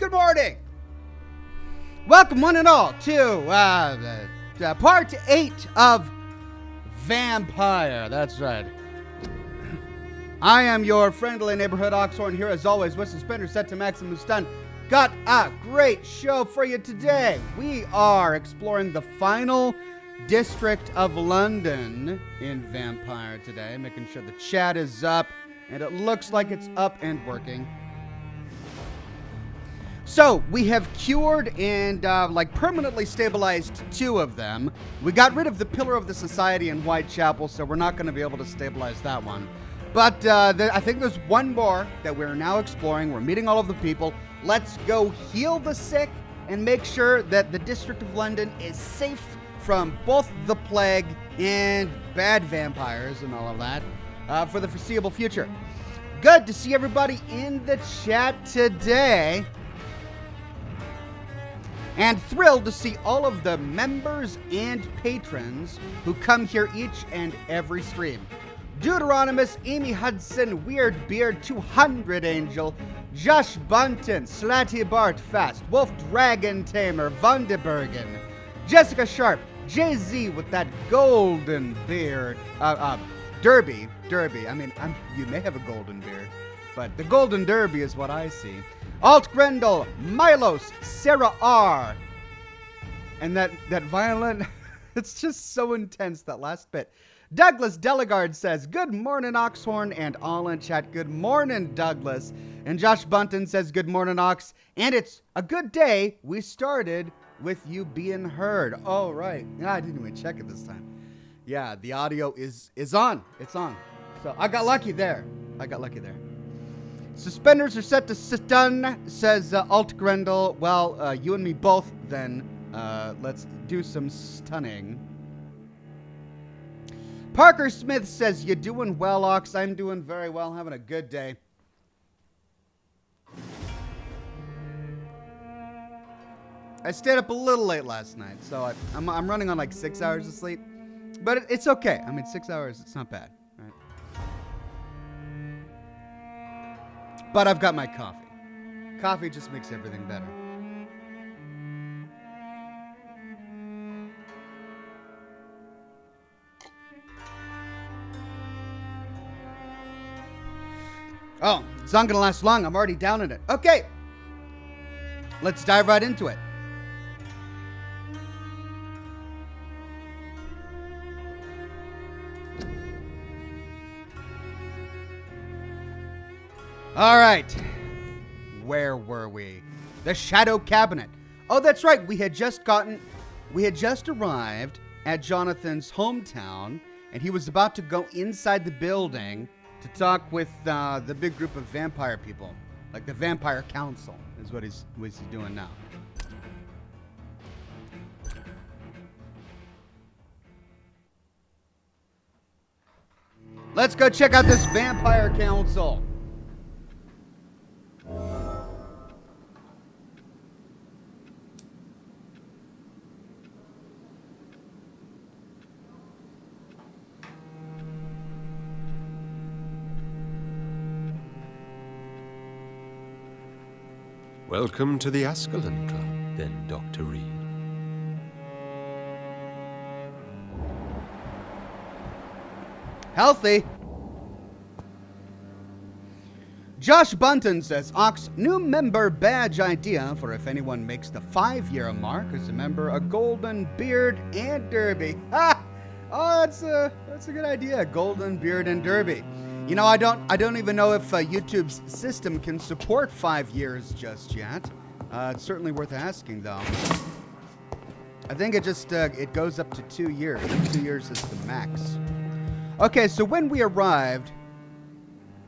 Good morning. Welcome one and all to part 8 of Vampyr. That's right. I am your friendly neighborhood Oxhorn here as always with suspenders set to maximum stun. Got a great show for you today. We are exploring the final district of London in Vampyr today, making sure the chat is up, and it looks like it's up and working. So, we have cured and, permanently stabilized 2 of them. We got rid of the Pillar of the Society in Whitechapel, so we're not going to be able to stabilize that one. But I think there's one more that we're now exploring. We're meeting all of the people. Let's go heal the sick and make sure that the District of London is safe from both the plague and bad vampires and all of that for the foreseeable future. Good to see everybody in the chat today. And thrilled to see all of the members and patrons who come here each and every stream. Deuteronomus, Amy Hudson, Weird Beard, 200 Angel, Josh Bunton, Slatty Bart Fast, Wolf Dragon Tamer, Vondebergen, Jessica Sharp, Jay-Z with that golden beard, Derby. I mean, you may have a golden beard, but the golden derby is what I see. Alt Grendel, Milos, Sarah R. And that violin, it's just so intense, that last bit. Douglas Delegard says, good morning, Oxhorn, and all in chat, good morning, Douglas. And Josh Bunton says, good morning, Ox. And it's a good day. We started with you being heard. Oh, right. I didn't even check it this time. Yeah, the audio is on. It's on. So I got lucky there. Suspenders are set to stun, says Alt Grendel. Well, you and me both, then. Let's do some stunning. Parker Smith says, you doing well, Ox? I'm doing very well, having a good day. I stayed up a little late last night, so I'm running on like 6 hours of sleep. But it's okay. I mean, 6 hours, it's not bad. But I've got my coffee. Coffee just makes everything better. Oh, it's not going to last long. I'm already down in it. Okay. Let's dive right into it. All right, where were we? The Shadow Cabinet. Oh, that's right. We had just arrived at Jonathan's hometown, and he was about to go inside the building to talk with the big group of vampire people, like the Vampire Council is what he's doing now. Let's go check out this Vampire Council. Welcome to the Ascalon Club, then, Dr. Reed. Healthy. Josh Bunton says, Ox, new member badge idea for if anyone makes the 5-year mark as a member, a golden beard and derby. Ha! Oh, that's a good idea. Golden beard and derby. You know, I don't even know if YouTube's system can support 5 years just yet. It's certainly worth asking, though. I think it just it goes up to 2 years. 2 years is the max. Okay, so when we arrived,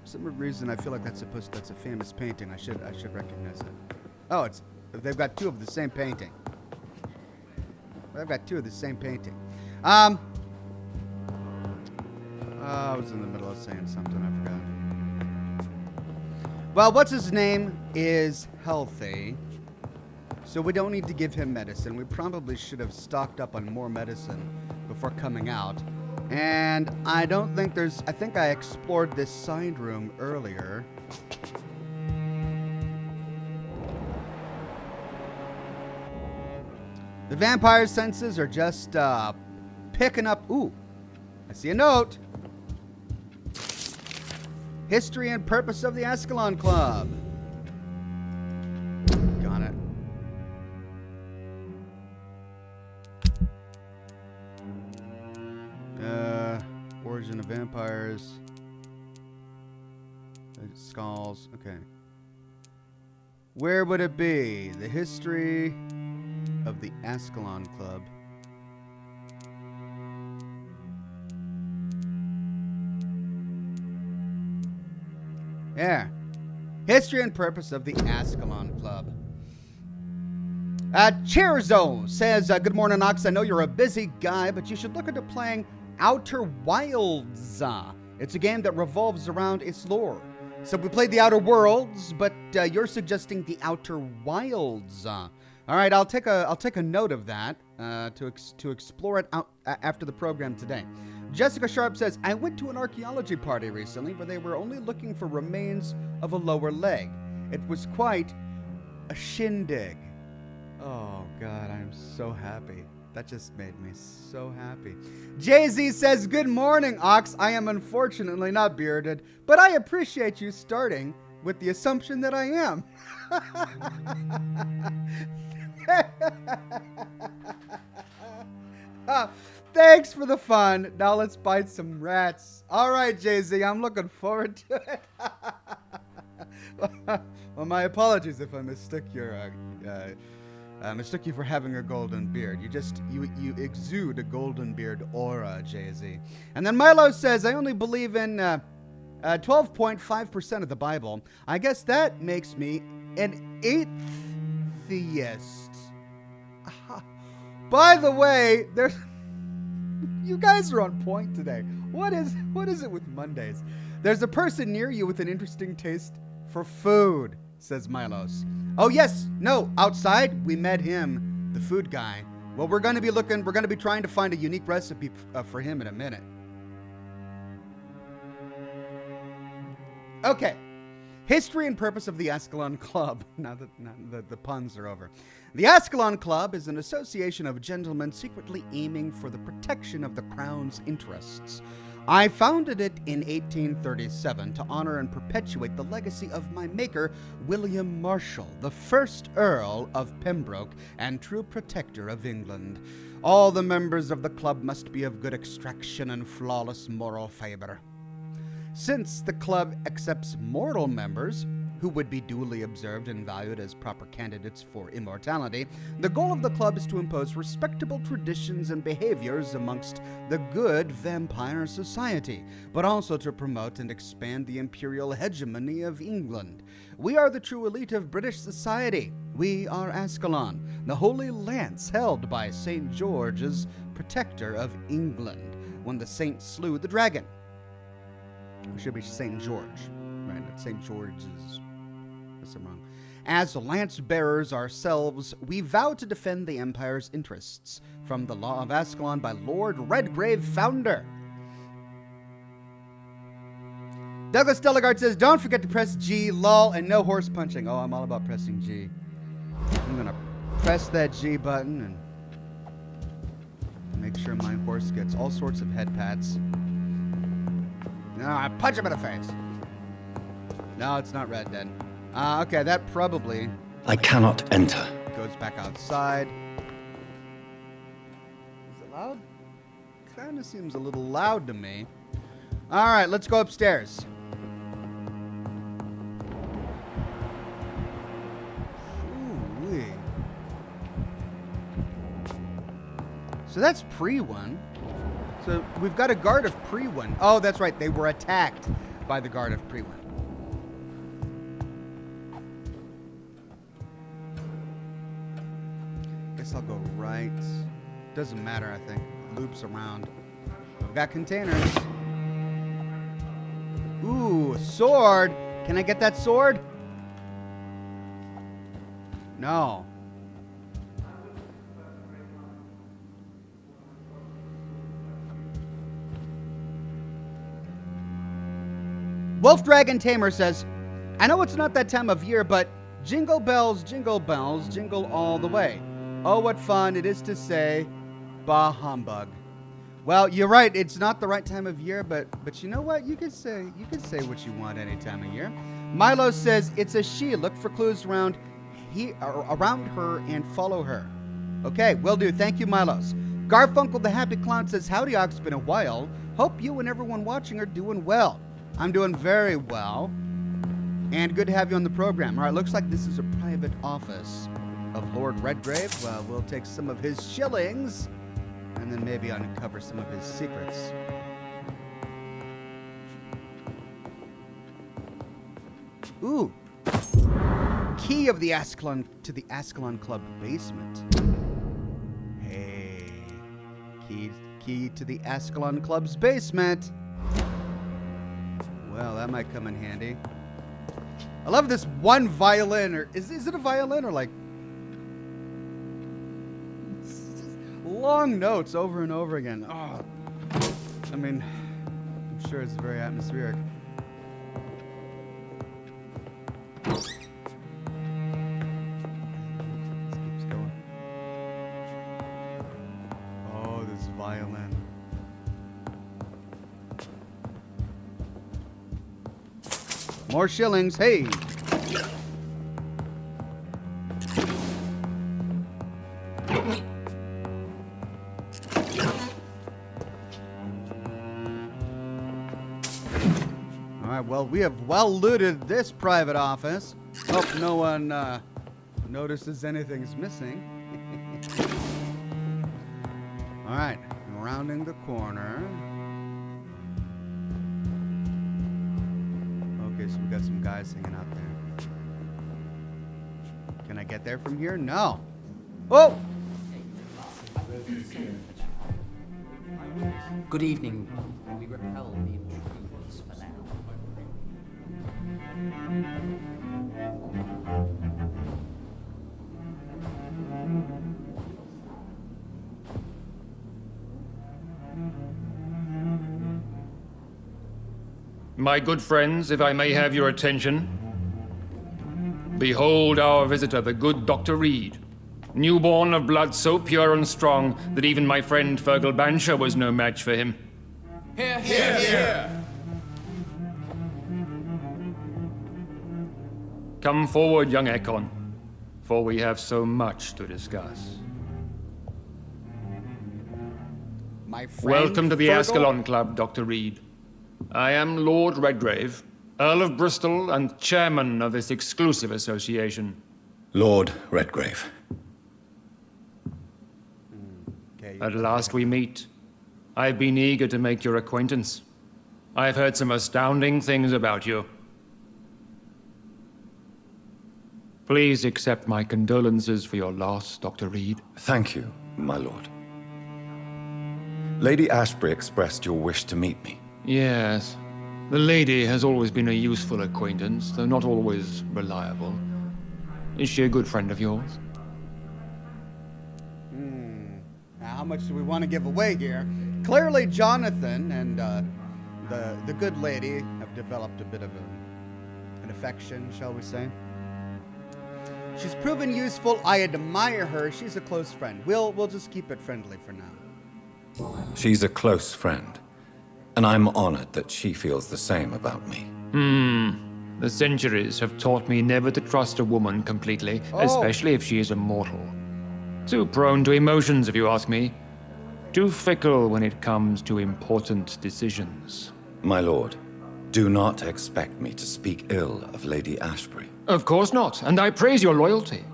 for some reason I feel like that's a famous painting. I should recognize it. Oh, they've got 2 of the same painting. They've got 2 of the same painting. I was in the middle of saying something, I forgot. Well, what's his name is healthy, so we don't need to give him medicine. We probably should have stocked up on more medicine before coming out. And I think I explored this side room earlier. The vampire senses are just picking up. Ooh, I see a note. History and purpose of the Ascalon Club. Got it. Origin of vampires. Skulls. Okay. Where would it be? The history of the Ascalon Club. Yeah. History and purpose of the Ascalon Club. Cheerzo says, good morning, Ox. I know you're a busy guy, but you should look into playing Outer Wilds. It's a game that revolves around its lore. So we played the Outer Worlds, but you're suggesting the Outer Wilds. All right, I'll take a note of that to explore it out after the program today. Jessica Sharp says, I went to an archaeology party recently where they were only looking for remains of a lower leg. It was quite a shindig. Oh, God, I'm so happy. That just made me so happy. Jay-Z says, good morning, Ox. I am unfortunately not bearded, but I appreciate you starting with the assumption that I am. Thanks for the fun. Now let's bite some rats. All right, Jay-Z, I'm looking forward to it. Well, my apologies if I mistook you for having a golden beard. You exude a golden beard aura, Jay-Z. And then Milo says, I only believe in 12.5% of the Bible. I guess that makes me an atheist. By the way, you guys are on point today. What is it with Mondays? There's a person near you with an interesting taste for food, says Milos. Oh yes, no, outside we met him, the food guy. Well, we're going to be trying to find a unique recipe for him in a minute. Okay. History and purpose of the Ascalon Club. Now that the puns are over. The Ascalon Club is an association of gentlemen secretly aiming for the protection of the crown's interests. I founded it in 1837 to honor and perpetuate the legacy of my maker, William Marshall, the first Earl of Pembroke and true protector of England. All the members of the club must be of good extraction and flawless moral fiber. Since the club accepts mortal members, who would be duly observed and valued as proper candidates for immortality, the goal of the club is to impose respectable traditions and behaviors amongst the good vampire society, but also to promote and expand the imperial hegemony of England. We are the true elite of British society. We are Ascalon, the holy lance held by St. George as protector of England when the saint slew the dragon. It should be St. George, right? Not St. George's. That's wrong. As lance bearers ourselves, we vow to defend the Empire's interests from the law of Ascalon by Lord Redgrave, founder. Douglas Delegard says, don't forget to press G, lol, and no horse punching. Oh, I'm all about pressing G. I'm going to press that G button and make sure my horse gets all sorts of head pats. No, I punch him in the face. No, it's not red then. Okay, that probably... I cannot enter. Goes back outside. Is it loud? Kind of seems a little loud to me. All right, let's go upstairs. Ooh-wee. So that's pre-1. So we've got a guard of pre-1. Oh, that's right. They were attacked by the guard of pre-1. Guess I'll go right. Doesn't matter, I think. Loops around. We've got containers. Ooh, sword. Can I get that sword? No. Wolf Dragon Tamer says, I know it's not that time of year, but jingle bells, jingle all the way. Oh, what fun it is to say, bah humbug. Well, you're right. It's not the right time of year, but you know what? You can say what you want any time of year. Milo says it's a she. Look for clues around her and follow her. Okay, will do. Thank you, Milos. Garfunkel the Happy Clown says, howdy, Ox. Been a while. Hope you and everyone watching are doing well. I'm doing very well. And good to have you on the program. All right, looks like this is a private office of Lord Redgrave. Well, we'll take some of his shillings and then maybe uncover some of his secrets. Ooh. Key of the Ascalon to the Ascalon Club basement. Hey. Key to the Ascalon Club's basement. Well, that might come in handy. I love this one violin, or is it a violin or like long notes over and over again. Oh, I mean, I'm sure it's very atmospheric. This keeps going. Oh, this violin. More shillings, hey! Alright, well, we have well looted this private office. Hope no one notices anything's missing. Alright, rounding the corner. Okay, so we got some guys hanging out there. Can I get there from here? No. Oh! Good evening. We repel the intruders for now. My good friends, if I may have your attention. Behold our visitor, the good Dr. Reed. Newborn of blood so pure and strong that even my friend Fergal Bansher was no match for him. Hear, hear, hear! Come forward, young Ekon, for we have so much to discuss. My friend Welcome to the Fergal? Ascalon Club, Dr. Reed. I am Lord Redgrave, Earl of Bristol and chairman of this exclusive association. Lord Redgrave. Okay, At last we meet. I've been eager to make your acquaintance. I've heard some astounding things about you. Please accept my condolences for your loss, Dr. Reed. Thank you, my lord. Lady Ashbury expressed your wish to meet me. Yes. The lady has always been a useful acquaintance, though not always reliable. Is she a good friend of yours? Now, how much do we want to give away here? Clearly, Jonathan and the good lady have developed a bit of an affection, shall we say. She's proven useful. I admire her. She's a close friend. We'll just keep it friendly for now. She's a close friend, and I'm honored that she feels the same about me. The centuries have taught me never to trust a woman completely, especially if she is a mortal. Too prone to emotions, if you ask me. Too fickle when it comes to important decisions. My lord, do not expect me to speak ill of Lady Ashbury. Of course not, and I praise your loyalty.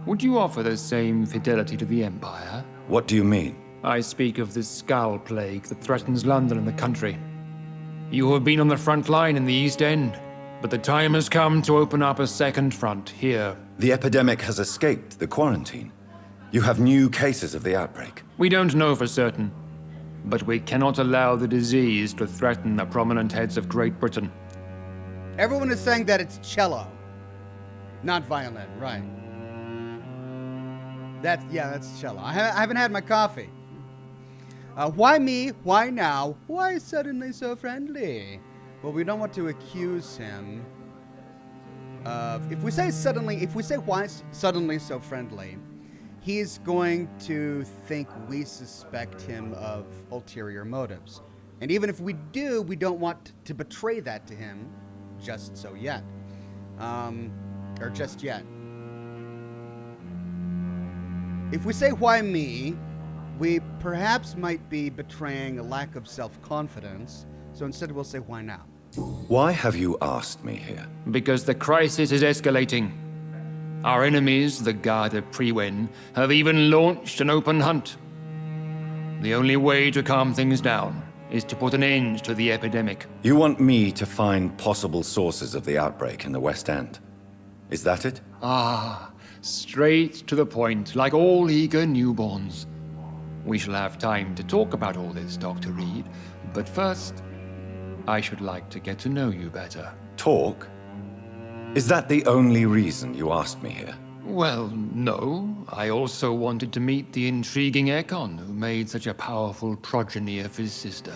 Would you offer the same fidelity to the Empire? What do you mean? I speak of this Skull Plague that threatens London and the country. You have been on the front line in the East End, but the time has come to open up a second front here. The epidemic has escaped the quarantine. You have new cases of the outbreak. We don't know for certain, but we cannot allow the disease to threaten the prominent heads of Great Britain. Everyone is saying that it's cello, not violin, right? That's cello. I haven't had my coffee. Why me? Why now? Why suddenly so friendly? Well, we don't want to accuse him of... If we say why suddenly so friendly, he's going to think we suspect him of ulterior motives. And even if we do, we don't want to betray that to him just so yet. Or just yet. If we say, why me, we perhaps might be betraying a lack of self-confidence. So instead we'll say, why now? Why have you asked me here? Because the crisis is escalating. Our enemies, the Guard of Priwen, have even launched an open hunt. The only way to calm things down is to put an end to the epidemic. You want me to find possible sources of the outbreak in the West End? Is that it? Ah, straight to the point, like all eager newborns. We shall have time to talk about all this, Dr. Reed, but first, I should like to get to know you better. Talk? Is that the only reason you asked me here? Well, no. I also wanted to meet the intriguing Ekon, who made such a powerful progeny of his sister.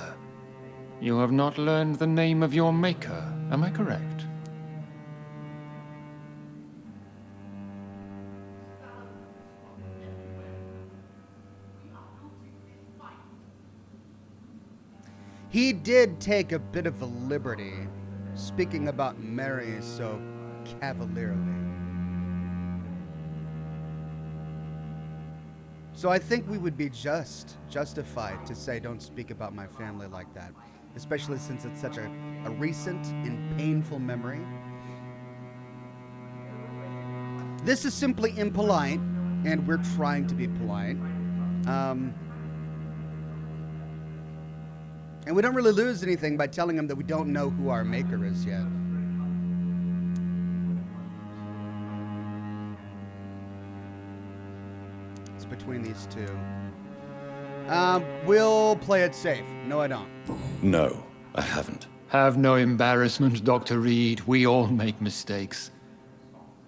You have not learned the name of your maker, am I correct? He did take a bit of a liberty, speaking about Mary so cavalierly. So I think we would be justified to say, don't speak about my family like that, especially since it's such a recent and painful memory. This is simply impolite, and we're trying to be polite. And we don't really lose anything by telling him that we don't know who our maker is yet. It's between these two. We'll play it safe. No, I don't. No, I haven't. Have no embarrassment, Dr. Reed. We all make mistakes.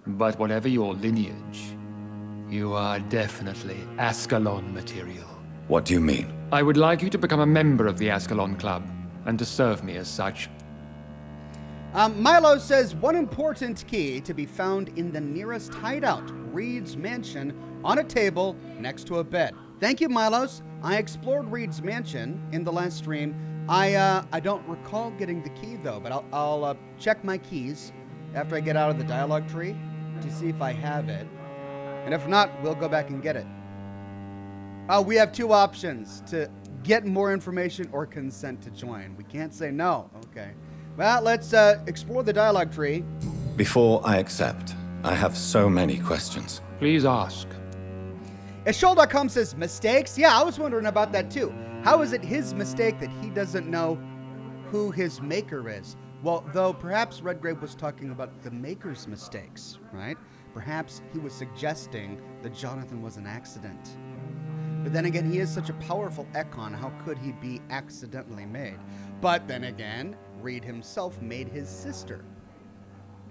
But whatever your lineage, you are definitely Ascalon material. What do you mean? I would like you to become a member of the Ascalon Club, and to serve me as such. Milo says, one important key to be found in the nearest hideout, Reed's mansion, on a table next to a bed. Thank you, Milos. I explored Reed's mansion in the last stream. I don't recall getting the key, though, but I'll check my keys after I get out of the dialogue tree to see if I have it. And if not, we'll go back and get it. We have two options: to get more information or consent to join. We can't say no. Okay. Well, let's explore the dialogue tree. Before I accept, I have so many questions. Please ask. Ashol.com says, mistakes? Yeah, I was wondering about that too. How is it his mistake that he doesn't know who his maker is? Well, though perhaps Redgrave was talking about the maker's mistakes, right? Perhaps he was suggesting that Jonathan was an accident. But then again, he is such a powerful Ekon, how could he be accidentally made? But then again, Reed himself made his sister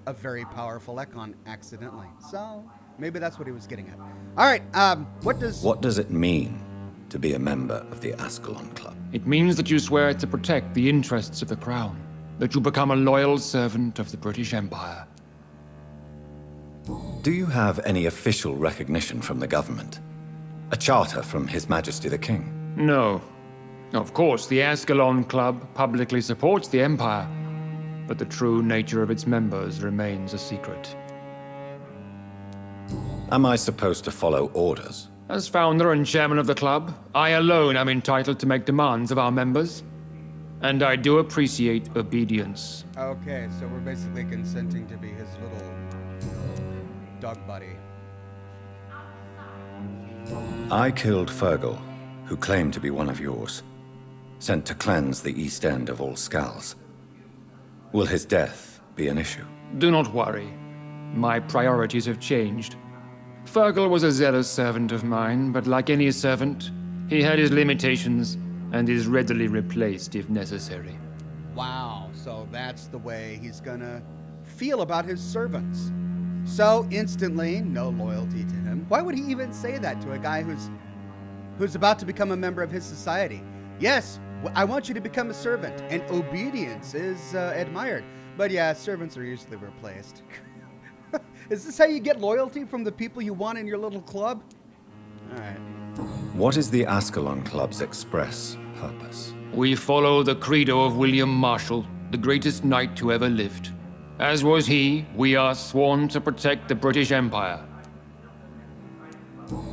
a very powerful Ekon accidentally. So maybe that's what he was getting at. All right, what does it mean to be a member of the Ascalon Club? It means that you swear to protect the interests of the Crown, that you become a loyal servant of the British Empire. Do you have any official recognition from the government? A charter from His Majesty the King? No. Of course, the Ascalon Club publicly supports the Empire, but the true nature of its members remains a secret. Am I supposed to follow orders? As founder and chairman of the club, I alone am entitled to make demands of our members. And I do appreciate obedience. Okay, so we're basically consenting to be his little dog buddy. I killed Fergal, who claimed to be one of yours, sent to cleanse the East End of all Skulls. Will his death be an issue? Do not worry. My priorities have changed. Fergal was a zealous servant of mine, but like any servant, he had his limitations and is readily replaced if necessary. Wow, so that's the way he's gonna feel about his servants. So instantly, no loyalty to him. Why would he even say that to a guy who's about to become a member of his society? Yes, I want you to become a servant, and obedience is admired. But yeah, servants are usually replaced. Is this how you get loyalty from the people you want in your little club? Alright. What is the Ascalon Club's express purpose? We follow the credo of William Marshall, the greatest knight who ever lived. As was he, we are sworn to protect the British Empire.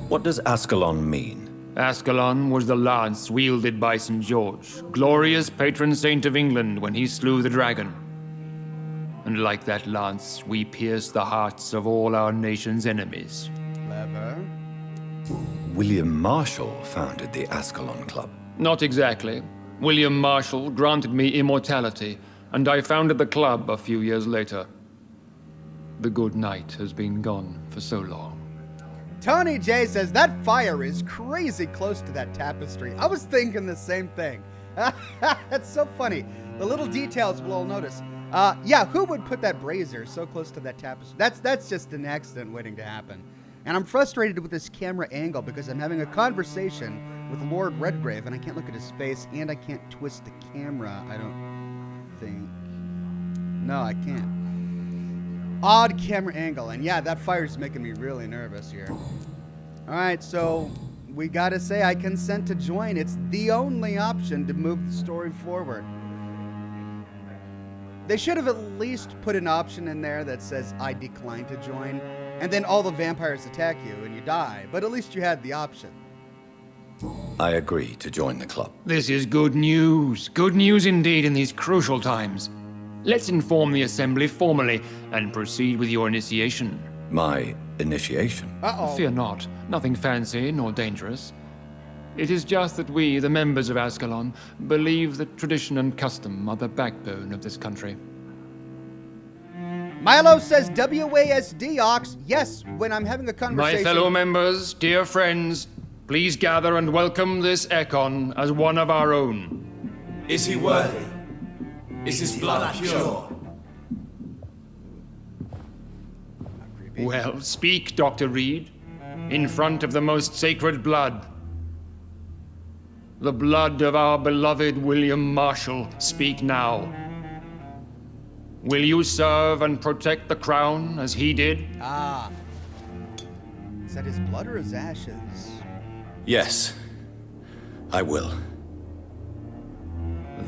What does Ascalon mean? Ascalon was the lance wielded by St. George, glorious patron saint of England when he slew the dragon. And like that lance, we pierce the hearts of all our nation's enemies. Clever. William Marshall founded the Ascalon Club. Not exactly. William Marshall granted me immortality, and I founded the club a few years later. The good knight has been gone for so long. Tony J says that fire is crazy close to that tapestry. I was thinking the same thing. That's so funny. The little details we'll all notice. Yeah, who would put that brazier so close to that tapestry? That's just an accident waiting to happen. And I'm frustrated with this camera angle because I'm having a conversation with Lord Redgrave and I can't look at his face and I can't twist the camera, I don't think. No, I can't. Odd camera angle, and yeah, that fire's making me really nervous here. Alright, so we gotta say I consent to join. It's the only option to move the story forward. They should have at least put an option in there that says I decline to join, and then all the vampires attack you and you die, but at least you had the option. I agree to join the club. This is good news. Good news indeed in these crucial times. Let's inform the Assembly formally and proceed with your initiation. My initiation? Uh-oh. Fear not. Nothing fancy nor dangerous. It is just that we, the members of Ascalon, believe that tradition and custom are the backbone of this country. Milo says WASD, Ox. Yes, when I'm having a conversation. My fellow members, dear friends, please gather and welcome this Ekon as one of our own. Is he worthy? Is his blood pure? Well, speak, Dr. Reed, in front of the most sacred blood. The blood of our beloved William Marshall, speak now. Will you serve and protect the crown as he did? Ah. Is that his blood or his ashes? Yes, I will.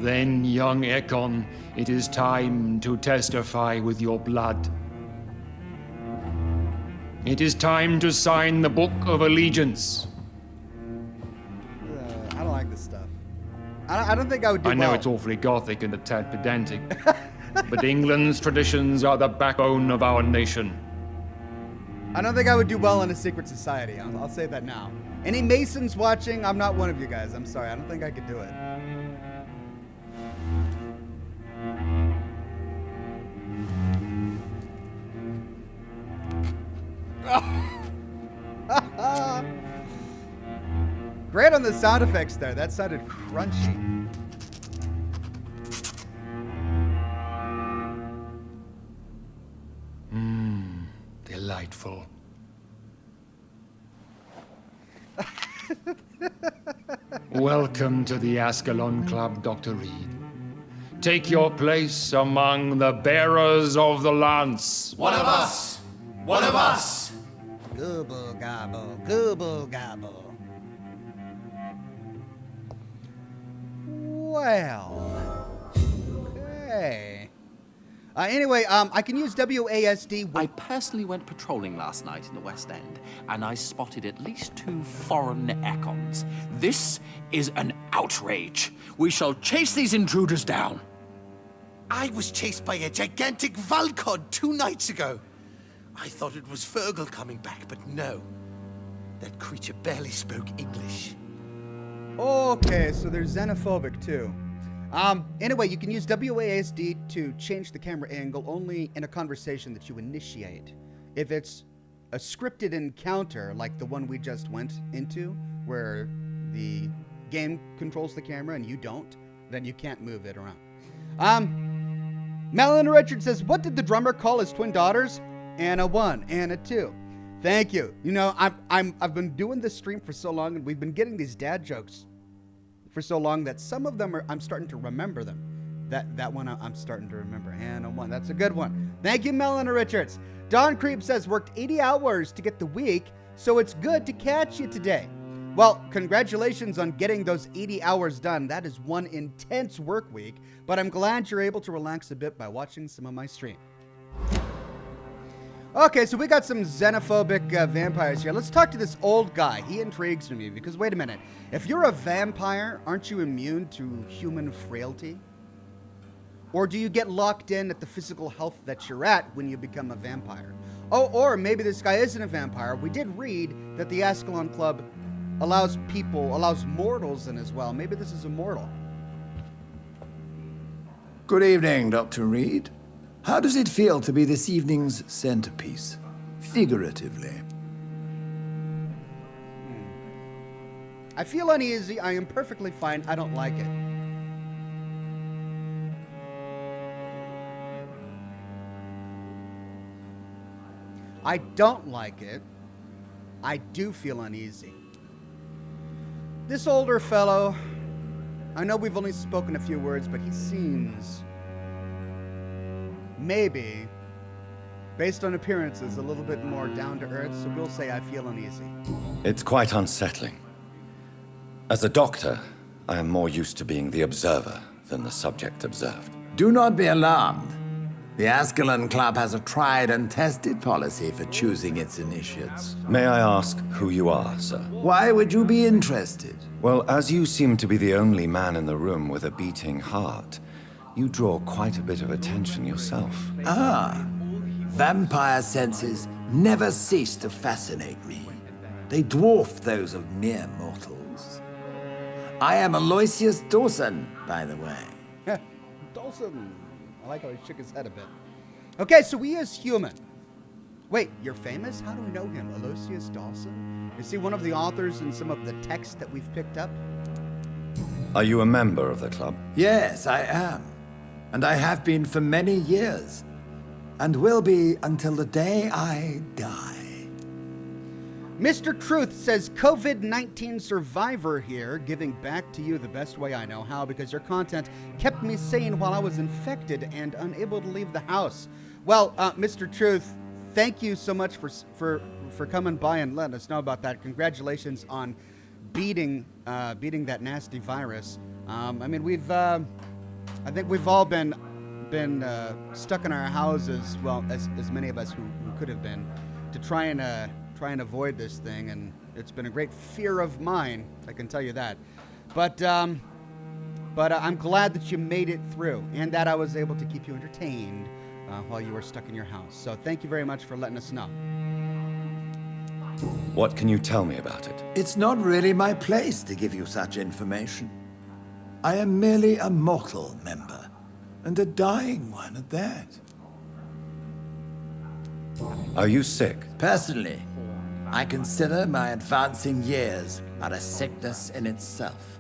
Then, young Ekon, it is time to testify with your blood. It is time to sign the Book of Allegiance. I don't like this stuff. I don't think I would do I know well. it's awfully gothic and a tad pedantic, but England's traditions are the backbone of our nation. I don't think I would do well in a secret society. I'll say that now. Any Masons watching, I'm not one of you guys. I'm sorry. I don't think I could do it. Great on the sound effects there. That sounded crunchy. Delightful. Welcome to the Ascalon Club, Dr. Reed. Take your place among the bearers of the lance. One of us! One of us! Gobble gobble, gobble gobble. Well, okay. Anyway, I can use WASD. I personally went patrolling last night in the West End, and I spotted at least 2 foreign Ekons. This is an outrage. We shall chase these intruders down. I was chased by a gigantic Valcod 2 nights ago. I thought it was Fergal coming back, but no. That creature barely spoke English. Okay, so they're xenophobic too. Anyway, you can use WASD to change the camera angle only in a conversation that you initiate. If it's a scripted encounter like the one we just went into, where the game controls the camera and you don't, then you can't move it around. Melanie Richard says, what did the drummer call his twin daughters? Anna 1, Anna 2. Thank you. You know, I've been doing this stream for so long, and we've been getting these dad jokes for so long that some of them I'm starting to remember them. That one I'm starting to remember. Anna 1, that's a good one. Thank you, Melanie Richards. Don Creep says, worked 80 hours to get the week, so it's good to catch you today. Well, congratulations on getting those 80 hours done. That is one intense work week, but I'm glad you're able to relax a bit by watching some of my stream. Okay, so we got some xenophobic vampires here. Let's talk to this old guy. He intrigues me because, wait a minute. If you're a vampire, aren't you immune to human frailty? Or do you get locked in at the physical health that you're at when you become a vampire? Oh, or maybe this guy isn't a vampire. We did read that the Ascalon Club allows mortals in as well. Maybe this is a mortal. Good evening, Dr. Reed. How does it feel to be this evening's centerpiece, figuratively? I feel uneasy. I am perfectly fine. I don't like it. I don't like it. I do feel uneasy. This older fellow, I know we've only spoken a few words, but he seems, maybe, based on appearances, a little bit more down to earth, so we'll say I feel uneasy. It's quite unsettling. As a doctor, I am more used to being the observer than the subject observed. Do not be alarmed. The Ascalon Club has a tried and tested policy for choosing its initiates. May I ask who you are, sir? Why would you be interested? Well, as you seem to be the only man in the room with a beating heart, you draw quite a bit of attention yourself. Ah, vampire senses never cease to fascinate me. They dwarf those of mere mortals. I am Aloysius Dawson, by the way. Dawson. I like how he shook his head a bit. Okay, so he is human. Wait, you're famous? How do we know him? Aloysius Dawson? Is he one of the authors in some of the texts that we've picked up? Are you a member of the club? Yes, I am. And I have been for many years. And will be until the day I die. Mr. Truth says, COVID-19 survivor here, giving back to you the best way I know how because your content kept me sane while I was infected and unable to leave the house. Well, Mr. Truth, thank you so much for coming by and letting us know about that. Congratulations on beating that nasty virus. I mean, I think we've all been stuck in our houses, well, as many of us who could have been, to try and avoid this thing, and it's been a great fear of mine, I can tell you that. But I'm glad that you made it through, and that I was able to keep you entertained while you were stuck in your house. So thank you very much for letting us know. What can you tell me about it? It's not really my place to give you such information. I am merely a mortal member, and a dying one at that. Are you sick? Personally, I consider my advancing years are a sickness in itself.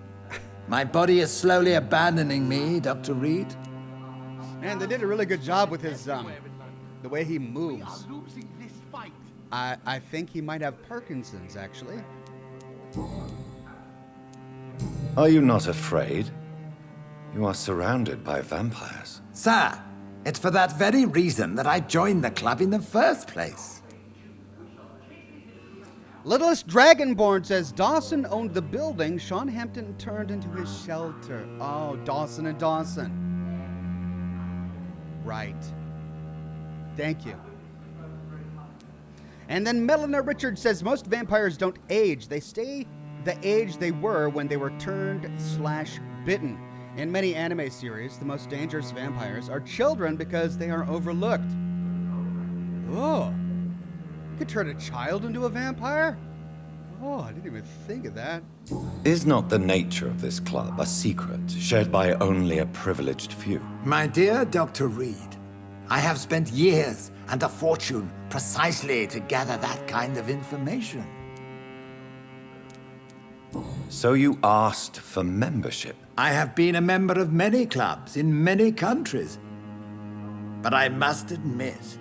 My body is slowly abandoning me, Dr. Reed. Man, they did a really good job with his, the way he moves. I think he might have Parkinson's, actually. Are you not afraid? You are surrounded by vampires. Sir, it's for that very reason that I joined the club in the first place. Littlest Dragonborn says, Dawson owned the building Sean Hampton turned into his shelter. Oh, Dawson and Dawson. Right. Thank you. And then Melina Richards says, most vampires don't age. They stay the age they were when they were turned/bitten. In many anime series, the most dangerous vampires are children because they are overlooked. Oh. You could turn a child into a vampire? Oh, I didn't even think of that. Is not the nature of this club a secret shared by only a privileged few? My dear Dr. Reed, I have spent years and a fortune precisely to gather that kind of information. So you asked for membership? I have been a member of many clubs in many countries. But I must admit,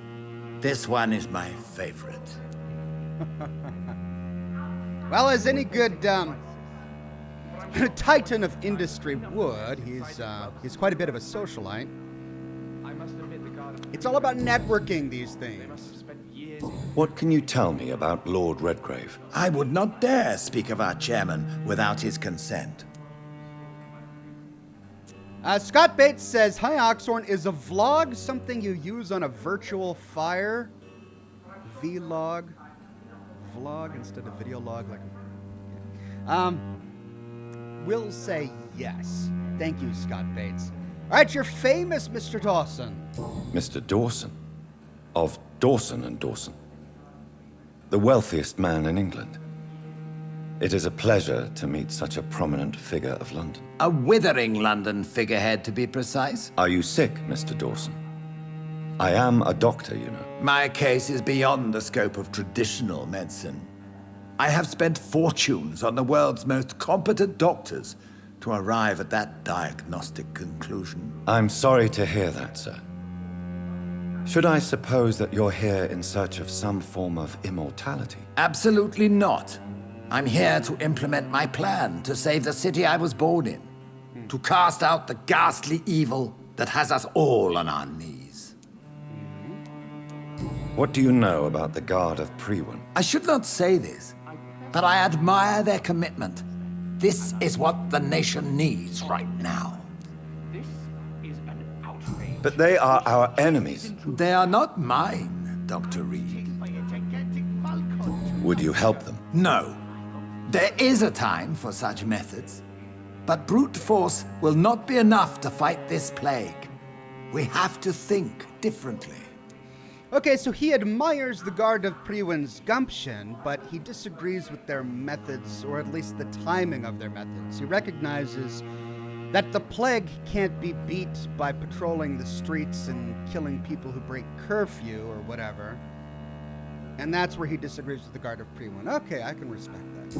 this one is my favorite. Well, as any good titan of industry would, he's quite a bit of a socialite. It's all about networking these things. What can you tell me about Lord Redgrave? I would not dare speak of our chairman without his consent. Scott Bates says, "Hi Oxhorn, is a vlog something you use on a virtual fire? Vlog? Vlog instead of video log? Like, okay. We'll say yes. Thank you, Scott Bates. All right, you're famous, Mr. Dawson." Mr. Dawson? Of Dawson and Dawson. The wealthiest man in England. It is a pleasure to meet such a prominent figure of London. A withering London figurehead, to be precise. Are you sick, Mr. Dawson? I am a doctor, you know. My case is beyond the scope of traditional medicine. I have spent fortunes on the world's most competent doctors to arrive at that diagnostic conclusion. I'm sorry to hear that, sir. Should I suppose that you're here in search of some form of immortality? Absolutely not. I'm here to implement my plan to save the city I was born in. To cast out the ghastly evil that has us all on our knees. What do you know about the Guard of Priwen? I should not say this, but I admire their commitment. This is what the nation needs right now. This is an outrage. But they are our enemies. They are not mine, Dr. Reed. Would you help them? No. There is a time for such methods. But brute force will not be enough to fight this plague. We have to think differently. Okay, so he admires the Guard of Priwen's gumption, but he disagrees with their methods, or at least the timing of their methods. He recognizes that the plague can't be beat by patrolling the streets and killing people who break curfew or whatever. And that's where he disagrees with the Guard of Priwen. Okay, I can respect that.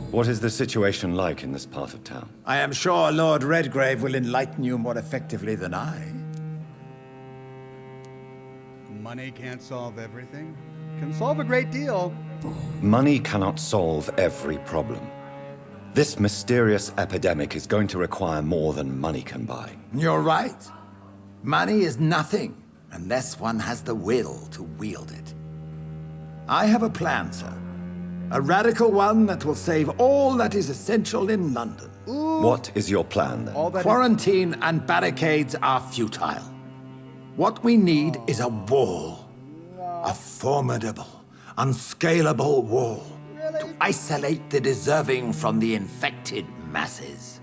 What is the situation like in this part of town? I am sure Lord Redgrave will enlighten you more effectively than I. Money can't solve everything. Can solve a great deal. Money cannot solve every problem. This mysterious epidemic is going to require more than money can buy. You're right. Money is nothing unless one has the will to wield it. I have a plan, sir. A radical one that will save all that is essential in London. Ooh. What is your plan, then? All that Quarantine and barricades are futile. What we need is a wall. A formidable, unscalable wall. Really? To isolate the deserving from the infected masses.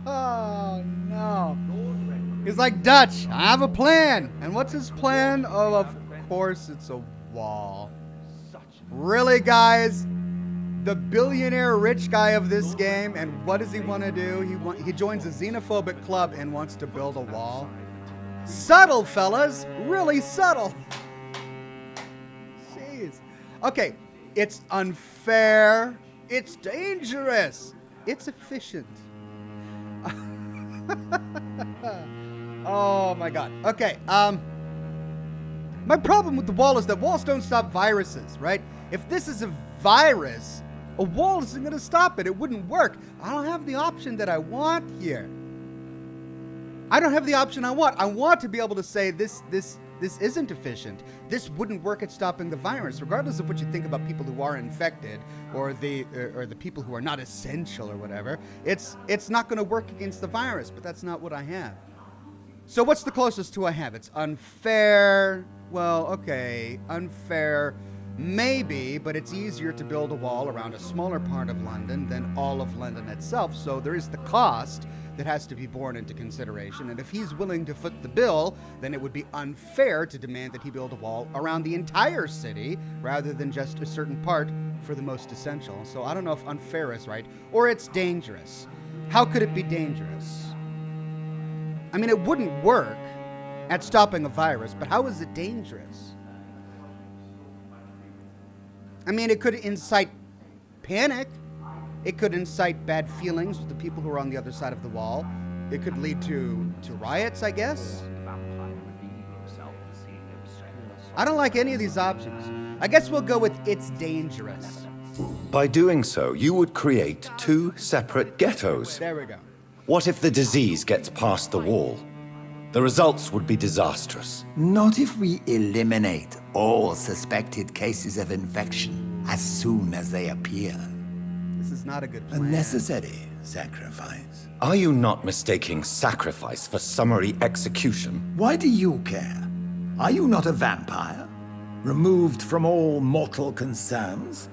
Oh, no. He's like, "Dutch, I have a plan." And what's his plan? Oh, of course, it's a wall. Really, guys? The billionaire rich guy of this game, and what does he want to do? He joins a xenophobic club and wants to build a wall. Subtle, fellas. Really subtle. Jeez. Okay, it's unfair. It's dangerous. It's efficient. Oh my god. Okay, my problem with the wall is that walls don't stop viruses, right? If this is a virus, a wall isn't going to stop it. It wouldn't work. I don't have the option that I want here. I don't have the option I want. I want to be able to say this isn't efficient. This wouldn't work at stopping the virus, regardless of what you think about people who are infected or the people who are not essential or whatever. It's not going to work against the virus, but that's not what I have. So what's the closest to I have? It's unfair. Well, okay, unfair. Maybe, but it's easier to build a wall around a smaller part of London than all of London itself. So there is the cost that has to be borne into consideration. And if he's willing to foot the bill, then it would be unfair to demand that he build a wall around the entire city rather than just a certain part for the most essential. So I don't know if unfair is right, or it's dangerous. How could it be dangerous? I mean, it wouldn't work at stopping a virus, but how is it dangerous? I mean, it could incite panic. It could incite bad feelings with the people who are on the other side of the wall. It could lead to riots, I guess. I don't like any of these options. I guess we'll go with it's dangerous. By doing so, you would create two separate ghettos. There we go. What if the disease gets past the wall? The results would be disastrous. Not if we eliminate all suspected cases of infection as soon as they appear. This is not a good A plan. necessary sacrifice. Are you not mistaking sacrifice for summary execution? Why do you care? Are you not a vampire? Removed from all mortal concerns?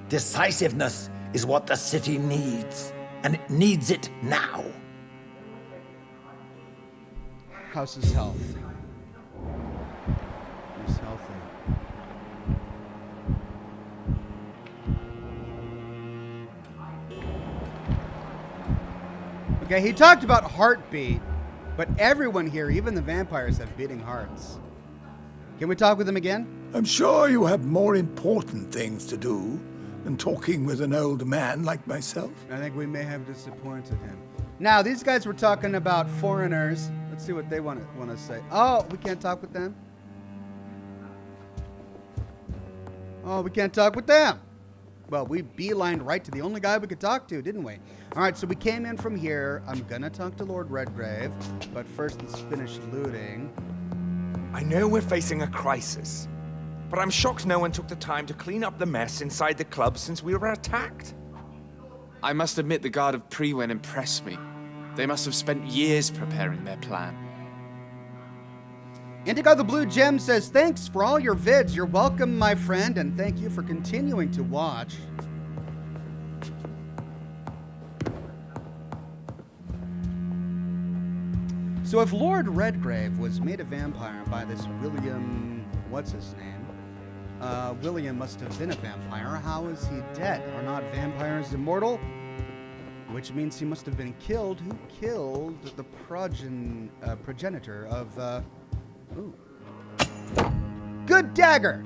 Decisiveness is what the city needs, and it needs it now. How's his health? He's healthy. Okay, he talked about heartbeat, but everyone here, even the vampires, have beating hearts. Can we talk with him again? I'm sure you have more important things to do than talking with an old man like myself. I think we may have disappointed him. Now, these guys were talking about foreigners. Let's see what they want to say. Oh, we can't talk with them? Oh, we can't talk with them. Well, we beelined right to the only guy we could talk to, didn't we? All right, so we came in from here. I'm going to talk to Lord Redgrave, but first let's finish looting. I know we're facing a crisis, but I'm shocked no one took the time to clean up the mess inside the club since we were attacked. I must admit the Guard of Prewen impressed me. They must have spent years preparing their plan. Indigo the Blue Gem says, thanks for all your vids. You're welcome, my friend, and thank you for continuing to watch. So if Lord Redgrave was made a vampire by this William, what's his name? William must have been a vampire. How is he dead? Are not vampires immortal? Which means he must have been killed. Who killed the progenitor of, ooh. Good dagger!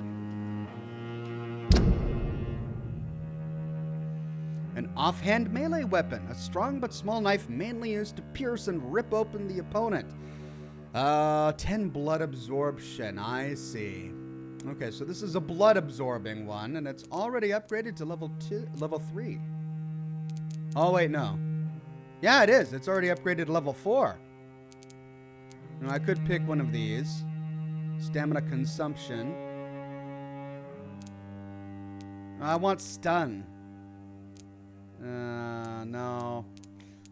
An offhand melee weapon, a strong but small knife mainly used to pierce and rip open the opponent. 10 blood absorption, I see. Okay, so this is a blood absorbing one, and it's already upgraded to level 3. Oh, wait, no. Yeah, it is. It's already upgraded to level 4. Now, I could pick one of these. Stamina consumption. I want stun. No.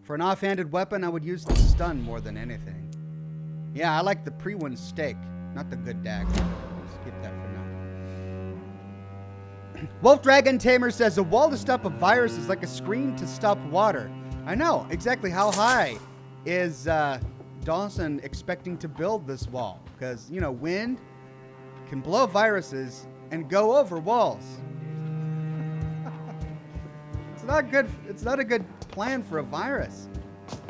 For an offhanded weapon, I would use the stun more than anything. Yeah, I like the pre-one stake, not the good dagger. Let's keep that for now. Wolf Dragon Tamer says, a wall to stop a virus is like a screen to stop water. I know, exactly how high is Dawson expecting to build this wall? Because, you know, wind can blow viruses and go over walls. It's not a good plan for a virus.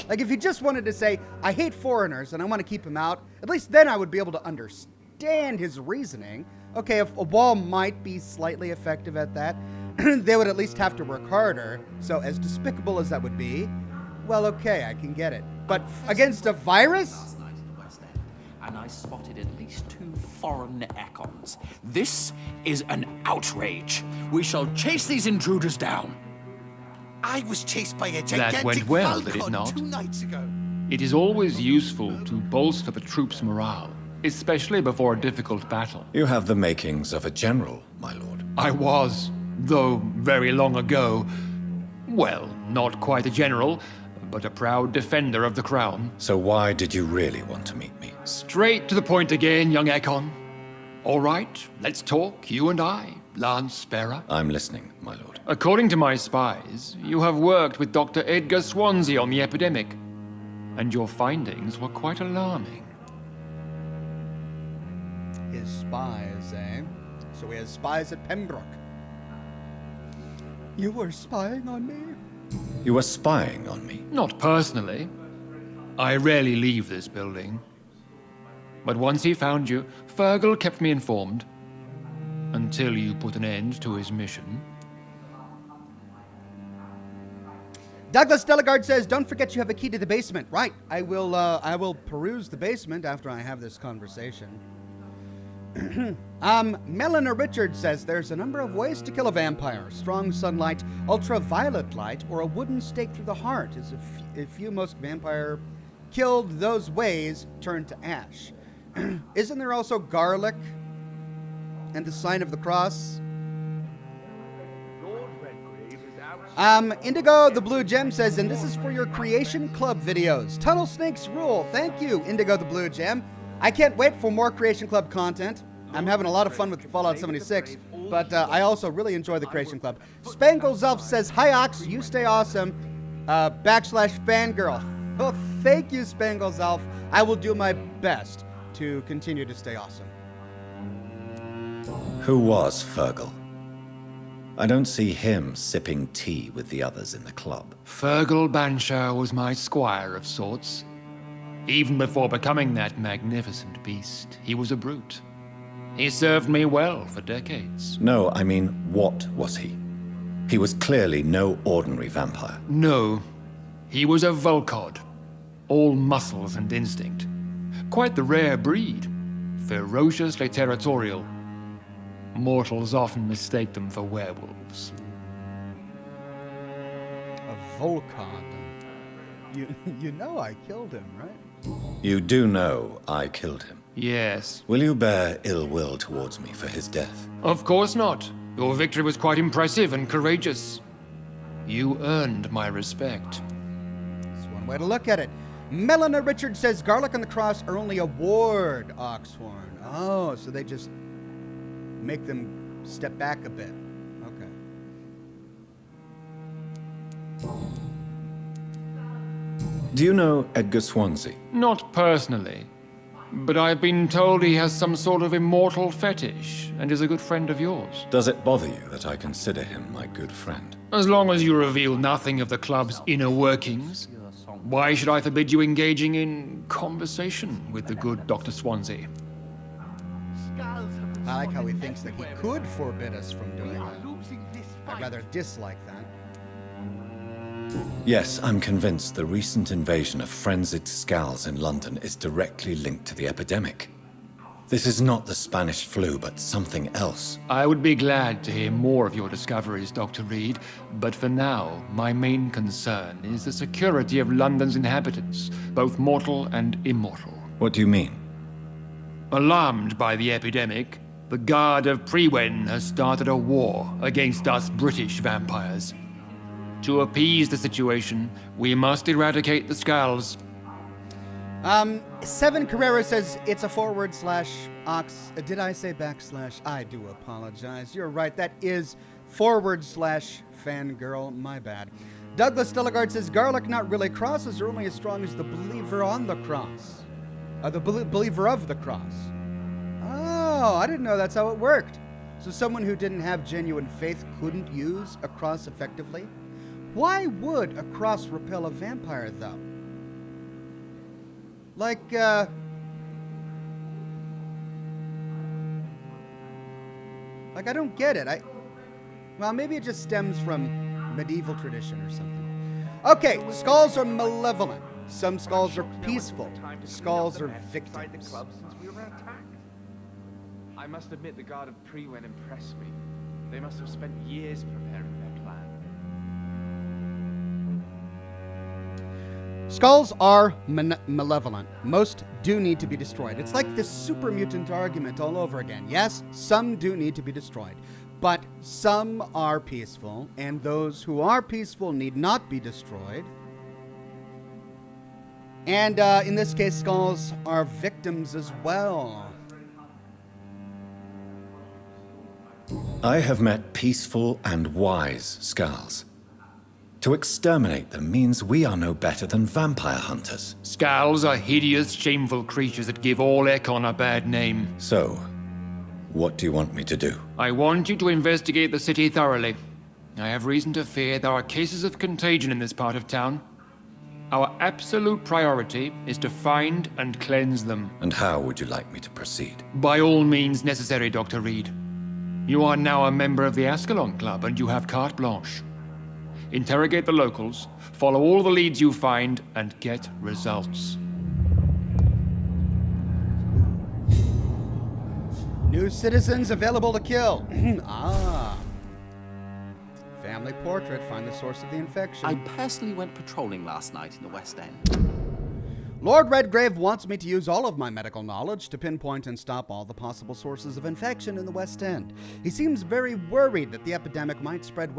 Like, if he just wanted to say, I hate foreigners and I want to keep him out, at least then I would be able to understand his reasoning. Okay, if a wall might be slightly effective at that, they would at least have to work harder. So as despicable as that would be, well, okay, I can get it. But against a virus? Last night in the West End, and I spotted at least 2 foreign econs. This is an outrage. We shall chase these intruders down. I was chased by a gigantic That went well, did it falcon not? 2 nights ago. It is always useful to bolster the troops' morale, especially before a difficult battle. You have the makings of a general, my lord. I was, though very long ago, well, not quite a general, but a proud defender of the crown. So why did you really want to meet me? Straight to the point again, young Ekon. All right, let's talk, you and I, Lance Sparrow. I'm listening, my lord. According to my spies, you have worked with Dr. Edgar Swansea on the epidemic, and your findings were quite alarming. His spies, eh? So he has spies at Pembroke. You were spying on me? You were spying on me. Not personally. I rarely leave this building. But once he found you, Fergal kept me informed. Until you put an end to his mission. Douglas Delegard says, don't forget you have a key to the basement. Right, I will peruse the basement after I have this conversation. Melina Richard says, there's a number of ways to kill a vampire. Strong sunlight, ultraviolet light, or a wooden stake through the heart is a few most vampire killed, those ways turn to ash. Isn't there also garlic and the sign of the cross? Indigo the Blue Gem says, and this is for your Creation Club videos. Tunnel Snakes rule. Thank you, Indigo the Blue Gem. I can't wait for more Creation Club content. I'm having a lot of fun with Fallout 76, but I also really enjoy the Creation Club. Spangles Elf says, hi Ox, you stay awesome. / fangirl. Oh, thank you, Spangles Elf. I will do my best to continue to stay awesome. Who was Fergal? I don't see him sipping tea with the others in the club. Fergal Banshire was my squire of sorts. Even before becoming that magnificent beast, he was a brute. He served me well for decades. No, I mean, what was he? He was clearly no ordinary vampire. No, he was a Volcod. All muscles and instinct. Quite the rare breed. Ferociously territorial. Mortals often mistake them for werewolves. A Volcod. You know I killed him, right? You do know I killed him. Yes. Will you bear ill will towards me for his death? Of course not. Your victory was quite impressive and courageous. You earned my respect. That's one way to look at it. Melina Richard says, garlic on the cross are only a ward, Oxhorn. Oh, so they just make them step back a bit. Okay. Do you know Edgar Swansea? Not personally, but I've been told he has some sort of immortal fetish and is a good friend of yours. Does it bother you that I consider him my good friend? As long as you reveal nothing of the club's inner workings, why should I forbid you engaging in conversation with the good Dr. Swansea? I like how he thinks that he could forbid us from doing that. I'd rather dislike that. Yes, I'm convinced the recent invasion of frenzied Scals in London is directly linked to the epidemic. This is not the Spanish flu, but something else. I would be glad to hear more of your discoveries, Dr. Reed, but for now, my main concern is the security of London's inhabitants, both mortal and immortal. What do you mean? Alarmed by the epidemic, the Guard of Prewen has started a war against us British vampires. To appease the situation, we must eradicate the Scals. Seven Carrera says it's a /ox. Did I say /? I do apologize. You're right. That is /fangirl. My bad. Douglas Delegard says garlic, not really. Crosses are only as strong as the believer on the cross. The believer of the cross. Oh, I didn't know that's how it worked. So someone who didn't have genuine faith couldn't use a cross effectively? Why would a cross repel a vampire, though? Like, I don't get it. Well, maybe it just stems from medieval tradition or something. Okay, skulls are malevolent. Some skulls are peaceful. Skulls are victims. I must admit the Guard of Prewen impressed me. They must have spent years preparing their plan. Skulls are malevolent. Most do need to be destroyed. It's like this super mutant argument all over again. Yes, some do need to be destroyed, but some are peaceful, and those who are peaceful need not be destroyed. And in this case, skulls are victims as well. I have met peaceful and wise Scals. To exterminate them means we are no better than vampire hunters. Scals are hideous, shameful creatures that give all Ekon a bad name. So, what do you want me to do? I want you to investigate the city thoroughly. I have reason to fear there are cases of contagion in this part of town. Our absolute priority is to find and cleanse them. And how would you like me to proceed? By all means necessary, Dr. Reed. You are now a member of the Ascalon Club, and you have carte blanche. Interrogate the locals, follow all the leads you find, and get results. New citizens available to kill. Family portrait. Find the source of the infection. I personally went patrolling last night in the West End. Lord Redgrave wants me to use all of my medical knowledge to pinpoint and stop all the possible sources of infection in the West End. He seems very worried that the epidemic might spread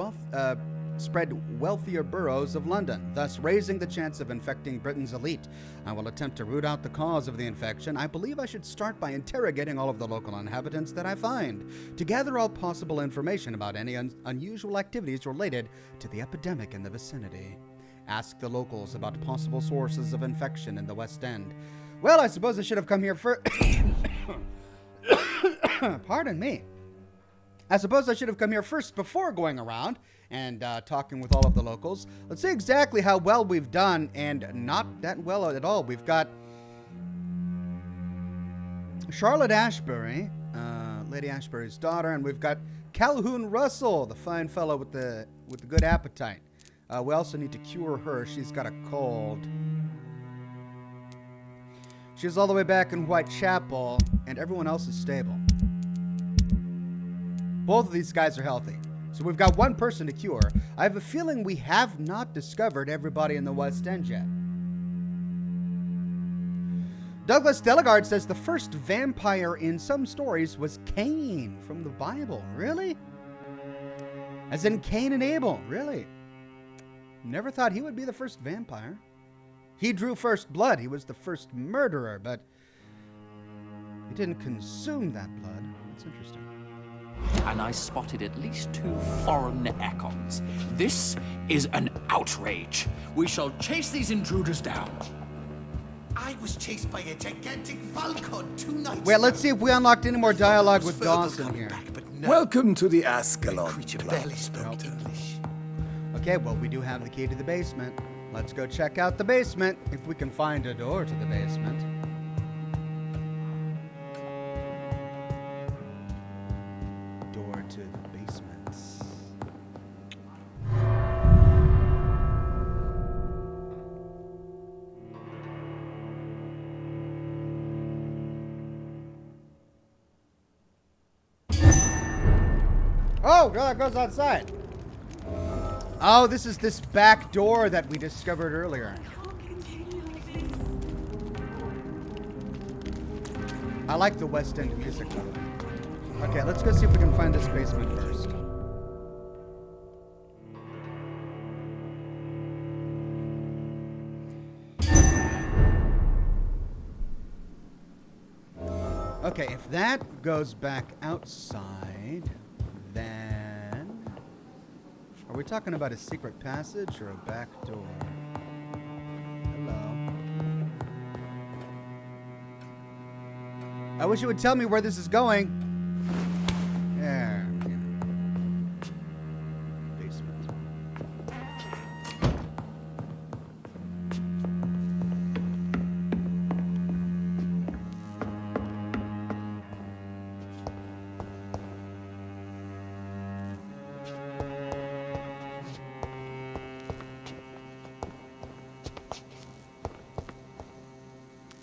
wealthier boroughs of London, thus raising the chance of infecting Britain's elite. I will attempt to root out the cause of the infection. I believe I should start by interrogating all of the local inhabitants that I find, to gather all possible information about any unusual activities related to the epidemic in the vicinity. Ask the locals about possible sources of infection in the West End. Well, I suppose I should have come here first. Pardon me. I suppose I should have come here first before going around and talking with all of the locals. Let's see exactly how well we've done, and not that well at all. We've got Charlotte Ashbury, Lady Ashbury's daughter, and we've got Calhoun Russell, the fine fellow with the good appetite. We also need to cure her. She's got a cold. She's all the way back in Whitechapel, and everyone else is stable. Both of these guys are healthy. So we've got one person to cure. I have a feeling we have not discovered everybody in the West End yet. Douglas Delegard says the first vampire in some stories was Cain from the Bible. Really? As in Cain and Abel. Really? Never thought he would be the first vampire. He drew first blood. He was the first murderer, but he didn't consume that blood. That's interesting. And I spotted at least 2 foreign econs. This is an outrage. We shall chase these intruders down. I was chased by a gigantic Valcod 2 nights ago. Wait, let's see if we unlocked any more dialogue with Fergal Dawson coming here. back, but no. Welcome to the Ascalon The creature Club. barely spoke English. Okay, well, we do have the key to the basement. Let's go check out the basement, if we can find a door to the basement. Door to the basement. Oh, that goes outside. Oh, this is this back door that we discovered earlier. I like the West End music, by the way. Okay, let's go see if we can find this basement first. Okay, if that goes back outside, then... Are we talking about a secret passage or a back door? Hello. I wish you would tell me where this is going. There. Basement.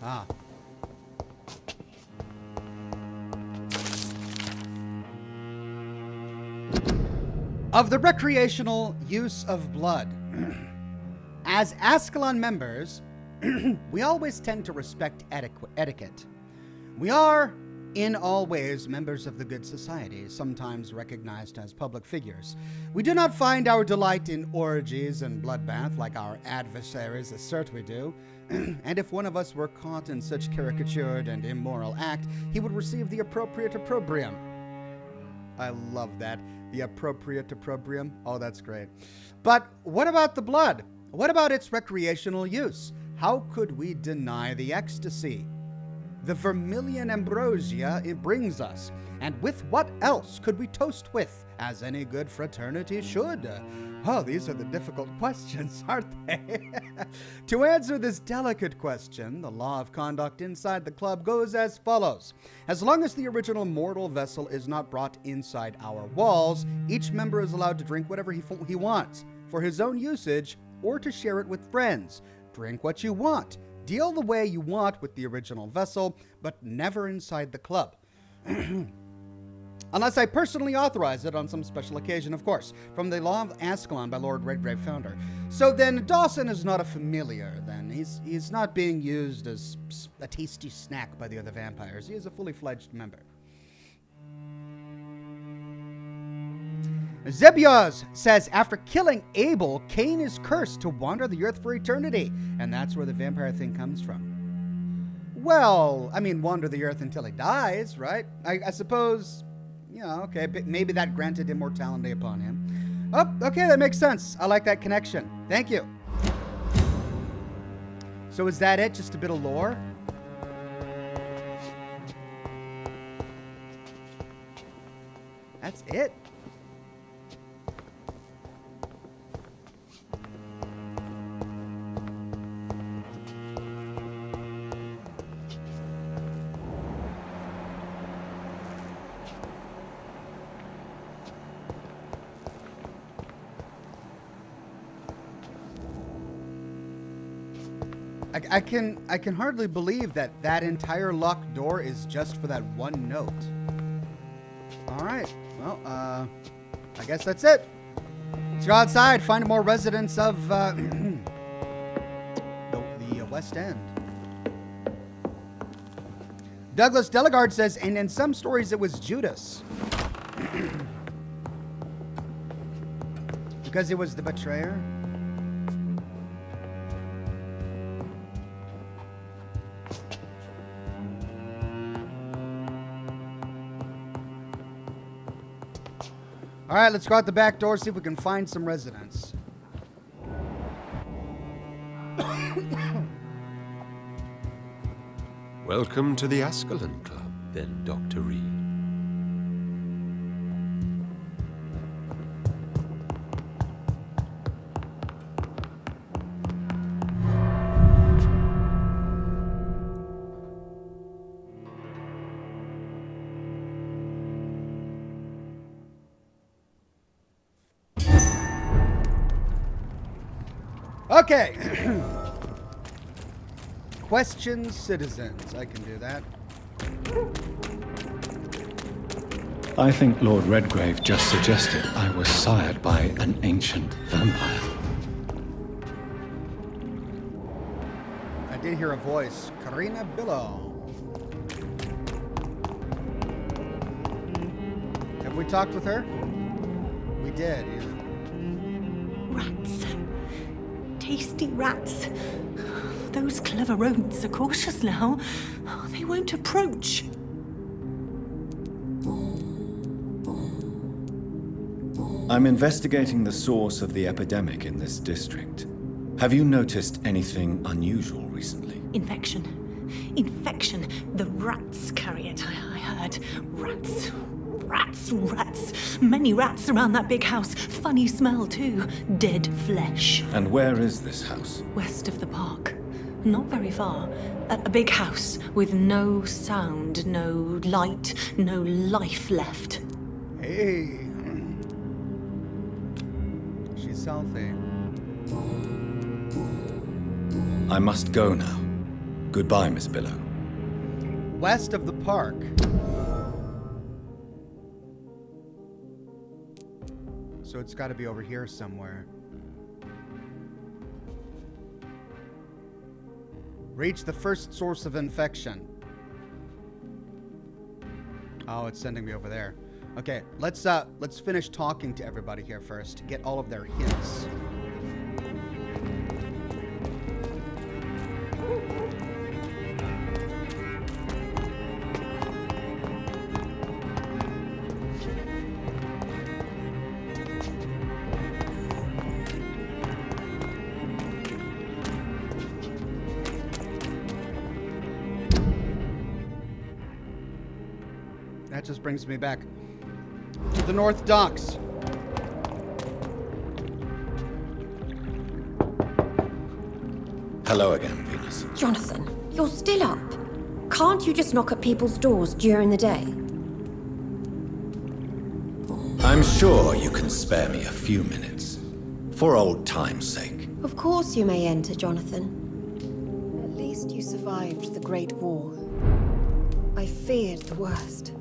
Ah. Of the recreational use of blood. As Ascalon members, we always tend to respect etiquette. We are, in all ways, members of the good society, sometimes recognized as public figures. We do not find our delight in orgies and bloodbath like our adversaries assert we do. And if one of us were caught in such caricatured and immoral act, he would receive the appropriate opprobrium. I love that. The appropriate opprobrium. Oh, that's great. But what about the blood? What about its recreational use? How could we deny the ecstasy? The vermilion ambrosia it brings us. And with what else could we toast with, as any good fraternity should? Oh, these are the difficult questions, aren't they? To answer this delicate question, the law of conduct inside the club goes as follows. As long as the original mortal vessel is not brought inside our walls, each member is allowed to drink whatever he wants, for his own usage, or to share it with friends. Drink what you want. Deal the way you want with the original vessel, but never inside the club. Unless I personally authorize it on some special occasion, of course. From the Law of Ascalon by Lord Redgrave, founder. So then Dawson is not a familiar, then. He's not being used as a tasty snack by the other vampires. He is a fully fledged member. Zebios says, after killing Abel, Cain is cursed to wander the earth for eternity. And that's where the vampire thing comes from. Well, I mean, wander the earth until he dies, right? I suppose, you know, okay, maybe that granted immortality upon him. Oh, okay, that makes sense. I like that connection. Thank you. So is that it? Just a bit of lore? That's it? I can hardly believe that entire locked door is just for that one note. All right. Well, I guess that's it. Let's go outside, find more residents of the West End. Douglas Delegard says, and in some stories it was Judas. Because he was the betrayer. All right, let's go out the back door, see if we can find some residents. Welcome to the Ascalon Club, then, Dr. Reed. Okay. Question citizens. I can do that. I think Lord Redgrave just suggested I was sired by an ancient vampire. I did hear a voice. Karina Billow. Have we talked with her? We did, yeah. Rats. Tasty rats. Those clever rodents are cautious now. They won't approach. I'm investigating the source of the epidemic in this district. Have you noticed anything unusual recently? Infection. Infection. The rats carry it, I heard. Rats. Rats, rats. Many rats around that big house. Funny smell, too. Dead flesh. And where is this house? West of the park. Not very far. A big house with no sound, no light, no life left. Hey. She's healthy. I must go now. Goodbye, Miss Billow. West of the park. So it's got to be over here somewhere. Reach the first source of infection. Oh, it's sending me over there. Okay, let's finish talking to everybody here first. Get all of their hints. That just brings me back to the North Docks. Hello again, Venus. Jonathan, you're still up. Can't you just knock at people's doors during the day? I'm sure you can spare me a few minutes. For old time's sake. Of course you may enter, Jonathan. At least you survived the Great War. I feared the worst.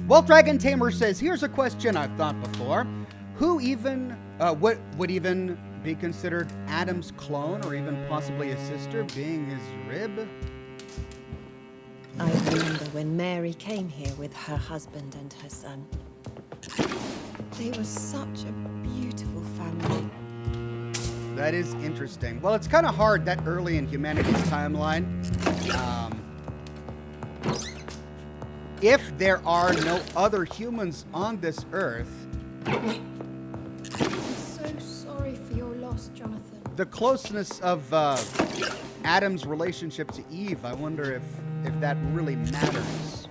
Wolf Dragon Tamer says, here's a question I've thought before. Who even, would even be considered Adam's clone or even possibly a sister being his rib? I remember when Mary came here with her husband and her son. They were such a beautiful family. That is interesting. Well, it's kind of hard that early in humanity's timeline. If there are no other humans on this earth, I'm so sorry for your loss, Jonathan. the closeness of Adam's relationship to Eve, I wonder if that really matters.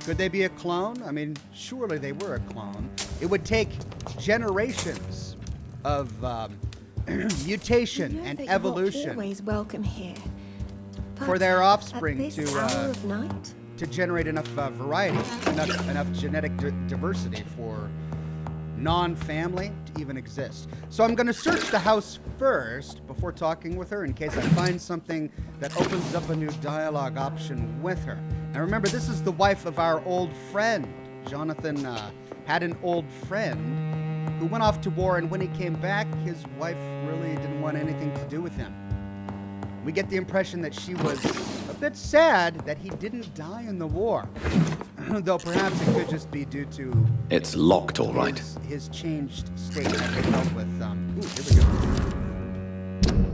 Could they be a clone? I mean, surely they were a clone. It would take generations of mutation and evolution. You're always welcome here. For their offspring at this hour of night? To generate enough variety, enough genetic diversity for non-family to even exist. So I'm going to search the house first before talking with her in case I find something that opens up a new dialogue option with her. Now remember, this is the wife of our old friend. Jonathan had an old friend who went off to war, and when he came back, his wife really didn't want anything to do with him. We get the impression that she was a bit sad that he didn't die in the war. Though perhaps it could just be due to... It's locked, all right. His changed state that they dealt with. Here we go.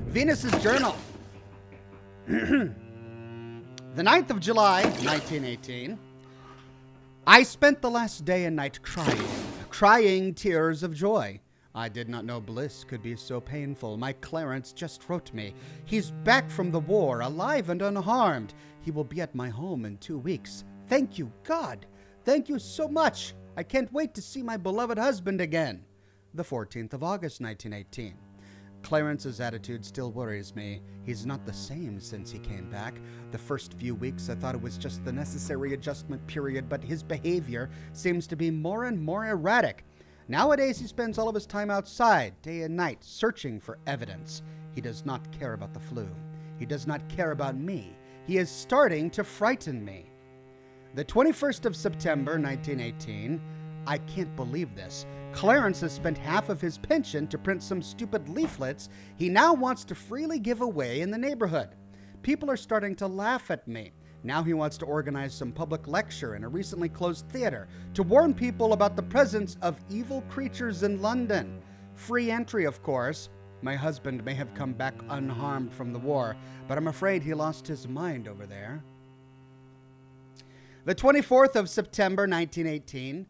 Venus's Journal. The 9th of July, 1918. I spent the last day and night crying tears of joy. I did not know bliss could be so painful. My Clarence just wrote me. He's back from the war, alive and unharmed. He will be at my home in 2 weeks. Thank you, God. Thank you so much. I can't wait to see my beloved husband again. The 14th of August, 1918. Clarence's attitude still worries me. He's not the same since he came back. The first few weeks I thought it was just the necessary adjustment period, but his behavior seems to be more and more erratic. Nowadays, he spends all of his time outside, day and night, searching for evidence. He does not care about the flu. He does not care about me. He is starting to frighten me. The 21st of September, 1918. I can't believe this. Clarence has spent half of his pension to print some stupid leaflets he now wants to freely give away in the neighborhood. People are starting to laugh at me. Now he wants to organize some public lecture in a recently closed theater to warn people about the presence of evil creatures in London. Free entry, of course. My husband may have come back unharmed from the war, but I'm afraid he lost his mind over there. The 24th of September, 1918.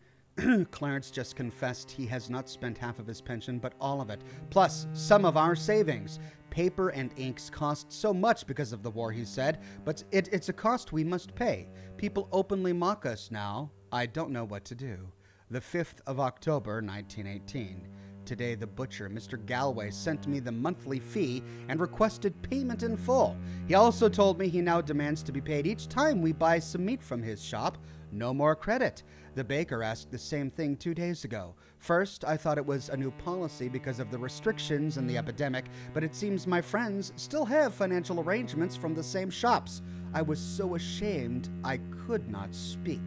Clarence just confessed he has not spent half of his pension, but all of it, plus some of our savings. Paper and inks cost so much because of the war, he said, but it's a cost we must pay. People openly mock us now. I don't know what to do. The 5th of October, 1918. Today, the butcher, Mr. Galway, sent me the monthly fee and requested payment in full. He also told me he now demands to be paid each time we buy some meat from his shop. No more credit. The baker asked the same thing 2 days ago. First, I thought it was a new policy because of the restrictions and the epidemic, but it seems my friends still have financial arrangements from the same shops. I was so ashamed I could not speak.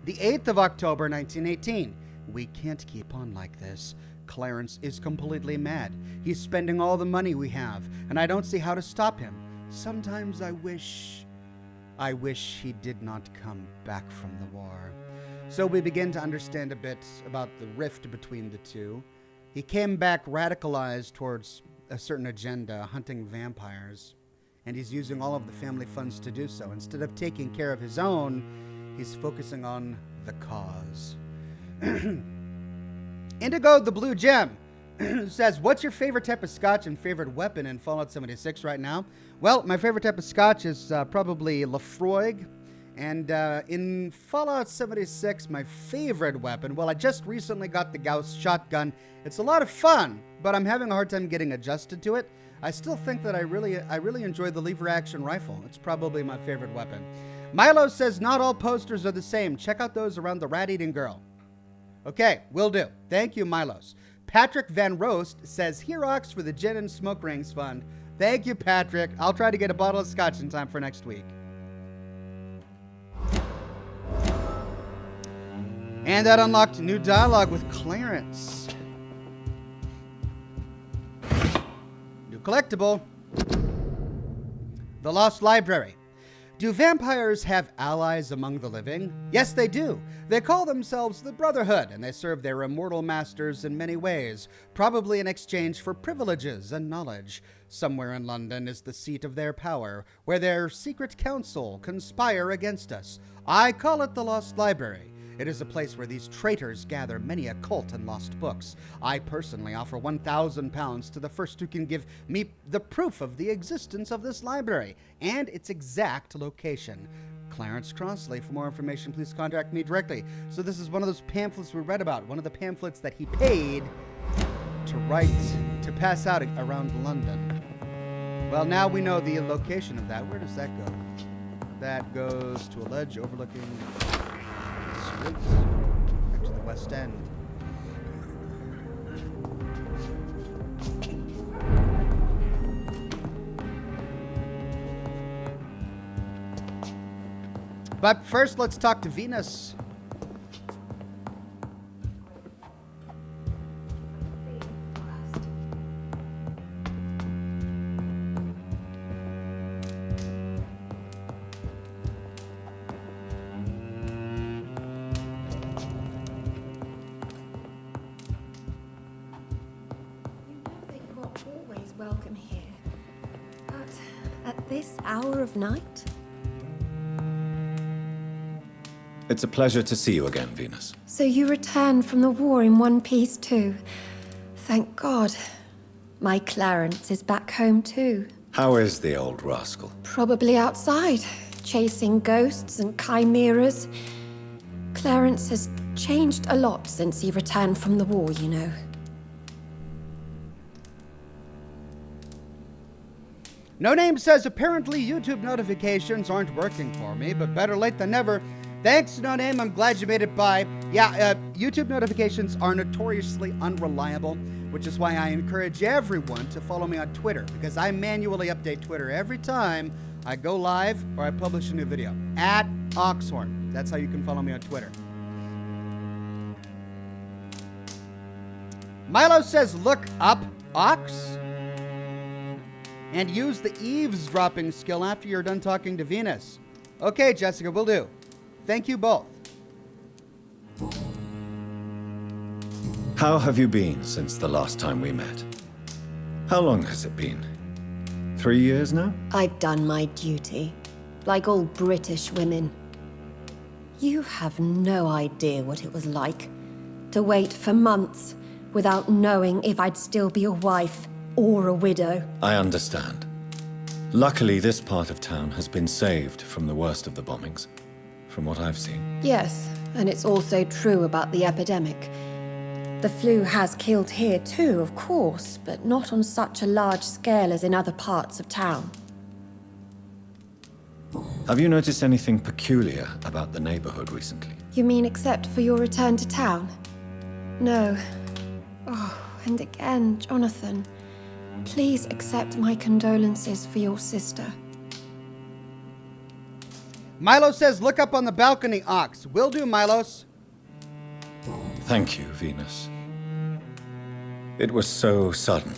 The 8th of October, 1918. We can't keep on like this. Clarence is completely mad. He's spending all the money we have, and I don't see how to stop him. Sometimes I wish he did not come back from the war. So we begin to understand a bit about the rift between the two. He came back radicalized towards a certain agenda, hunting vampires, and he's using all of the family funds to do so. Instead of taking care of his own, he's focusing on the cause. Indigo the Blue Gem says, what's your favorite type of scotch and favorite weapon in Fallout 76 right now? Well, my favorite type of scotch is probably Lafroig. And in Fallout 76, my favorite weapon, well, I just recently got the Gauss shotgun. It's a lot of fun, but I'm having a hard time getting adjusted to it. I still think that I really enjoy the lever action rifle. It's probably my favorite weapon. Milo says, not all posters are the same. Check out those around the rat-eating girl. Okay, will do. Thank you, Milos. Patrick Van Roast says, here, Ox, for the Gin and Smoke Rings Fund. Thank you, Patrick. I'll try to get a bottle of scotch in time for next week. And that unlocked new dialogue with Clarence. New collectible. The Lost Library. Do vampires have allies among the living? Yes, they do. They call themselves the Brotherhood, and they serve their immortal masters in many ways, probably in exchange for privileges and knowledge. Somewhere in London is the seat of their power, where their secret council conspire against us. I call it the Lost Library. It is a place where these traitors gather many occult and lost books. I personally offer £1,000 to the first who can give me the proof of the existence of this library and its exact location. Clarence Crossley. For more information, please contact me directly. So this is one of those pamphlets we read about, one of the pamphlets that he paid to write, to pass out around London. Well, now we know the location of that. Where does that go? That goes to a ledge overlooking streets, back to the West End. But first, let's talk to Venus. Welcome here. But at this hour of night? It's a pleasure to see you again, Venus. So you returned from the war in one piece too. Thank God. My Clarence is back home too. How is the old rascal? Probably outside, chasing ghosts and chimeras. Clarence has changed a lot since he returned from the war, you know. No Name says, apparently YouTube notifications aren't working for me, but better late than never. Thanks, No Name. I'm glad you made it by. Yeah, YouTube notifications are notoriously unreliable, which is why I encourage everyone to follow me on Twitter, because I manually update Twitter every time I go live or I publish a new video. At Oxhorn. That's how you can follow me on Twitter. Milo says, look up Ox and use the eavesdropping skill after you're done talking to Venus. Okay, Jessica, will do. Thank you both. How have you been since the last time we met? How long has it been? 3 years now? I've done my duty, like all British women. You have no idea what it was like to wait for months without knowing if I'd still be a wife or a widow. I understand. Luckily, this part of town has been saved from the worst of the bombings, from what I've seen. Yes, and it's also true about the epidemic. The flu has killed here too, of course, but not on such a large scale as in other parts of town. Have you noticed anything peculiar about the neighborhood recently? You mean except for your return to town? No. Oh, and again, Jonathan. Please accept my condolences for your sister. Milo says, look up on the balcony, Ox. Will do, Milos. Thank you, Venus. It was so sudden,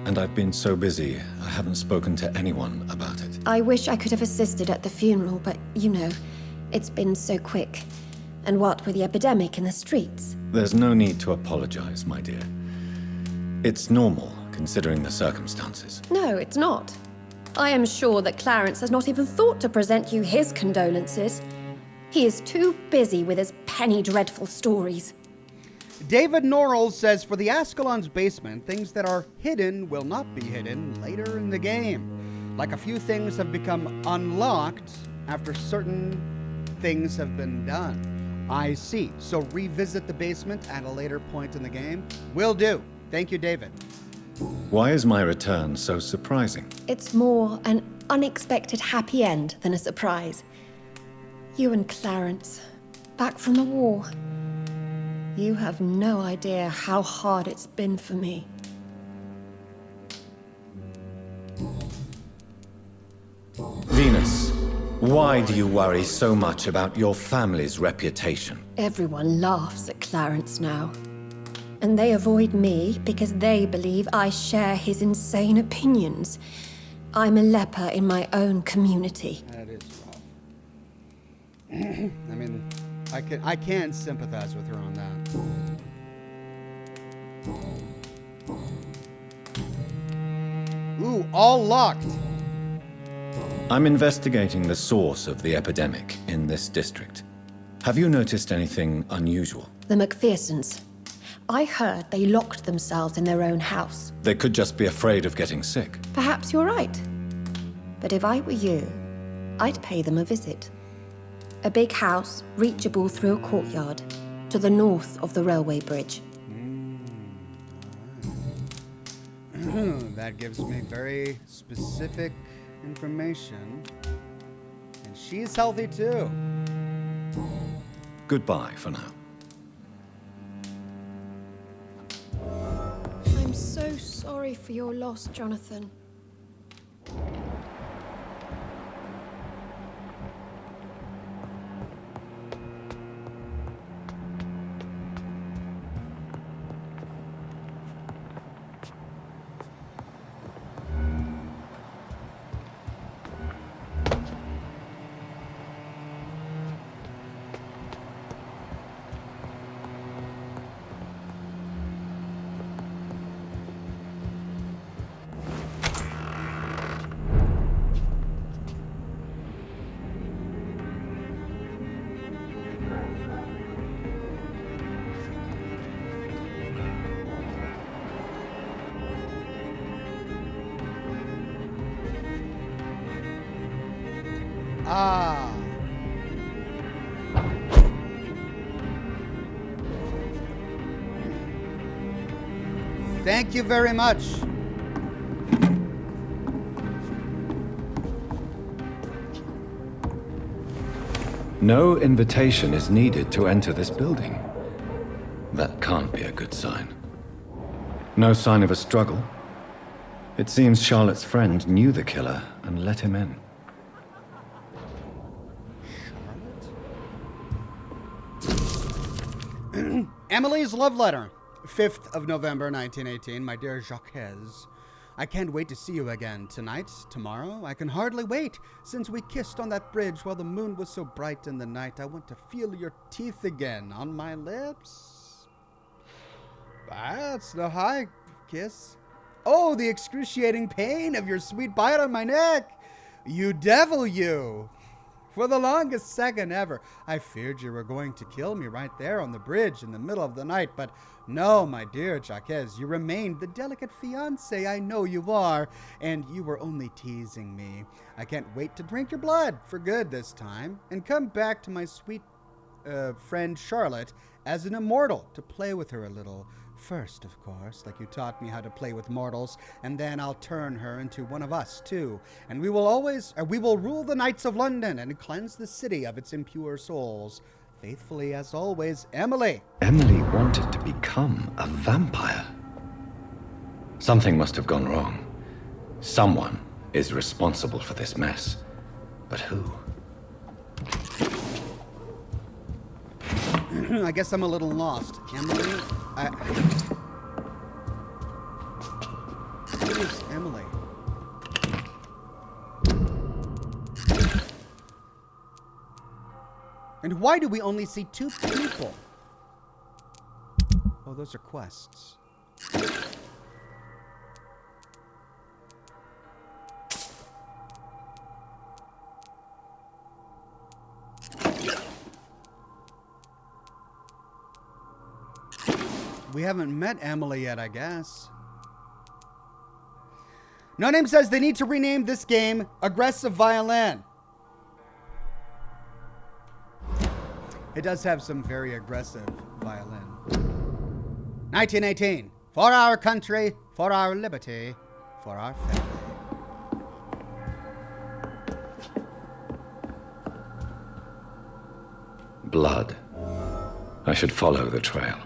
and I've been so busy, I haven't spoken to anyone about it. I wish I could have assisted at the funeral, but you know, it's been so quick. And what with the epidemic in the streets? There's no need to apologize, my dear. It's normal, considering the circumstances. No, it's not. I am sure that Clarence has not even thought to present you his condolences. He is too busy with his penny dreadful stories. David Norrell says, for the Ascalon's basement, things that are hidden will not be hidden later in the game. Like a few things have become unlocked after certain things have been done. I see. So revisit the basement at a later point in the game? Will do. Thank you, David. Why is my return so surprising? It's more an unexpected happy end than a surprise. You and Clarence, back from the war. You have no idea how hard it's been for me. Venus, Why do you worry so much about your family's reputation? Everyone laughs at Clarence now. And they avoid me because they believe I share his insane opinions. I'm a leper in my own community. That is rough. I mean, I can sympathize with her on that. Ooh, all locked. I'm investigating the source of the epidemic in this district. Have you noticed anything unusual? The McPhersons. I heard they locked themselves in their own house. They could just be afraid of getting sick. Perhaps you're right. But if I were you, I'd pay them a visit. A big house, reachable through a courtyard, to the north of the railway bridge. That gives me very specific information. And she's healthy too. Goodbye for now. I'm so sorry for your loss, Jonathan. Ah. Thank you very much. No invitation is needed to enter this building. That can't be a good sign. No sign of a struggle. It seems Charlotte's friend knew the killer and let him in. Emily's love letter. 5th of November, 1918. My dear Jacques, I can't wait to see you again tonight, tomorrow. I can hardly wait. Since we kissed on that bridge while the moon was so bright in the night, I want to feel your teeth again on my lips. That's the high kiss. Oh, the excruciating pain of your sweet bite on my neck. You devil, you. For the longest second ever, I feared you were going to kill me right there on the bridge in the middle of the night, but no, my dear Jacques, you remained the delicate fiancé I know you are, and you were only teasing me. I can't wait to drink your blood for good this time, and come back to my sweet friend Charlotte as an immortal to play with her a little. First, of course, like you taught me how to play with mortals, and then I'll turn her into one of us, too. And we will rule the Knights of London and cleanse the city of its impure souls. Faithfully, as always, Emily. Emily wanted to become a vampire. Something must have gone wrong. Someone is responsible for this mess. But who? I guess I'm a little lost. Emily? Who is Emily? And why do we only see 2 people? Oh, those are quests. We haven't met Emily yet, I guess. No Name says they need to rename this game Aggressive Violin. It does have some very aggressive violin. 1918. For our country, for our liberty, for our family. Blood. I should follow the trail.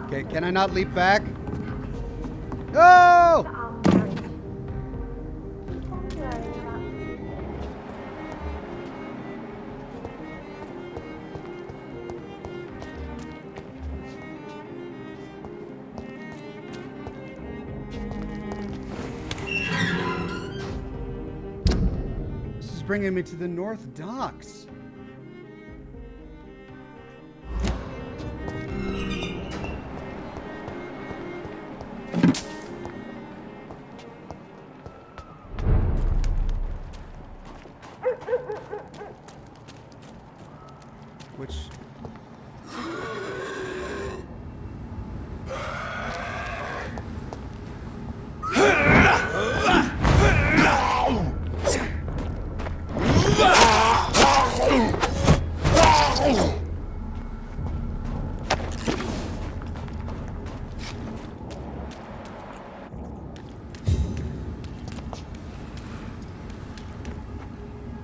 Okay, can I not leap back? Oh! This is bringing me to the North Docks.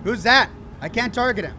Who's that? I can't target him.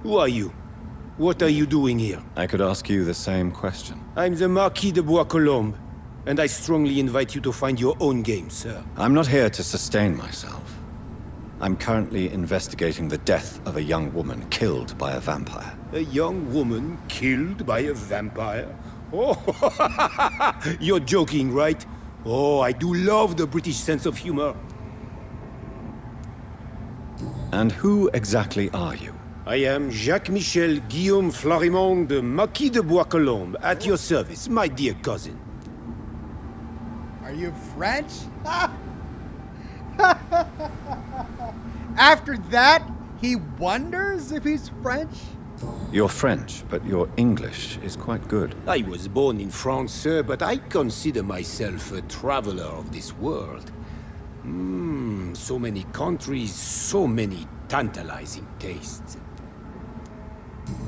Who are you? What are you doing here? I could ask you the same question. I'm the Marquis de Bois-Colombes, and I strongly invite you to find your own game, sir. I'm not here to sustain myself. I'm currently investigating the death of a young woman killed by a vampire. A young woman killed by a vampire? Oh, you're joking, right? Oh, I do love the British sense of humor. And who exactly are you? I am Jacques-Michel Guillaume Florimond de Marquis de Bois-Colombes, at your service, my dear cousin. Are you French? After that, he wonders if he's French? You're French, but your English is quite good. I was born in France, sir, but I consider myself a traveler of this world. So many countries, so many tantalizing tastes.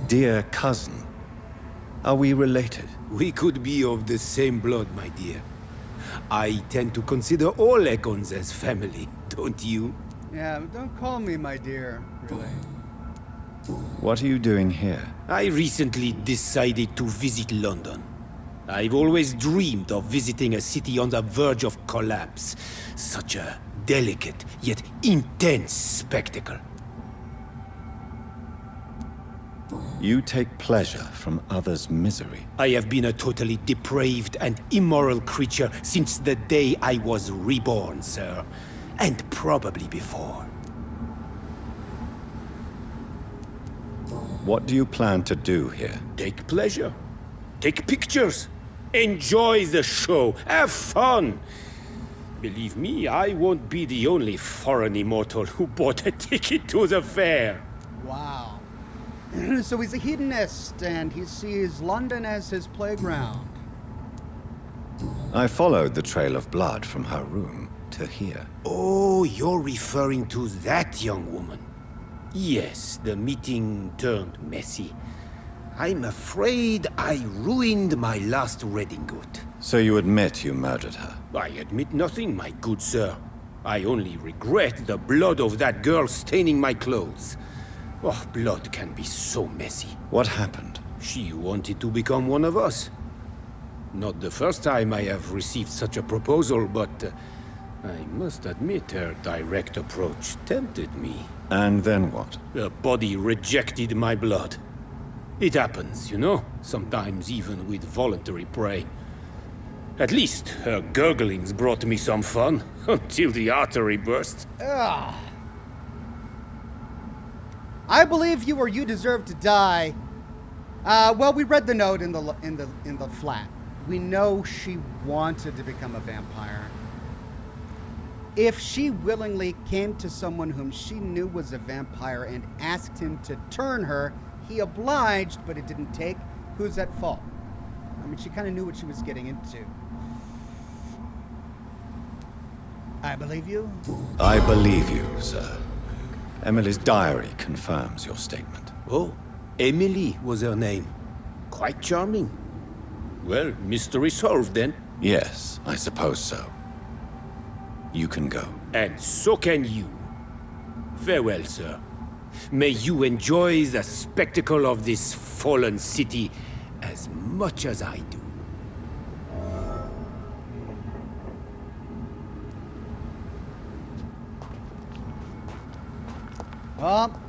Dear cousin, are we related? We could be of the same blood, my dear. I tend to consider all Econs as family, don't you? Yeah, don't call me my dear, really. What are you doing here? I recently decided to visit London. I've always dreamed of visiting a city on the verge of collapse. Such a delicate, yet intense spectacle. You take pleasure from others' misery. I have been a totally depraved and immoral creature since the day I was reborn, sir. And probably before. What do you plan to do here? Take pleasure. Take pictures. Enjoy the show. Have fun. Believe me, I won't be the only foreign immortal who bought a ticket to the fair. Wow. So he's a hedonist, and he sees London as his playground. I followed the trail of blood from her room to here. Oh, you're referring to that young woman. Yes, the meeting turned messy. I'm afraid I ruined my last redingote. So you admit you murdered her? I admit nothing, my good sir. I only regret the blood of that girl staining my clothes. Oh, blood can be so messy. What happened? She wanted to become one of us. Not the first time I have received such a proposal, but I must admit her direct approach tempted me. And then what? The body rejected my blood. It happens, you know, sometimes even with voluntary prey. At least her gurglings brought me some fun, until the artery burst. Ugh. I believe you deserve to die. Well, we read the note in the flat. We know she wanted to become a vampire. If she willingly came to someone whom she knew was a vampire and asked him to turn her, he obliged, but it didn't take. Who's at fault? I mean, she kind of knew what she was getting into. I believe you? I believe you, sir. Emily's diary confirms your statement. Oh, Emily was her name. Quite charming. Well, mystery solved then. Yes, I suppose so. You can go. And so can you. Farewell, sir. May you enjoy the spectacle of this fallen city as much as I do. Well,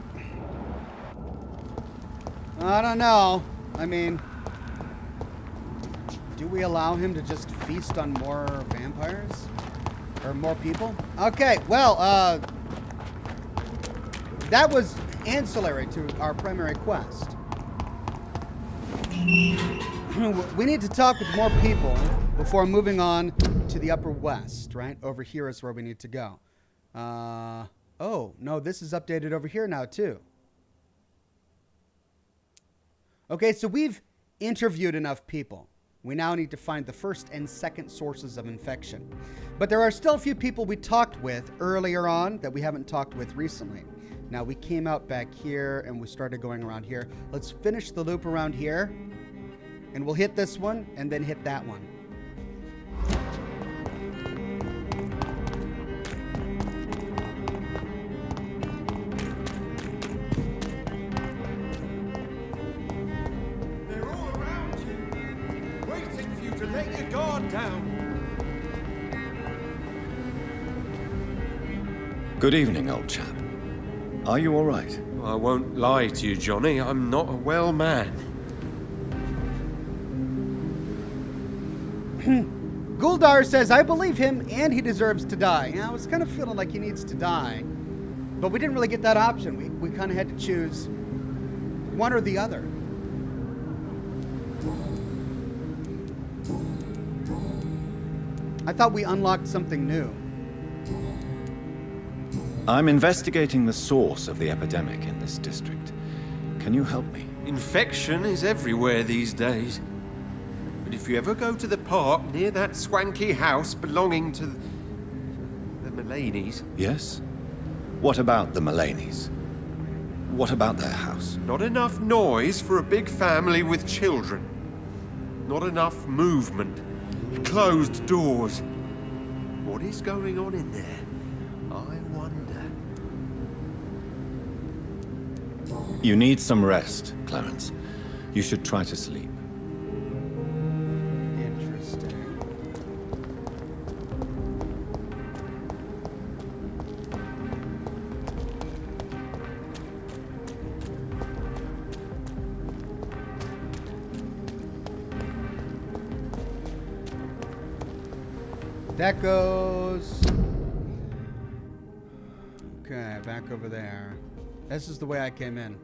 I don't know. I mean, do we allow him to just feast on more vampires? Or more people? Okay, well, that was ancillary to our primary quest. We need to talk with more people before moving on to the Upper West, right? Over here is where we need to go. Oh, no, this is updated over here now, too. Okay, so we've interviewed enough people. We now need to find the first and second sources of infection. But there are still a few people we talked with earlier on that we haven't talked with recently. Now, we came out back here and we started going around here. Let's finish the loop around here. And we'll hit this one and then hit that one. They're all around you, waiting for you to let your guard down. Good evening, old chap. Are you all right? I won't lie to you, Johnny. I'm not a well man. Guldar says, I believe him and he deserves to die. Yeah, I was kind of feeling like he needs to die. But we didn't really get that option. We kind of had to choose one or the other. I thought we unlocked something new. I'm investigating the source of the epidemic in this district. Can you help me? Infection is everywhere these days. But if you ever go to the park near that swanky house belonging to the Mullaneys... Yes? What about the Mullaneys? What about their house? Not enough noise for a big family with children. Not enough movement. Closed doors. What is going on in there? I wonder. You need some rest, Clarence. You should try to sleep. Interesting. That goes... Okay, back over there. This is the way I came in.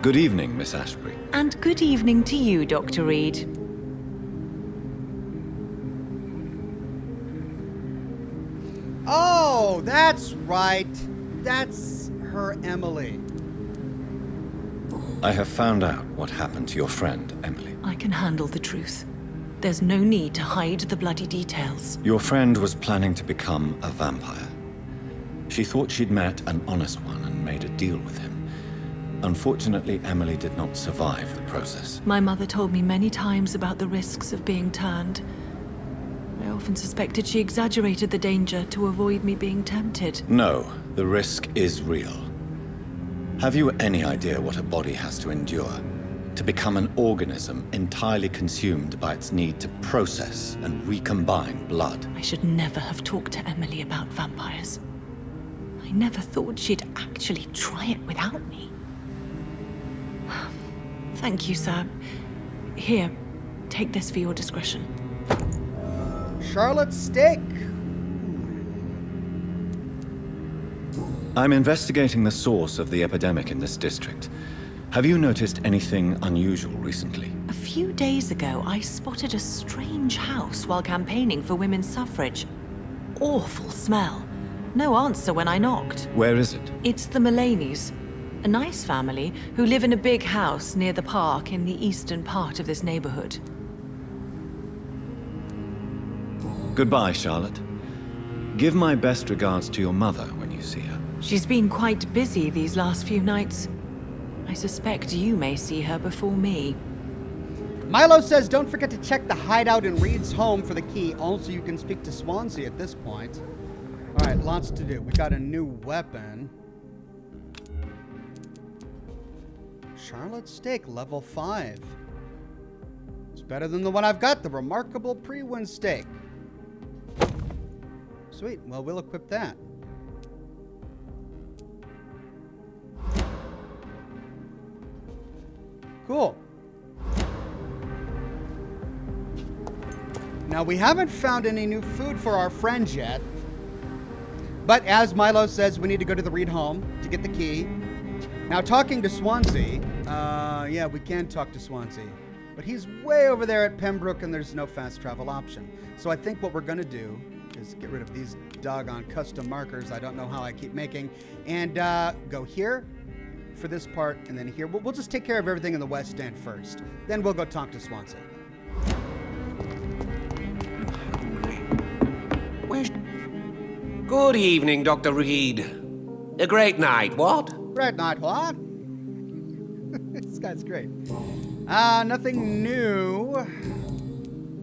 Good evening, Miss Ashbury. And good evening to you, Dr. Reed. Oh, that's right. That's her Emily. I have found out what happened to your friend, Emily. I can handle the truth. There's no need to hide the bloody details. Your friend was planning to become a vampire. She thought she'd met an honest one and made a deal with him. Unfortunately, Emily did not survive the process. My mother told me many times about the risks of being turned. I often suspected she exaggerated the danger to avoid me being tempted. No, the risk is real. Have you any idea what a body has to endure to become an organism entirely consumed by its need to process and recombine blood. I should never have talked to Emily about vampires. I never thought she'd actually try it without me. Thank you, sir. Here, take this for your discretion. Charlotte's steak. I'm investigating the source of the epidemic in this district. Have you noticed anything unusual recently? A few days ago, I spotted a strange house while campaigning for women's suffrage. Awful smell. No answer when I knocked. Where is it? It's the Mullaneys, a nice family who live in a big house near the park in the eastern part of this neighborhood. Goodbye, Charlotte. Give my best regards to your mother when you see her. She's been quite busy these last few nights. I suspect you may see her before me. Milo says don't forget to check the hideout in Reed's home for the key. Also, you can speak to Swansea at this point. All right, lots to do. We got a new weapon. Charlotte's steak, level 5. It's better than the one I've got, the remarkable pre-win steak. Sweet, well, we'll equip that. Cool. Now, we haven't found any new food for our friends yet. But as Milo says, we need to go to the Reed home to get the key. Now, talking to Swansea, yeah, we can talk to Swansea. But he's way over there at Pembroke, and there's no fast travel option. So I think what we're going to do is get rid of these doggone custom markers I don't know how I keep making, and go here for this part, and then here. We'll just take care of everything in the West End first. Then we'll go talk to Swansea. Good evening, Dr. Reed. A great night, what? Great night, what? This guy's great. Nothing new,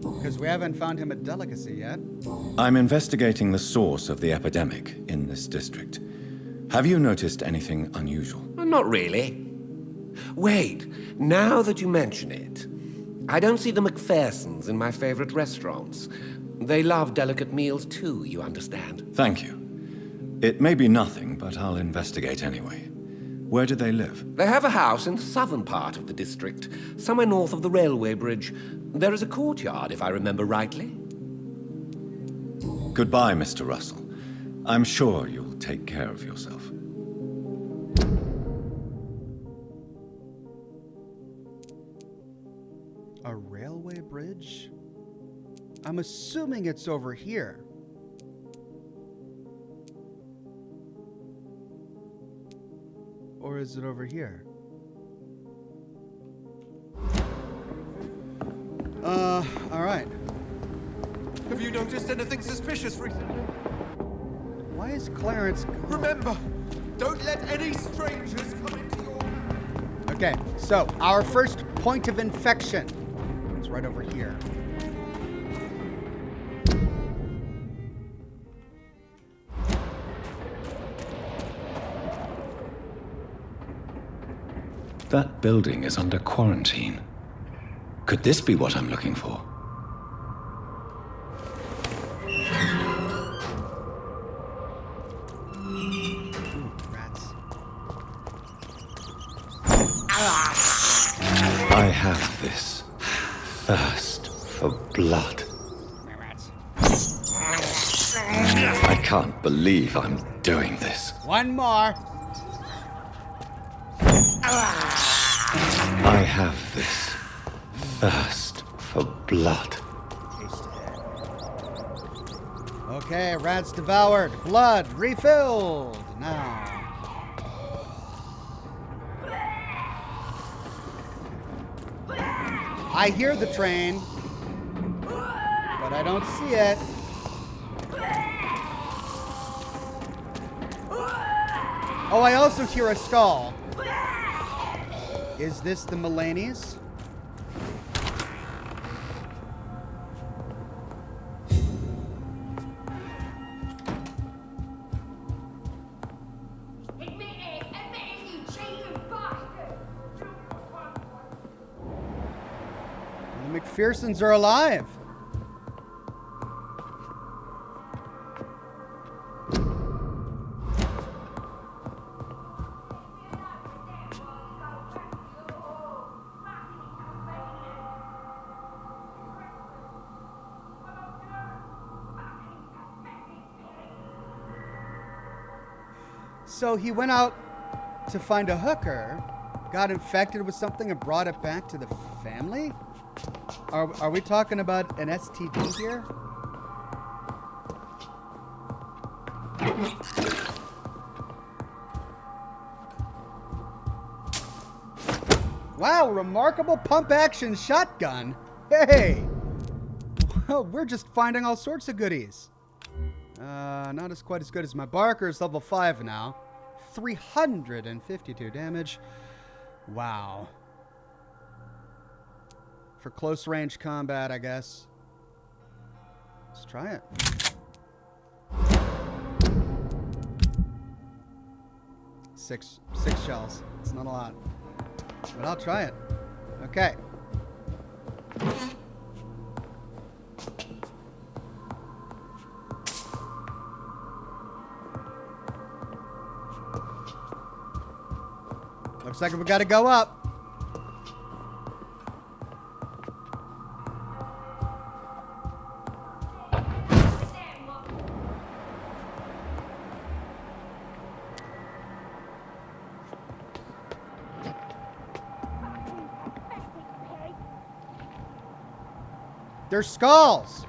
because we haven't found him a delicacy yet. I'm investigating the source of the epidemic in this district. Have you noticed anything unusual? Not really. Wait, now that you mention it, I don't see the McPhersons in my favorite restaurants. They love delicate meals too, you understand. Thank you. It may be nothing, but I'll investigate anyway. Where do they live? They have a house in the southern part of the district, somewhere north of the railway bridge. There is a courtyard, if I remember rightly. Goodbye, Mr. Russell. I'm sure you'll take care of yourself. A railway bridge? I'm assuming it's over here. Or is it over here? All right. Have you noticed anything suspicious recently? Why is Clarence... Remember, don't let any strangers come into your... Okay, so our first point of infection is right over here. That building is under quarantine. Could this be what I'm looking for? Ooh, rats. I have this thirst for blood. I can't believe I'm doing this. One more. I have this thirst for blood. Okay, rats devoured. Blood refilled. Now. I hear the train, but I don't see it. Oh, I also hear a skull. Is this the Mullaneys? McPhersons are alive. So he went out to find a hooker, got infected with something, and brought it back to the family? Are we talking about an STD here? Wow, remarkable pump action shotgun. Hey! Well, we're just finding all sorts of goodies. Not as quite as good as my Barker's level 5 now. 352 damage. Wow. For close range combat, I guess. Let's try it. Six shells. It's not a lot. But I'll try it. Okay. Looks like we gotta go up. They're skulls.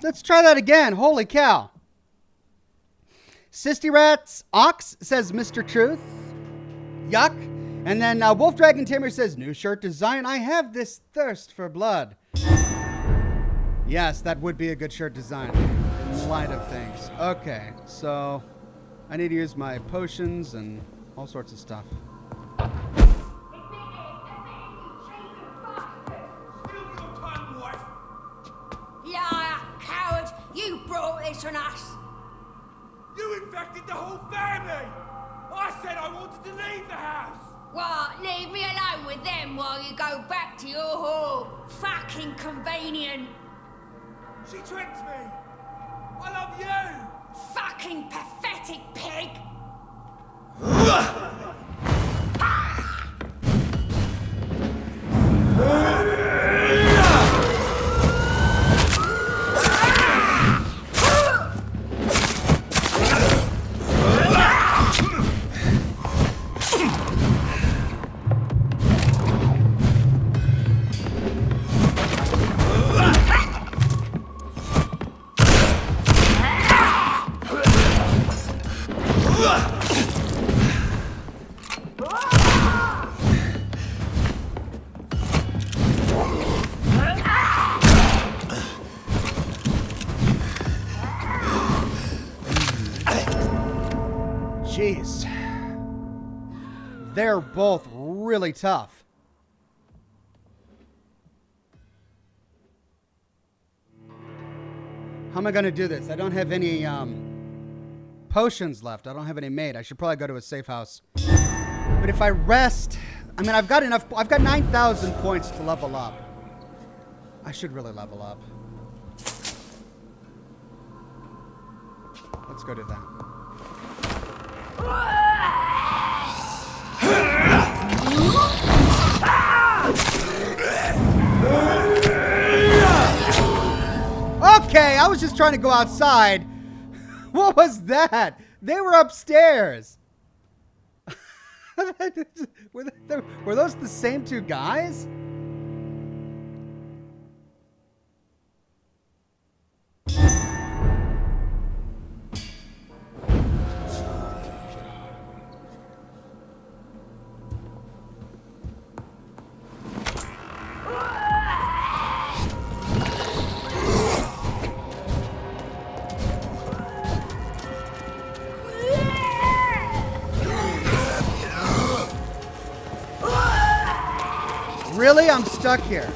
Let's try that again. Holy cow. Sisty Rats Ox says Mr. Truth. Yuck. And then Wolf Dragon Tamer says new shirt design. I have this thirst for blood. Yes, that would be a good shirt design in light of things. Okay, so I need to use my potions and all sorts of stuff. You brought this on us! You infected the whole family! I said I wanted to leave the house! What? Leave me alone with them while you go back to your hole? Fucking convenient! She tricked me! I love you! Fucking pathetic pig! Jeez. They're both really tough. How am I going to do this? I don't have any potions left. I don't have any made. I should probably go to a safe house. But if I rest, I mean, I've got enough. I've got 9,000 points to level up. I should really level up. Let's go do that. Okay, I was just trying to go outside. What was that? They were upstairs. Were those the same two guys? Really? I'm stuck here.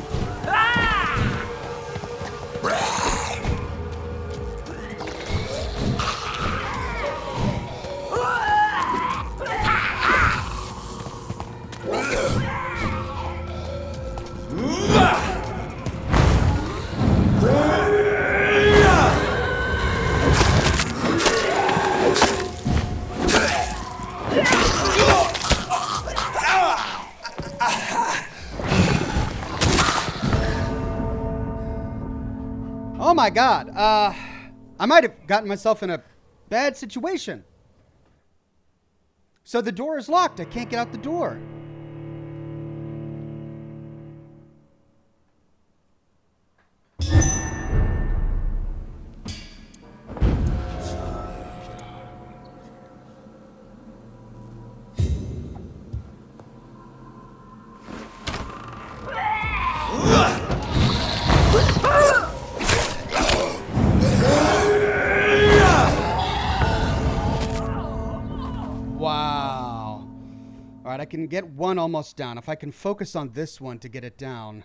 Oh my god, I might have gotten myself in a bad situation. So the door is locked. I can't get out the door. Wow. All right, I can get one almost down. If I can focus on this one to get it down.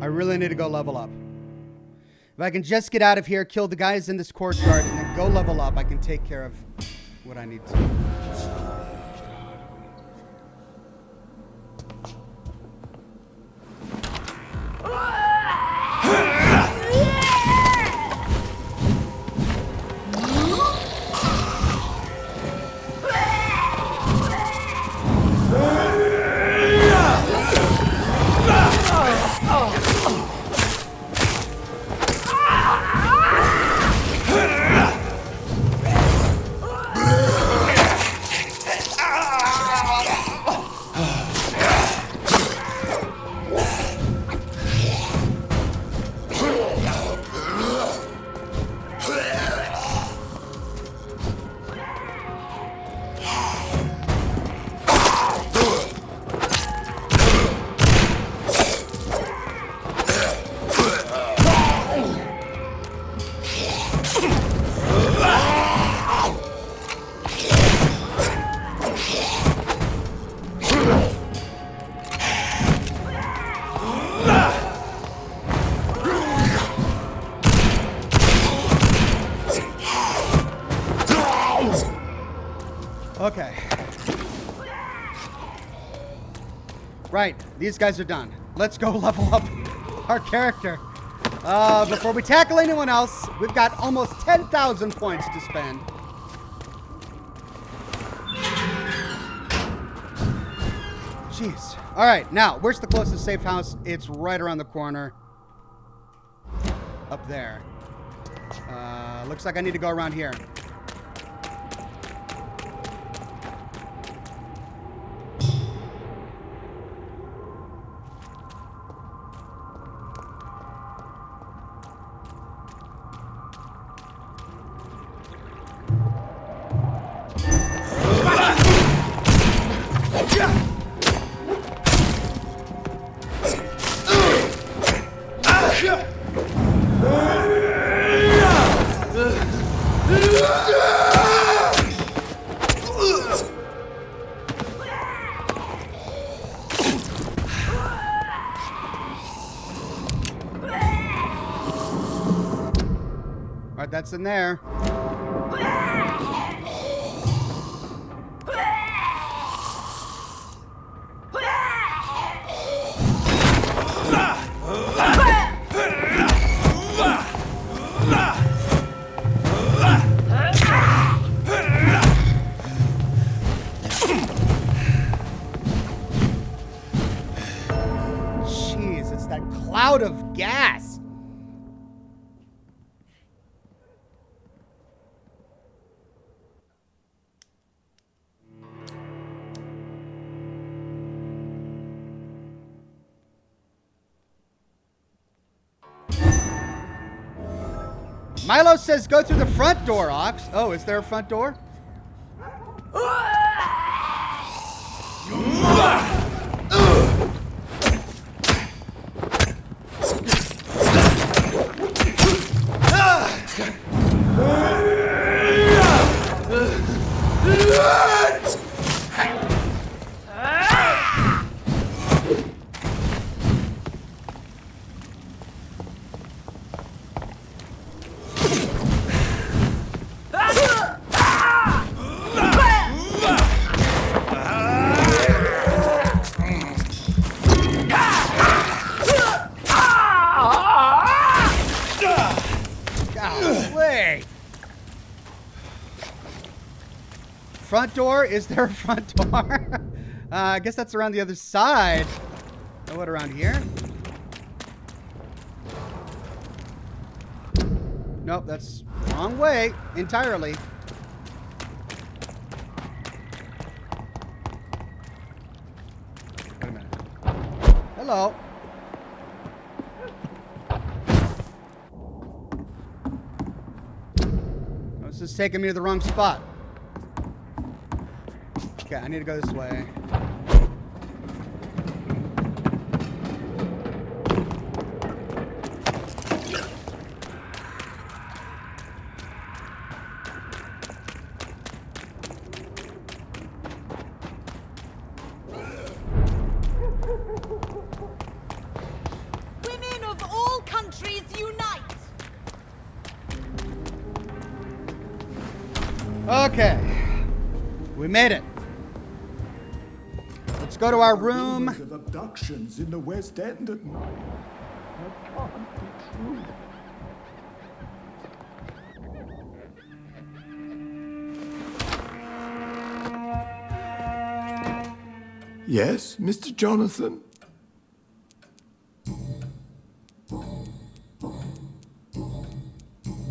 I really need to go level up. If I can just get out of here, kill the guys in this courtyard, and then go level up, I can take care of what I need to. Okay. Right, these guys are done. Let's go level up our character. Before we tackle anyone else, we've got almost 10,000 points to spend. Jeez. All right, now, where's the closest safe house? It's right around the corner. Up there. Looks like I need to go around here. Alright, that's in there. Jeez, it's that cloud of gas. Milo says go through the front door, Ox. Oh, is there a front door? front door? Is there a front door? I guess that's around the other side. Oh, what, around here? Nope, that's wrong way entirely. Wait a minute. Hello. This is taking me to the wrong spot. Okay, I need to go this way. Women of all countries unite! Okay. We made it. Let's go to our room. Rumors of abductions in the West End. That can't be true. Yes, Mr. Jonathan?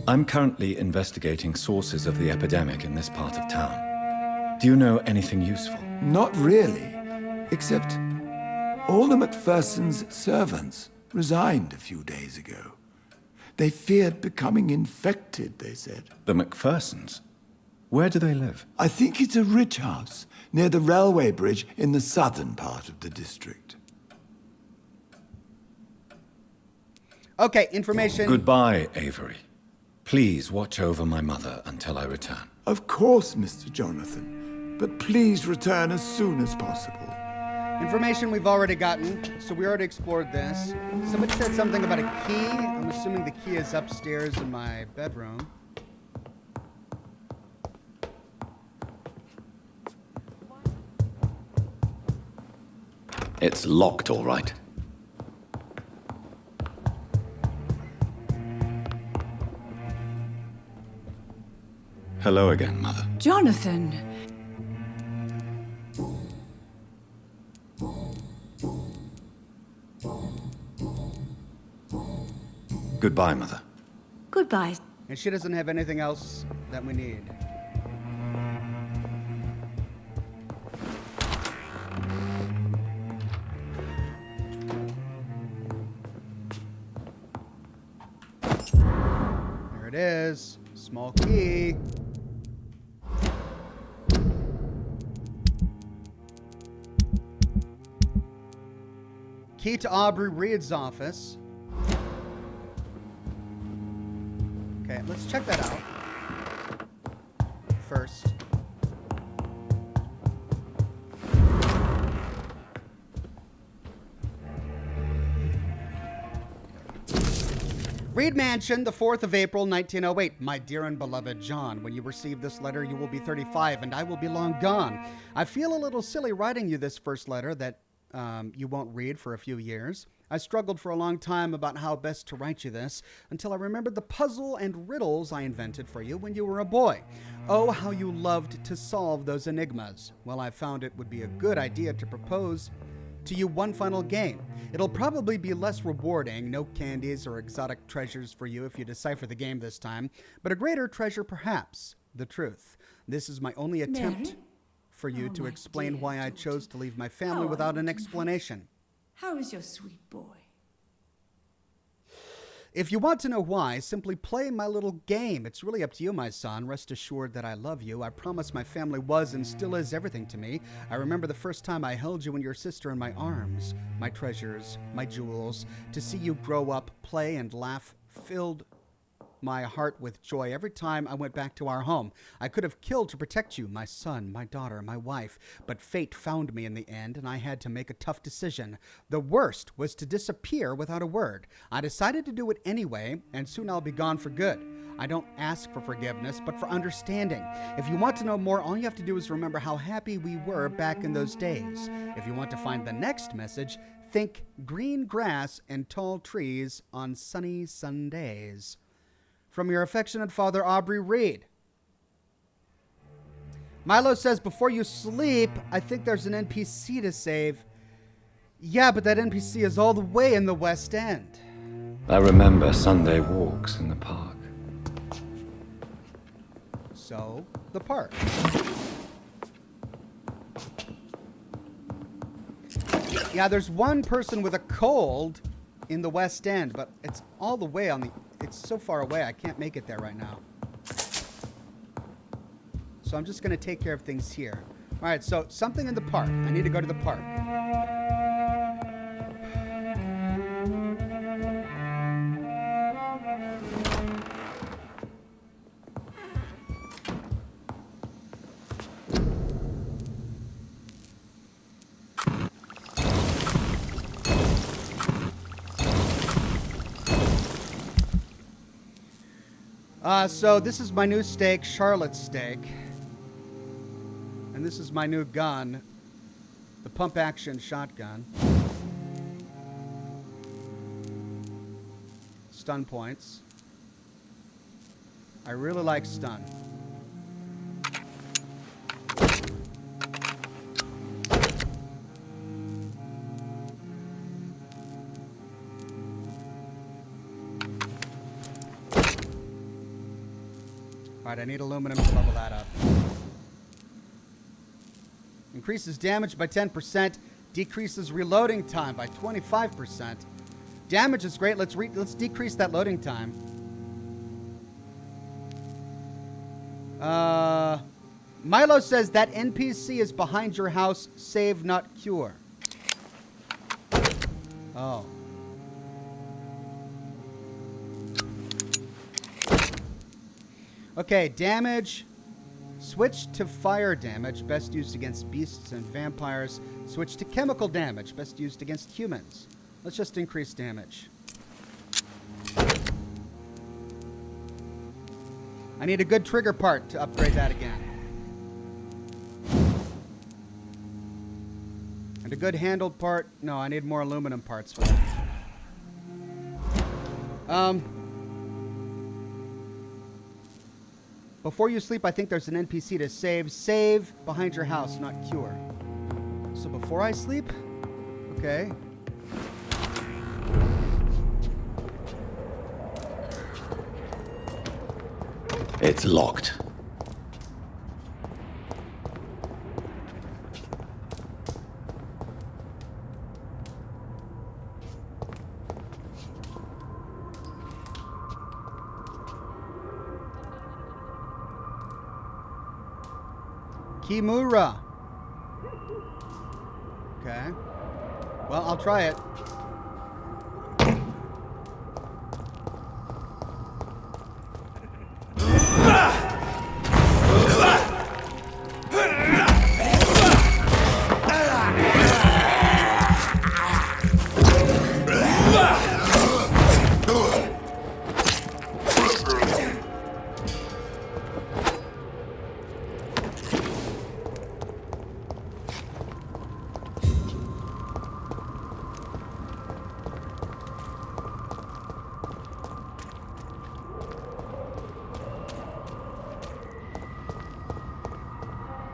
I'm currently investigating sources of the epidemic in this part of town. Do you know anything useful? Not really, except all the Macpherson's servants resigned a few days ago. They feared becoming infected, they said. The Macphersons? Where do they live? I think it's a rich house near the railway bridge in the southern part of the district. Okay, information. Goodbye, Avery. Please watch over my mother until I return. Of course, Mr. Jonathan. But please return as soon as possible. Information we've already gotten, so we already explored this. Somebody said something about a key. I'm assuming the key is upstairs in my bedroom. It's locked, all right. Hello again, Mother. Jonathan! Goodbye, Mother. Goodbye. And she doesn't have anything else that we need. There it is. Small key. Key to Aubrey Reed's office. Okay, let's check that out first. Reed Mansion, the 4th of April, 1908. My dear and beloved John, when you receive this letter, you will be 35, and I will be long gone. I feel a little silly writing you this first letter that you won't read for a few years. I struggled for a long time about how best to write you this, until I remembered the puzzle and riddles I invented for you when you were a boy. Oh, how you loved to solve those enigmas. Well, I found it would be a good idea to propose to you one final game. It'll probably be less rewarding, no candies or exotic treasures for you if you decipher the game this time, but a greater treasure perhaps, the truth. This is my only attempt Mary? for you to explain dear why I chose to leave my family How without are an you explanation. How is your sweet boy? If you want to know why, simply play my little game. It's really up to you, my son. Rest assured that I love you. I promise my family was and still is everything to me. I remember the first time I held you and your sister in my arms. My treasures, my jewels. To see you grow up, play, and laugh filled my heart with joy every time I went back to our home. I could have killed to protect you, my son, my daughter, my wife, but fate found me in the end, and I had to make a tough decision. The worst was to disappear without a word. I decided to do it anyway, and soon I'll be gone for good. I don't ask for forgiveness, but for understanding. If you want to know more, all you have to do is remember how happy we were back in those days. If you want to find the next message, think green grass and tall trees on sunny Sundays. From your affectionate father, Aubrey Reed. Milo says, before you sleep, I think there's an NPC to save. Yeah, but that NPC is all the way in the West End. I remember Sunday walks in the park. So, the park. Yeah, there's one person with a cold in the West End, but it's all the way on the... It's so far away, I can't make it there right now. So I'm just going to take care of things here. All right, so something in the park. I need to go to the park. So this is my new steak, Charlotte's steak. And this is my new gun, the pump-action shotgun. Stun points. I really like stun. Alright, I need aluminum to level that up. Increases damage by 10%, decreases reloading time by 25%. Damage is great. Let's decrease that loading time. Milo says that NPC is behind your house. Save, not cure. Oh. Okay, damage. Switch to fire damage, best used against beasts and vampires. Switch to chemical damage, best used against humans. Let's just increase damage. I need a good trigger part to upgrade that again. And a good handled part. No, I need more aluminum parts for that. Before you sleep, I think there's an NPC to save. Save behind your house, not cure. So before I sleep? Okay. It's locked. Kimura. Okay. Well, I'll try it.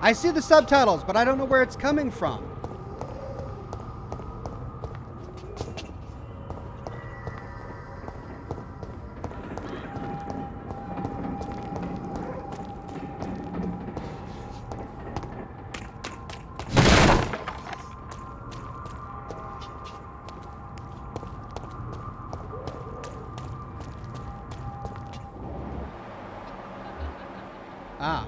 I see the subtitles, but I don't know where it's coming from. Ah.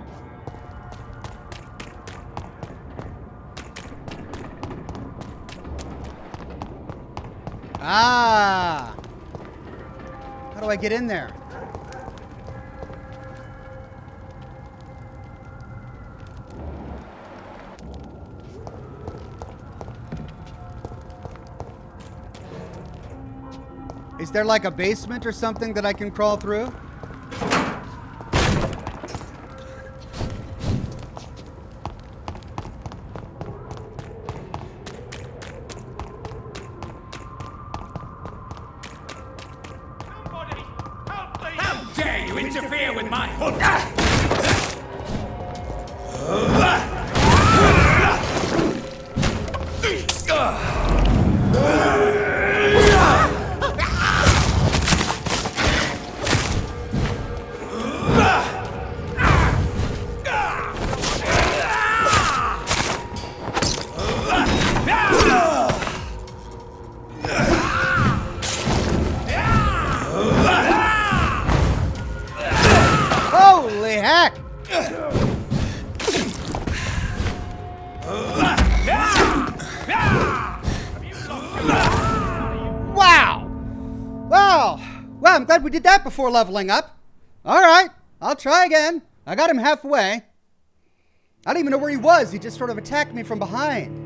Ah! How do I get in there? Is there like a basement or something that I can crawl through? Holy heck! Wow! Wow! Well, I'm glad we did that before leveling up. Alright, I'll try again. I got him halfway. I don't even know where he was. He just sort of attacked me from behind.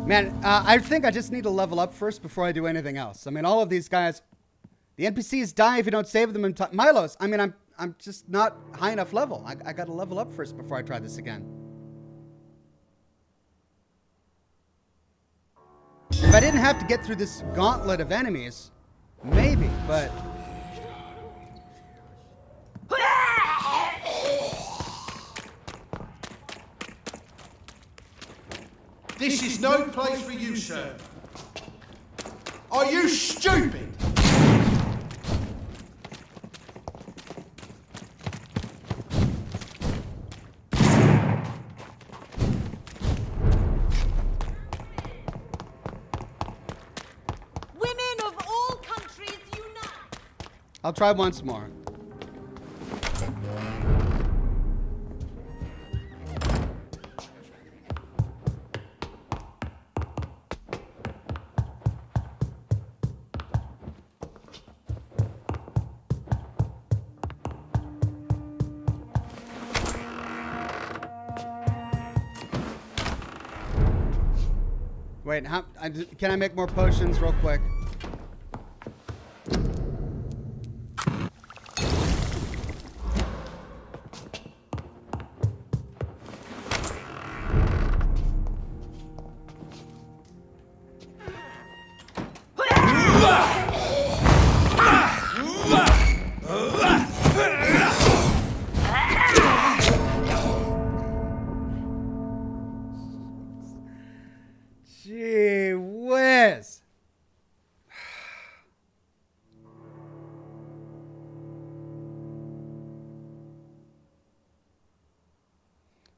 Man, I think I just need to level up first before I do anything else. I mean, all of these guys, the NPCs die if you don't save them in time. Milos, I mean, I'm just not high enough level. I got to level up first before I try this again. If I didn't have to get through this gauntlet of enemies, maybe, but... This is no place for you, sir. Are you stupid? Women of all countries unite! I'll try once more. Wait, can I make more potions real quick? Gee whiz.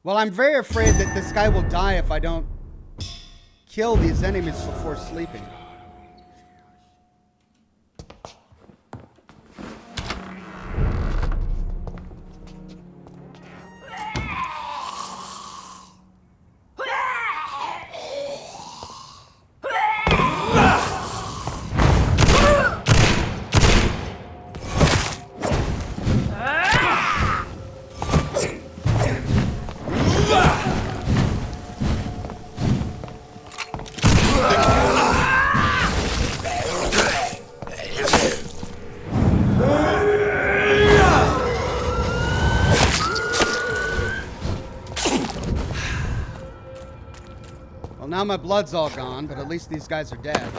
Well, I'm very afraid that this guy will die if I don't kill these enemies before sleeping. Well, now my blood's all gone, but at least these guys are dead.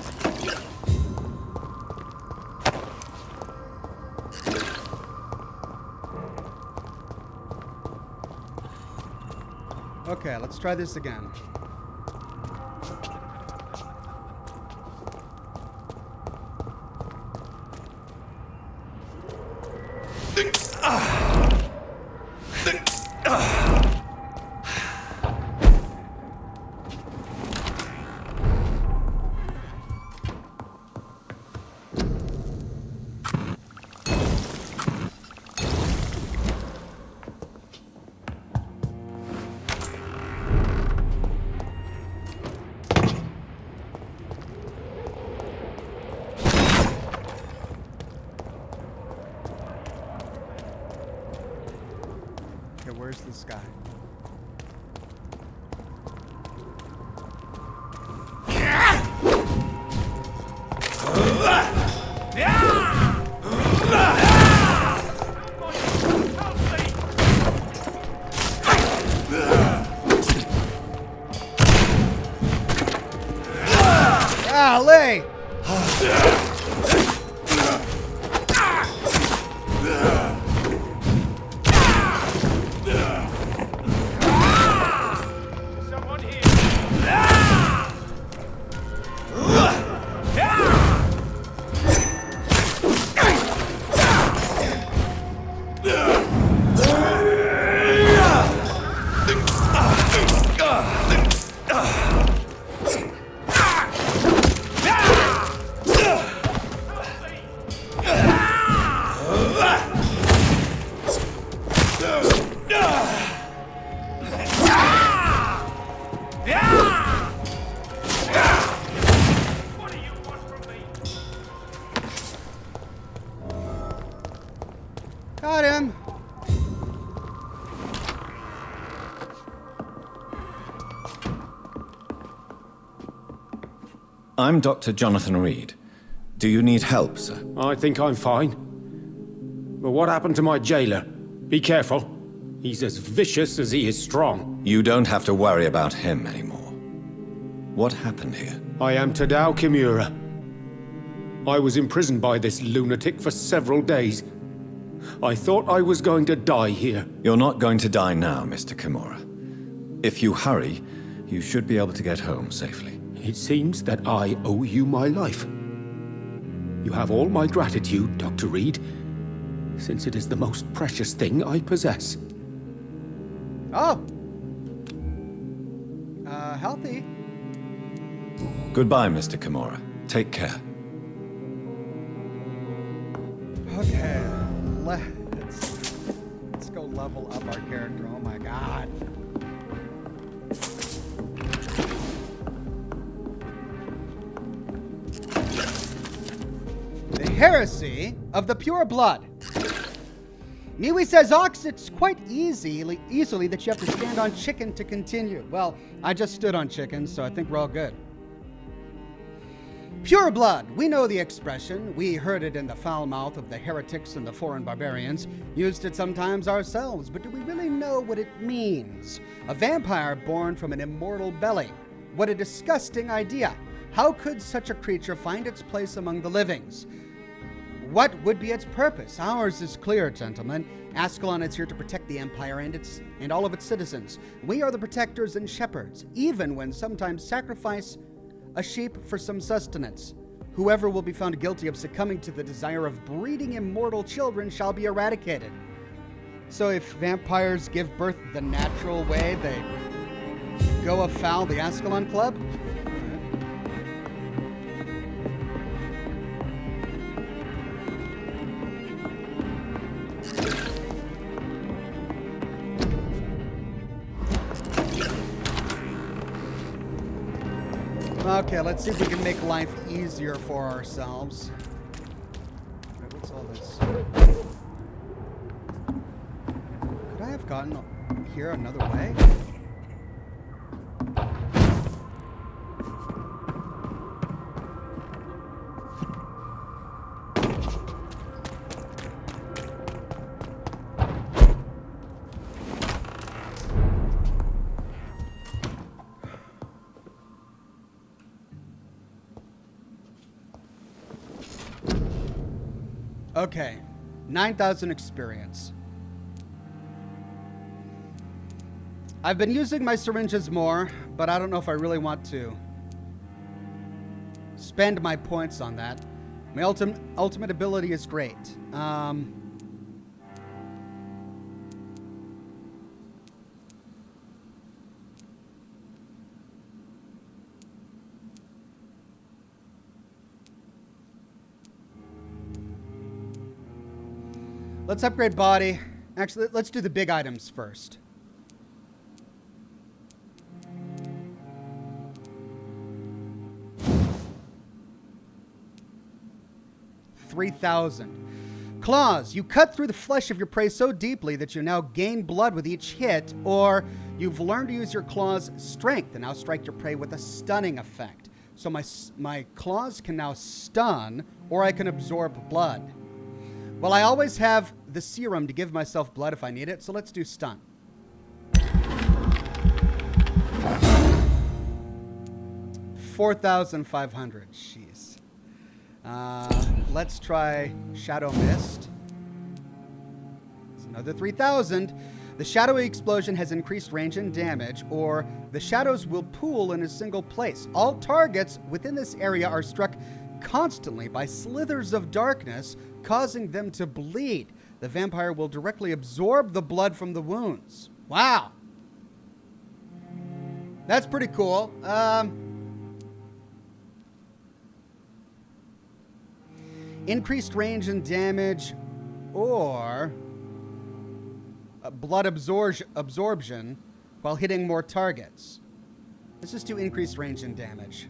Okay, let's try this again. Golly! Got him. I'm Dr. Jonathan Reed. Do you need help, sir? I think I'm fine. But what happened to my jailer? Be careful. He's as vicious as he is strong. You don't have to worry about him anymore. What happened here? I am Tadao Kimura. I was imprisoned by this lunatic for several days. I thought I was going to die here. You're not going to die now, Mr. Kimura. If you hurry, you should be able to get home safely. It seems that I owe you my life. You have all my gratitude, Dr. Reed, since it is the most precious thing I possess. Oh. Healthy. Goodbye, Mr. Kimura. Take care. Okay, let's go level up our character. Oh my god. The heresy of the pure blood. Niwi says, Ox, it's quite easily that you have to stand on chicken to continue. Well, I just stood on chicken, so I think we're all good. Pure blood. We know the expression. We heard it in the foul mouth of the heretics and the foreign barbarians. Used it sometimes ourselves, but do we really know what it means? A vampire born from an immortal belly. What a disgusting idea. How could such a creature find its place among the livings? What would be its purpose? Ours is clear, gentlemen. Ascalon is here to protect the Empire and all of its citizens. We are the protectors and shepherds, even when sometimes sacrifice a sheep for some sustenance. Whoever will be found guilty of succumbing to the desire of breeding immortal children shall be eradicated. So if vampires give birth the natural way, they go afoul the Ascalon Club? Okay, let's see if we can make life easier for ourselves. Wait, what's all this? Could I have gotten here another way? Okay, 9,000 experience. I've been using my syringes more, but I don't know if I really want to spend my points on that. My ultimate ability is great. Let's upgrade body. Actually, let's do the big items first. $3,000. Claws. You cut through the flesh of your prey so deeply that you now gain blood with each hit, or you've learned to use your claws' strength and now strike your prey with a stunning effect. So my claws can now stun, or I can absorb blood. Well, I always have the serum to give myself blood if I need it, so let's do stun. 4,500. Jeez. Let's try Shadow Mist. It's another 3,000. The shadowy explosion has increased range and damage, or the shadows will pool in a single place. All targets within this area are struck constantly by slithers of darkness, causing them to bleed. The vampire will directly absorb the blood from the wounds. Wow. That's pretty cool. Increased range and damage, or blood absorption while hitting more targets. Let's just do increased range and damage.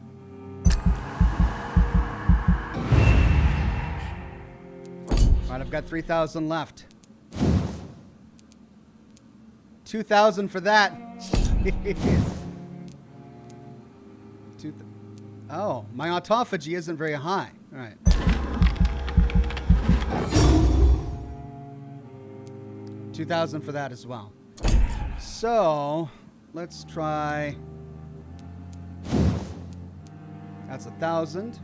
All right, I've got 3,000 left. 2,000 for that. Oh, my autophagy isn't very high. All right. $2,000 for that as well. So let's try. That's 1,000.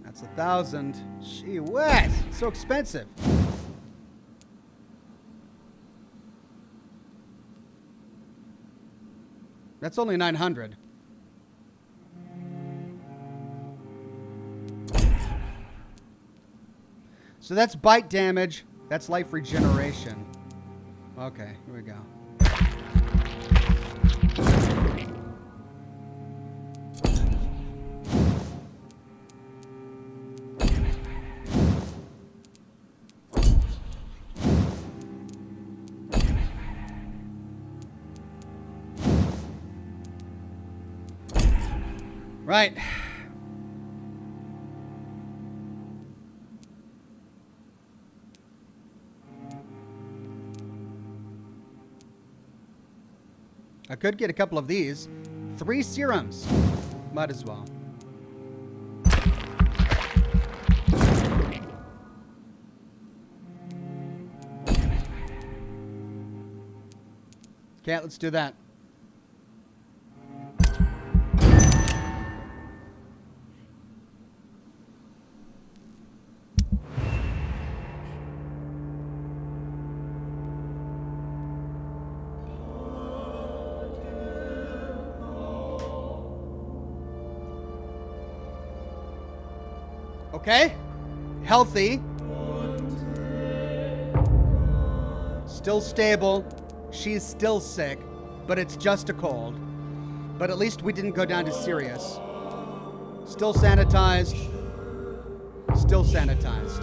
That's 1,000. Gee whiz, so expensive. That's only 900. So that's bite damage. That's life regeneration. Okay, here we go. Right. I could get a couple of these. 3 serums. Might as well. Okay, let's do that. Okay, healthy, still stable, she's still sick, but it's just a cold. But at least we didn't go down to serious. Still sanitized, still sanitized.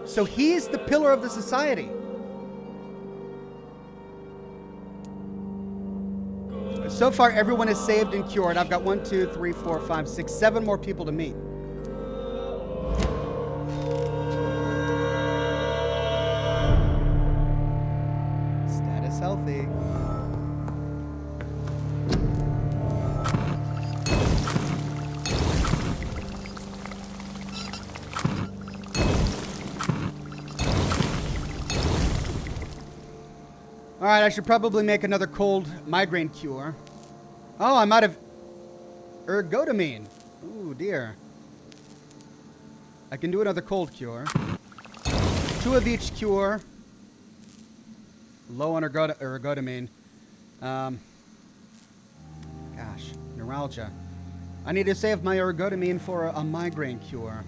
So he's the pillar of the society. So far, everyone is saved and cured. I've got 1, 2, 3, 4, 5, 6, 7 more people to meet. Status healthy. All right, I should probably make another cold migraine cure. Oh, I'm out of ergotamine. Ooh, dear. I can do another cold cure. 2 of each cure. Low on ergotamine. Gosh, neuralgia. I need to save my ergotamine for a migraine cure.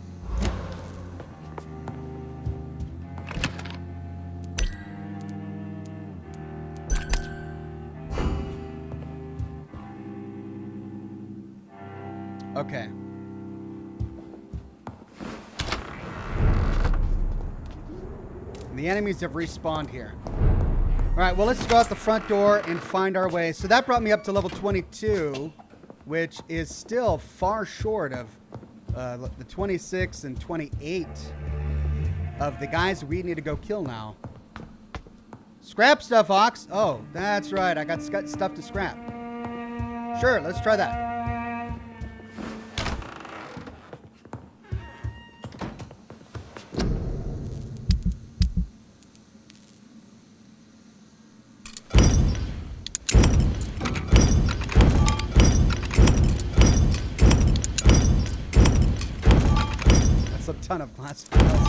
Okay. The enemies have respawned here. All right, well, let's go out the front door and find our way. So that brought me up to level 22, which is still far short of the 26 and 28 of the guys we need to go kill now. Scrap stuff, Ox. Oh, that's right. I got stuff to scrap. Sure, let's try that. That's a ton of glass files.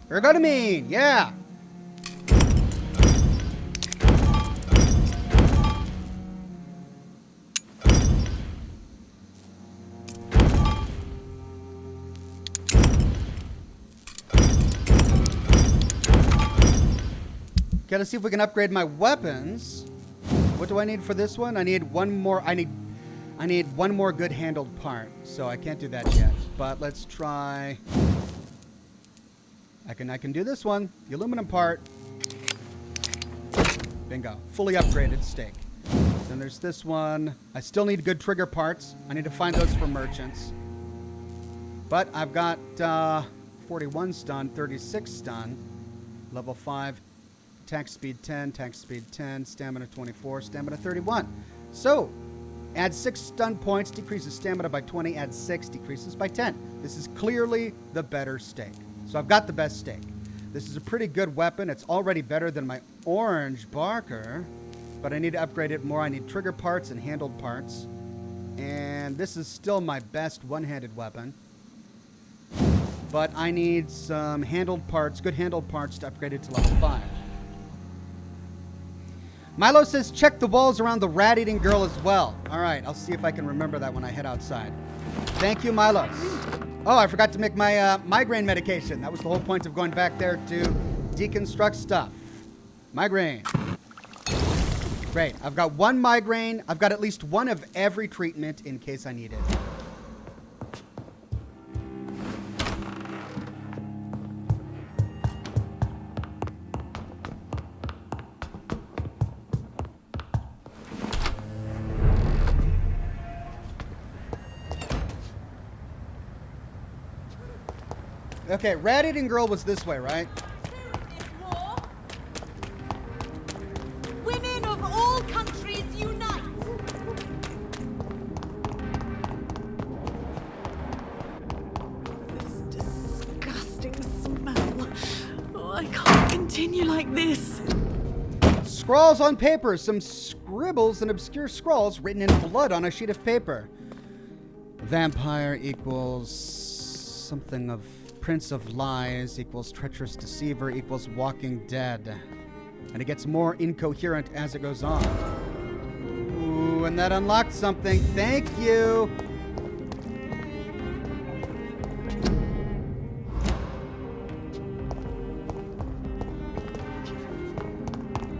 Ergotamine, yeah. Gotta see if we can upgrade my weapons. What do I need for this one? I need one more. I need one more good handled part. So I can't do that yet. But let's try. I can do this one. The aluminum part. Bingo. Fully upgraded stake. Then there's this one. I still need good trigger parts. I need to find those for merchants. But I've got 41 stun, 36 stun, level 5, attack speed 10, stamina 24, stamina 31. So, add 6 stun points, decreases stamina by 20, add 6, decreases by 10. This is clearly the better stake. So I've got the best stake. This is a pretty good weapon. It's already better than my orange Barker, but I need to upgrade it more. I need trigger parts and handled parts. And this is still my best one-handed weapon. But I need some handled parts, good handled parts to upgrade it to level 5. Milo says, check the walls around the rat-eating girl as well. All right, I'll see if I can remember that when I head outside. Thank you, Milos. Oh, I forgot to make my migraine medication. That was the whole point of going back there to deconstruct stuff. Migraine. Great. I've got one migraine. I've got at least one of every treatment in case I need it. Okay, rat-eating girl was this way, right? Women of all countries unite! This disgusting smell. Oh, I can't continue like this. Scrawls on paper. Some scribbles and obscure scrawls written in blood on a sheet of paper. Vampire equals something of Prince of Lies equals Treacherous Deceiver equals Walking Dead. And it gets more incoherent as it goes on. Ooh, and that unlocked something. Thank you.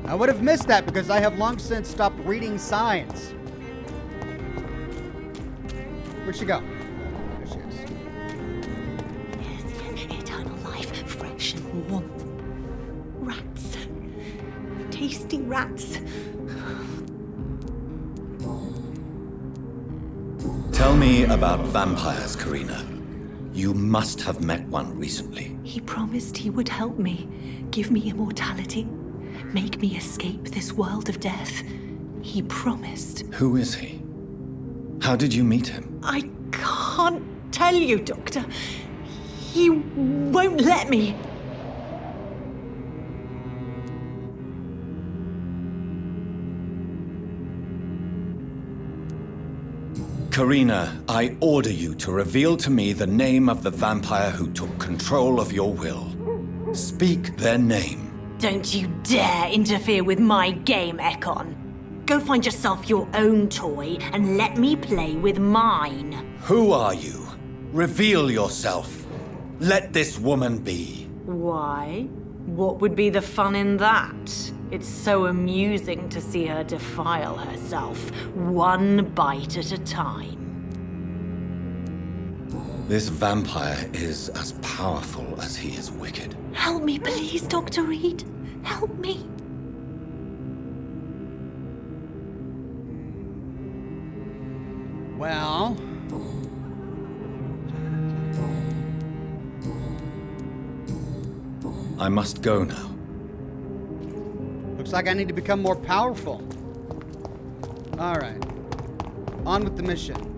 I would have missed that because I have long since stopped reading signs. Where'd she go? There she is. Fresh and warm. Rats. Tasty rats. Tell me about vampires, Karina. You must have met one recently. He promised he would help me, give me immortality, make me escape this world of death. He promised. Who is he? How did you meet him? I can't tell you, Doctor. He won't let me. Karina, I order you to reveal to me the name of the vampire who took control of your will. Speak their name. Don't you dare interfere with my game, Ekon. Go find yourself your own toy and let me play with mine. Who are you? Reveal yourself. Let this woman be. Why? What would be the fun in that? It's so amusing to see her defile herself, one bite at a time. This vampire is as powerful as he is wicked. Help me, please, Dr. Reed. Help me. Well... I must go now. Looks like I need to become more powerful. Alright. On with the mission.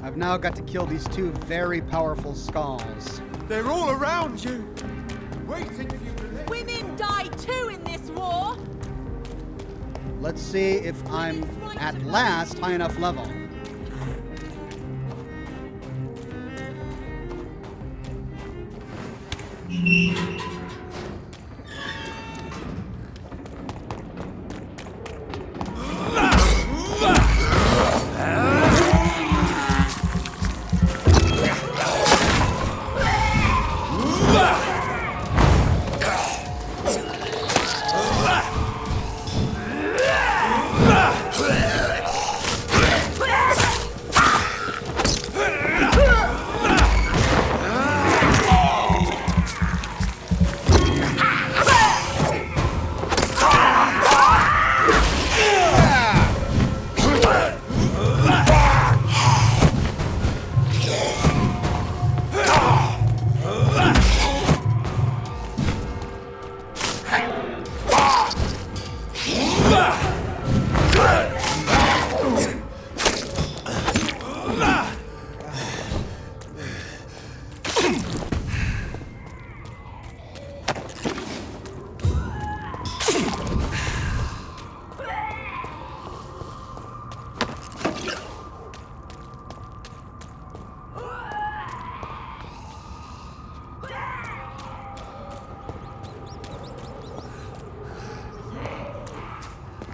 I've now got to kill these two very powerful skulls. They're all around you, waiting for you to... Women die too in this war! Let's see if I'm at last high enough level.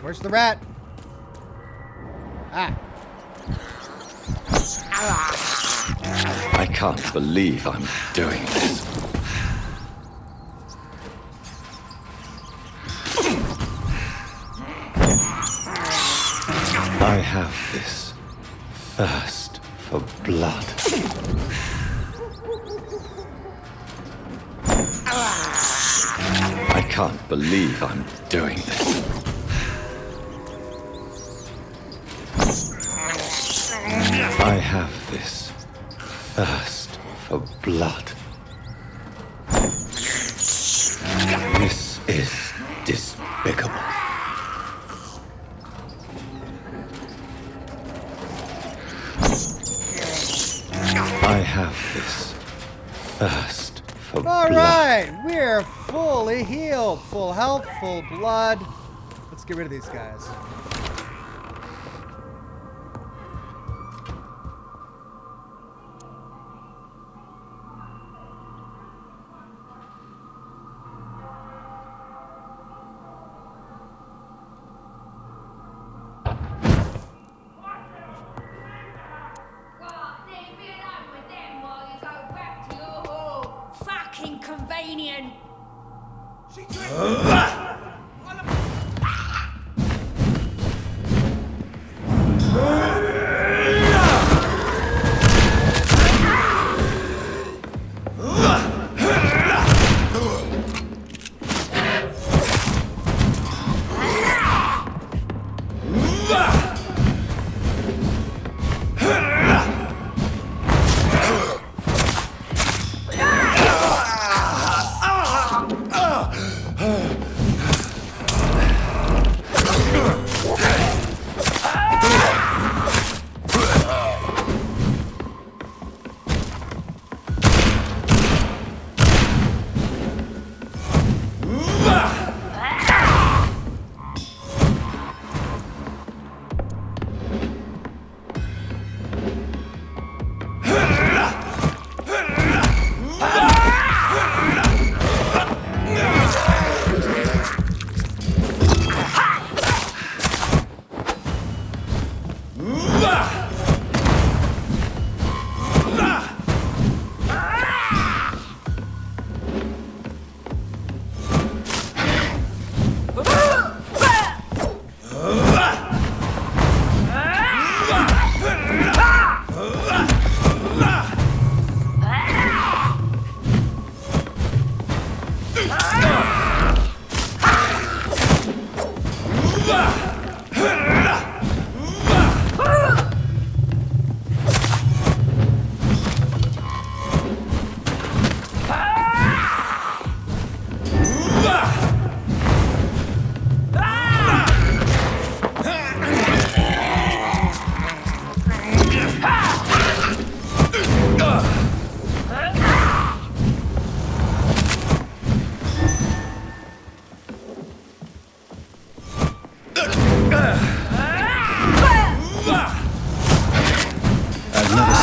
Where's the rat? Ah. I can't believe I'm doing this. I have this thirst for blood. I can't believe I'm doing this. I have this thirst for blood. This is despicable. I have this thirst for blood. Alright, we're fully healed. Full health, full blood. Let's get rid of these guys. Convenient.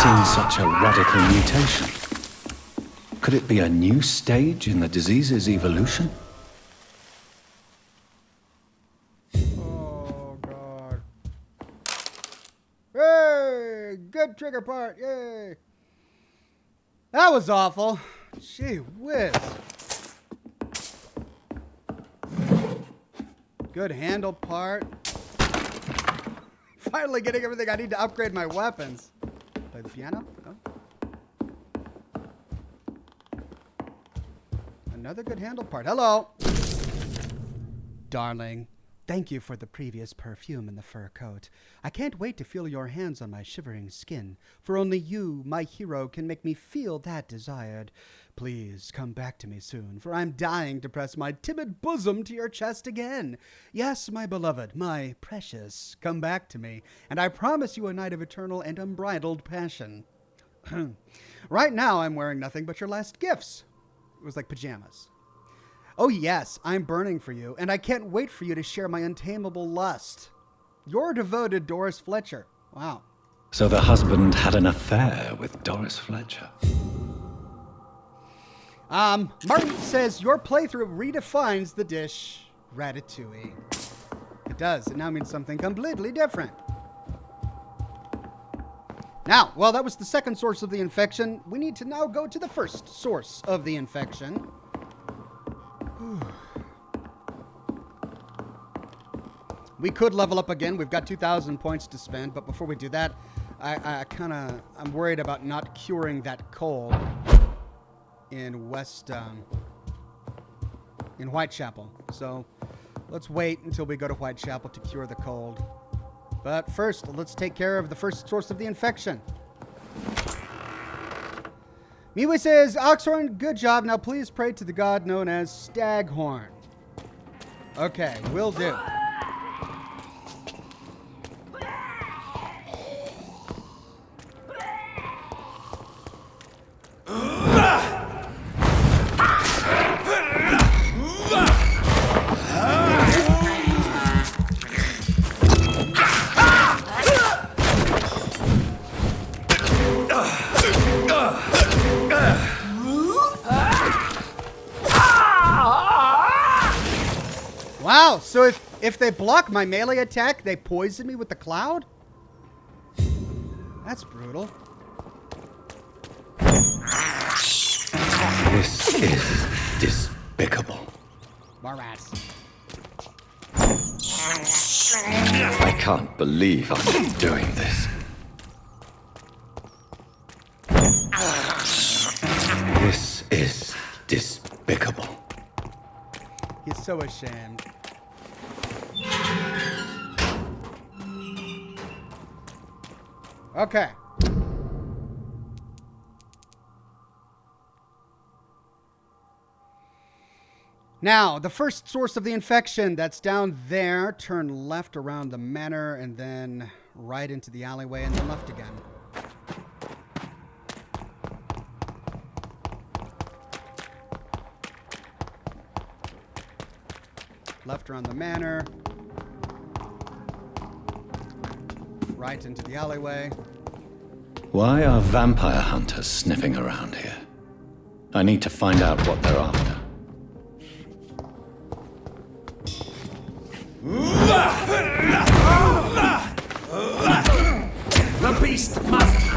seen such a radical mutation? Could it be a new stage in the disease's evolution? Oh, God. Hey! Good trigger part. Yay! That was awful. Gee whiz. Good handle part. Finally getting everything I need to upgrade my weapons. Play the piano? Oh. Another good handle part. Hello. Darling, thank you for the previous perfume in the fur coat. I can't wait to feel your hands on my shivering skin, for only you, my hero, can make me feel that desired. Please come back to me soon, for I'm dying to press my timid bosom to your chest again. Yes, my beloved, my precious, come back to me, and I promise you a night of eternal and unbridled passion. Right now, I'm wearing nothing but your last gifts. It was like pajamas. Oh yes, I'm burning for you, and I can't wait for you to share my untamable lust. Your devoted Doris Fletcher. Wow. So the husband had an affair with Doris Fletcher. Martin says your playthrough redefines the dish ratatouille. It does. It now means something completely different. Now, well, that was the second source of the infection. We need to now go to the first source of the infection. We could level up again. We've got 2,000 points to spend, but before we do that, I'm worried about not curing that cold in in Whitechapel. So let's wait until we go to Whitechapel to cure the cold. But first, let's take care of the first source of the infection. Miwe says, Oxhorn, good job. Now please pray to the god known as Staghorn. Okay, will do. Wow, so if they block my melee attack, they poison me with the cloud? That's brutal. This is despicable. More rats. I can't believe I'm doing this. This is despicable. He's so ashamed. Okay. Now, the first source of the infection, that's down there. Turn left around the manor and then right into the alleyway and then left again. Left around the manor. Right into the alleyway. Why are vampire hunters sniffing around here? I need to find out what they're after. The beast must...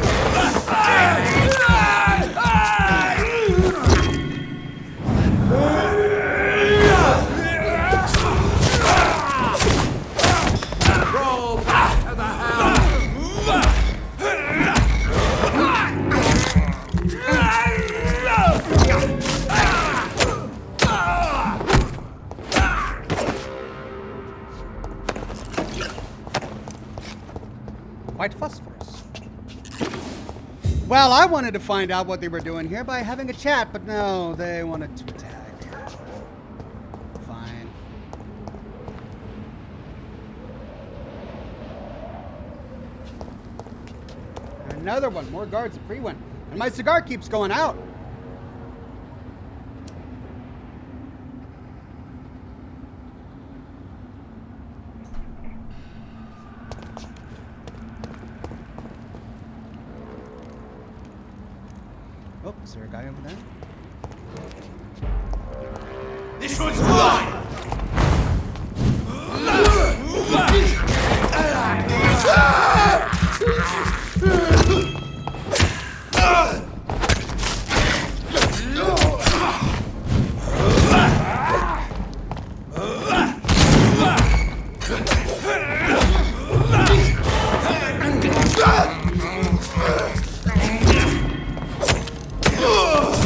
White phosphorus. Well, I wanted to find out what they were doing here by having a chat, but no, they wanted to attack. Fine. Another one. More guards at Pre-Win. And my cigar keeps going out. Oh, is there a guy over there? This one's mine!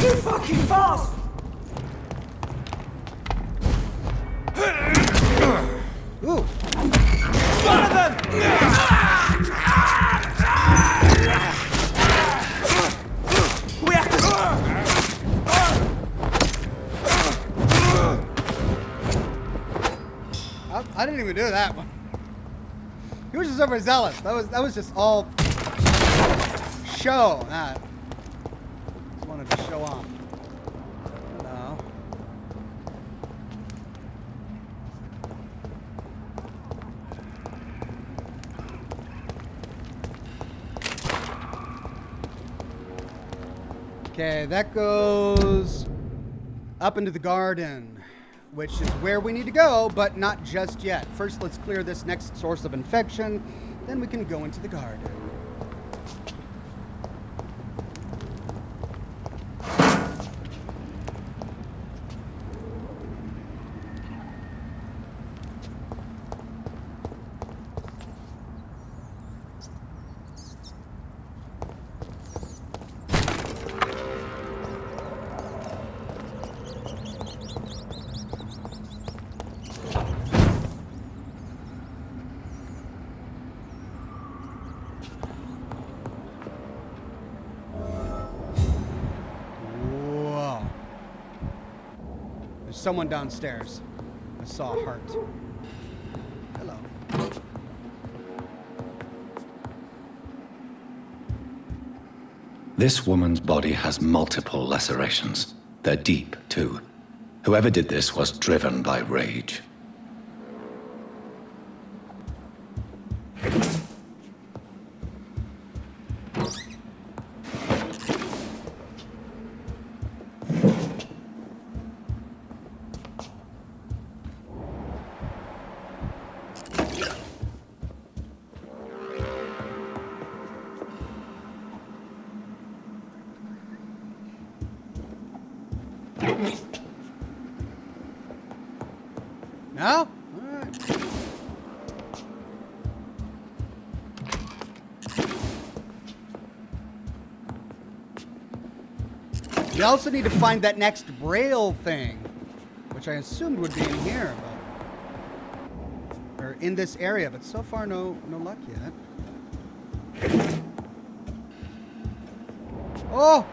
Too fucking fast! Ooh! One of them! We have to... I didn't even do that one. He was just overzealous. That was just all show. That just wanted to show off. Hello. Okay, that goes up into the garden, which is where we need to go, but not just yet. First, let's clear this next source of infection, then we can go into the garden. Someone downstairs. I saw a heart. Hello. This woman's body has multiple lacerations. They're deep, too. Whoever did this was driven by rage. No? Alright. We also need to find that next braille thing, which I assumed would be in here, but, or in this area, but so far no luck yet. Oh!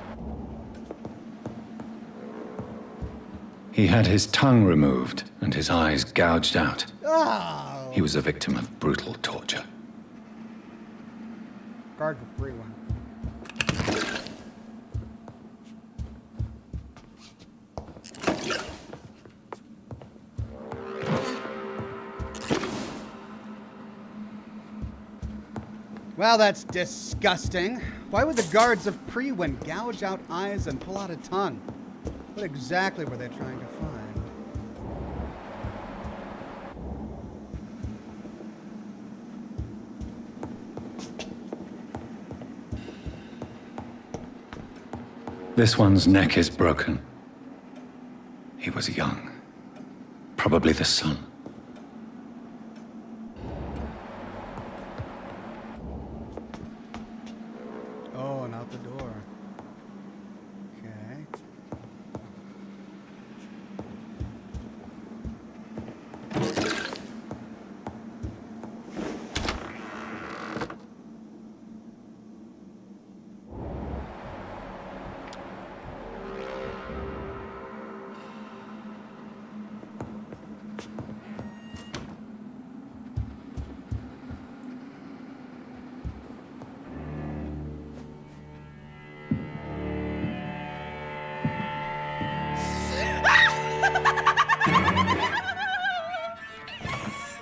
He had his tongue removed and his eyes gouged out. Oh! He was a victim of brutal torture. Guard for free one. Well, that's disgusting. Why would the guards of Pre-Win gouge out eyes and pull out a tongue? What exactly were they trying to find? This one's neck is broken. He was young. Probably the son. Oh, and out the door. Okay.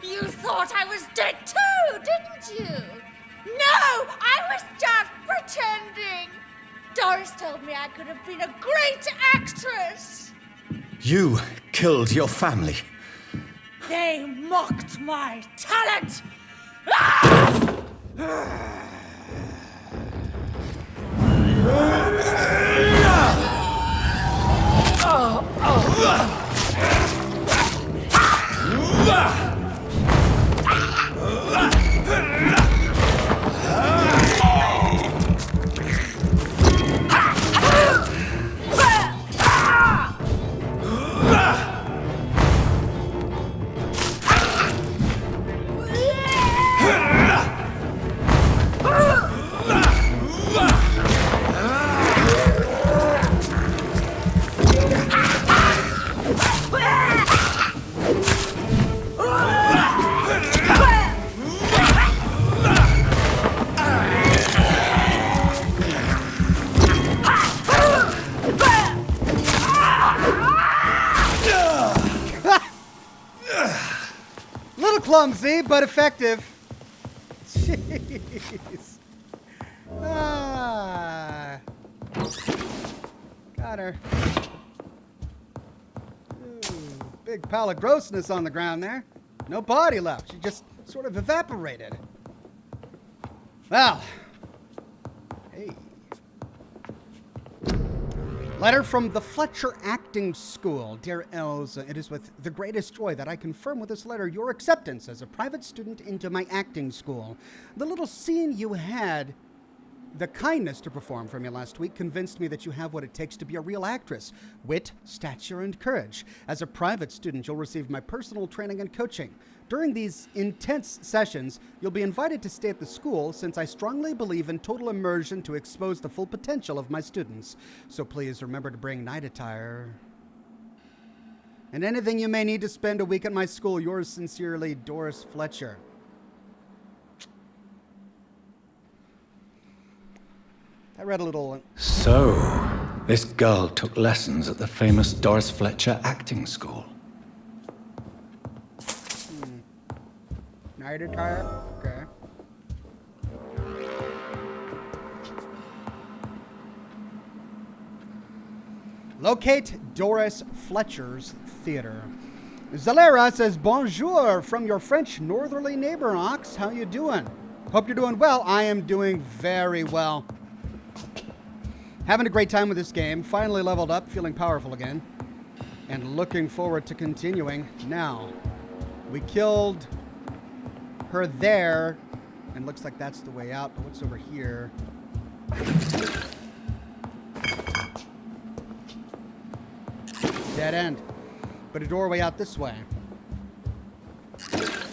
You thought I was dead too, didn't you? No, I was just pretending. Doris told me I could have been a great actress. You killed your family. They mocked my talent. Clumsy, but effective. Jeez. Got her. Ooh, big pile of grossness on the ground there. No body left. She just sort of evaporated. Well. Hey. Letter from the Fletcher Acting School. Dear Elsa, it is with the greatest joy that I confirm with this letter your acceptance as a private student into my acting school. The little scene you had the kindness to perform for me last week convinced me that you have what it takes to be a real actress. Wit, stature, and courage. As a private student, you'll receive my personal training and coaching. During these intense sessions, you'll be invited to stay at the school since I strongly believe in total immersion to expose the full potential of my students. So please remember to bring night attire. And anything you may need to spend a week at my school, yours sincerely, Doris Fletcher. I read a little. So, this girl took lessons at the famous Doris Fletcher acting school. Night attire? Okay. Locate Doris Fletcher's theater. Zalera says, bonjour from your French northerly neighbor, Ox. How you doing? Hope you're doing well. I am doing very well. Having a great time with this game. Finally leveled up, feeling powerful again. And looking forward to continuing. Now, we killed her there, and looks like that's the way out, but what's over here? Dead end. But a doorway out this way.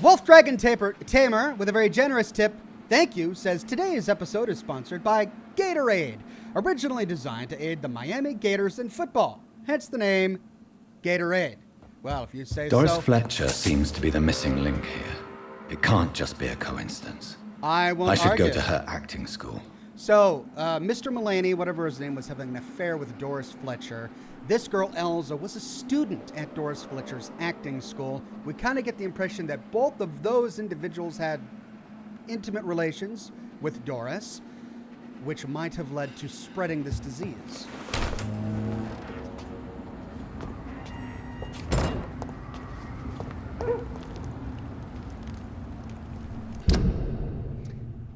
Wolf Dragon Tamer, with a very generous tip, thank you, says today's episode is sponsored by Gatorade, originally designed to aid the Miami Gators in football. Hence the name Gatorade. Well, if you say Doris so. Doris Fletcher seems to be the missing link here. It can't just be a coincidence. I won't I should argue. go to her acting school. So, Mr. Mulaney, whatever his name was, having an affair with Doris Fletcher. This girl, Elsa, was a student at Doris Fletcher's acting school. We kind of get the impression that both of those individuals had intimate relations with Doris, which might have led to spreading this disease.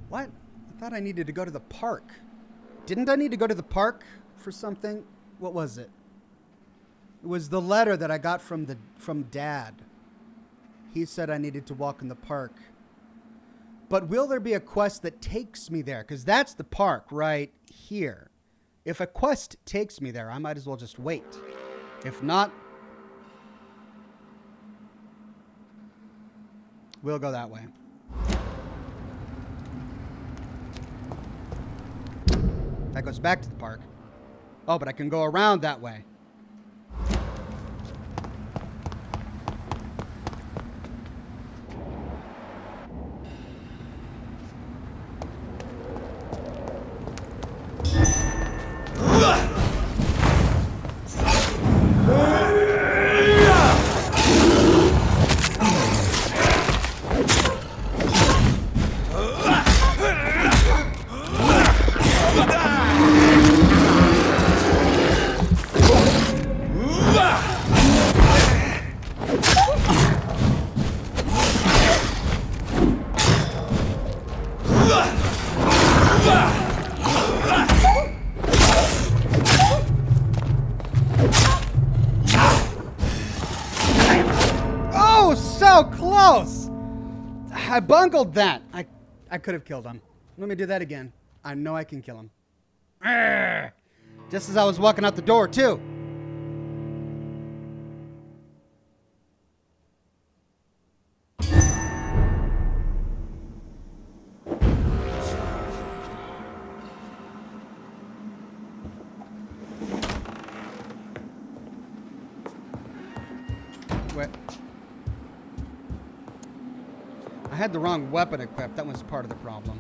What? I thought I needed to go to the park. Didn't I need to go to the park for something? What was it? It was the letter that I got from Dad. He said I needed to walk in the park. But will there be a quest that takes me there? Because that's the park right here. If a quest takes me there, I might as well just wait. If not, we'll go that way. That goes back to the park. Oh, but I can go around that way. Oh, so close! I bungled that. I could have killed him. Let me do that again. I know I can kill him. Arrgh. Just as I was walking out the door, too. Wait. I had the wrong weapon equipped. That was part of the problem.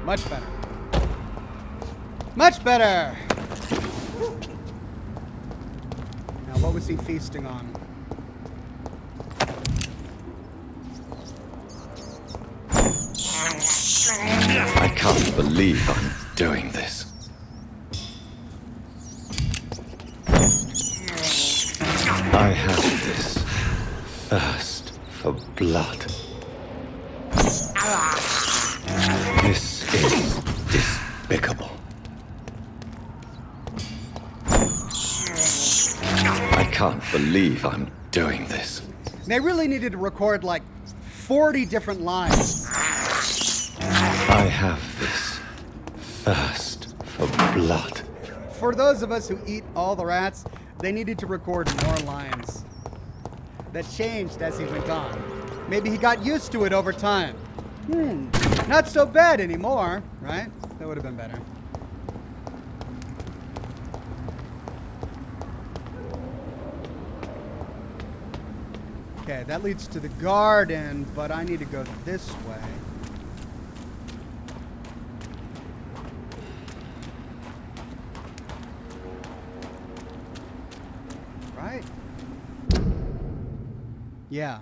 Much better. Much better! Now, what was he feasting on? I can't believe I'm doing this. I have this thirst for blood. This is despicable. I can't believe I'm doing this. They really needed to record like 40 different lines. I have this thirst for blood. For those of us who eat all the rats, they needed to record more lines. That changed as he went on. Maybe he got used to it over time. Not so bad anymore, right? That would have been better. Okay, that leads to the garden, but I need to go this way. Right? Yeah.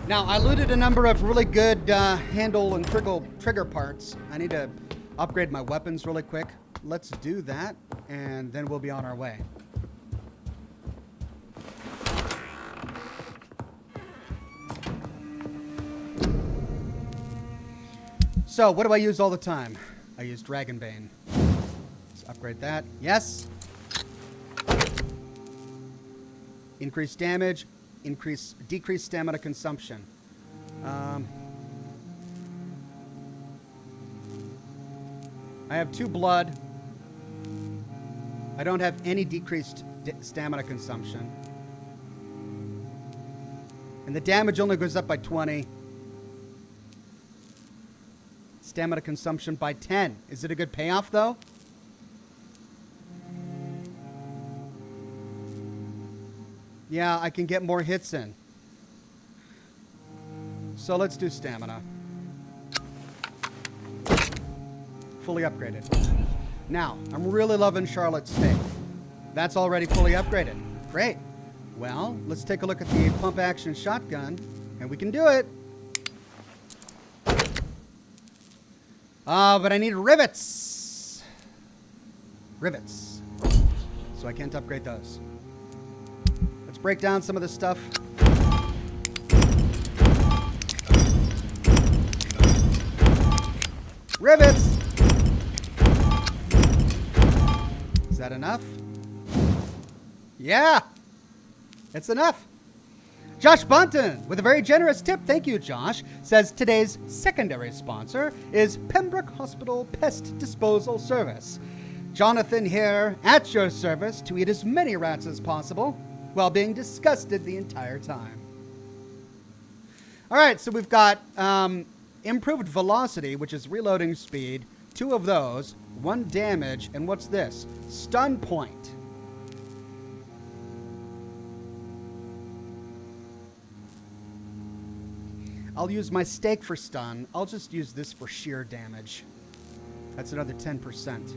Now, I looted a number of really good handle and trigger parts. I need to upgrade my weapons really quick. Let's do that, and then we'll be on our way. So, what do I use all the time? I use Dragonbane. Let's upgrade that. Yes. Increased damage. Decrease stamina consumption. I have 2 blood. I don't have any decreased stamina consumption. And the damage only goes up by 20. Stamina consumption by 10. Is it a good payoff, though? Yeah, I can get more hits in. So let's do stamina. Fully upgraded. Now, I'm really loving Charlotte's steak. That's already fully upgraded. Great. Well, let's take a look at the pump action shotgun, and we can do it. But I need rivets. Rivets. So I can't upgrade those. Let's break down some of this stuff. Rivets! Is that enough? Yeah! It's enough. Josh Bunton, with a very generous tip, thank you, Josh, says today's secondary sponsor is Pembroke Hospital Pest Disposal Service. Jonathan here, at your service to eat as many rats as possible, while being disgusted the entire time. Alright, so we've got improved velocity, which is reloading speed, 2 of those, 1 damage, and what's this? Stun point. I'll use my stake for stun. I'll just use this for sheer damage. That's another 10%.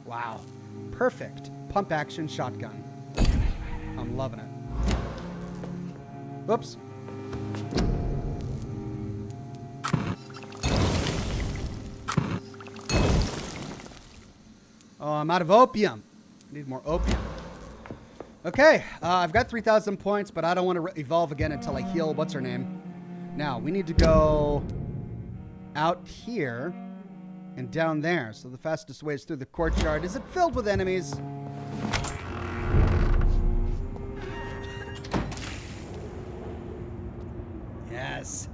Wow. Perfect. Pump action shotgun. I'm loving it. Whoops. Oh, I'm out of opium. I need more opium. Okay, I've got 3,000 points, but I don't want to evolve again until I heal what's her name. Now, we need to go out here and down there. So the fastest way is through the courtyard. Is it filled with enemies? Yes.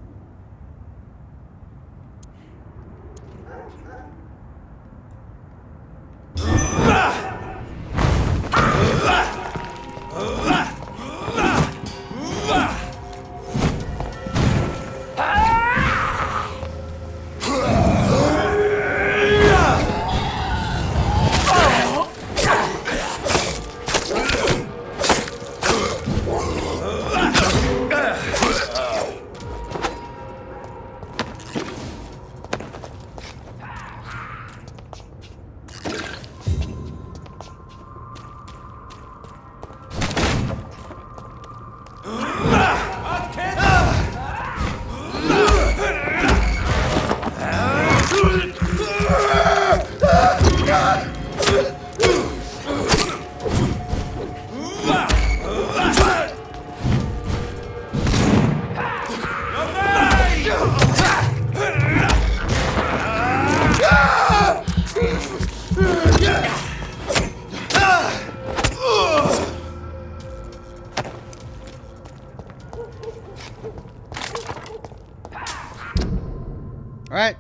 All right.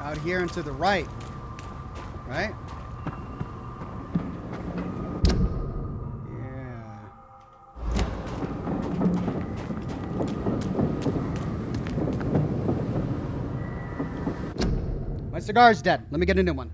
Out here and to the right. Right? Yeah. My cigar's dead. Let me get a new one.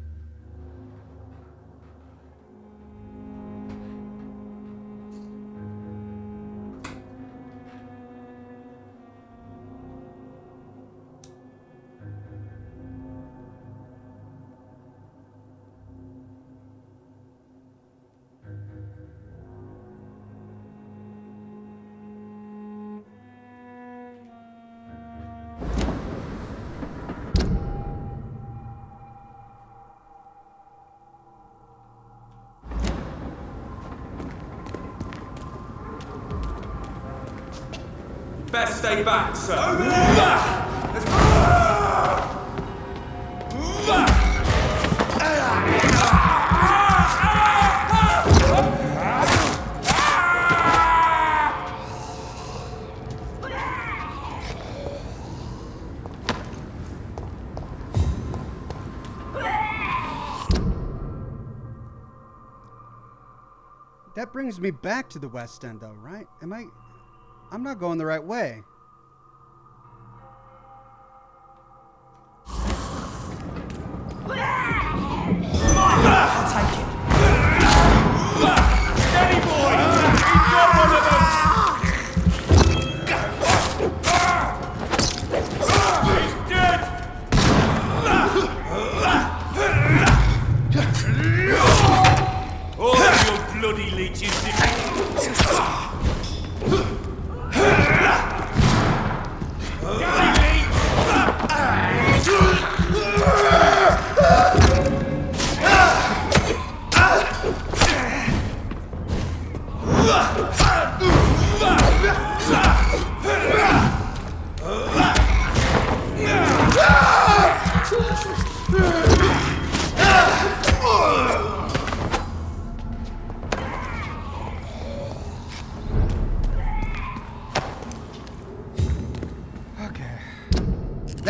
Best stay back, sir. That brings me back to the West End, though, right? I'm not going the right way. I'll take it. Steady, boy! He's got one of them! He's dead! All of your bloody leeches.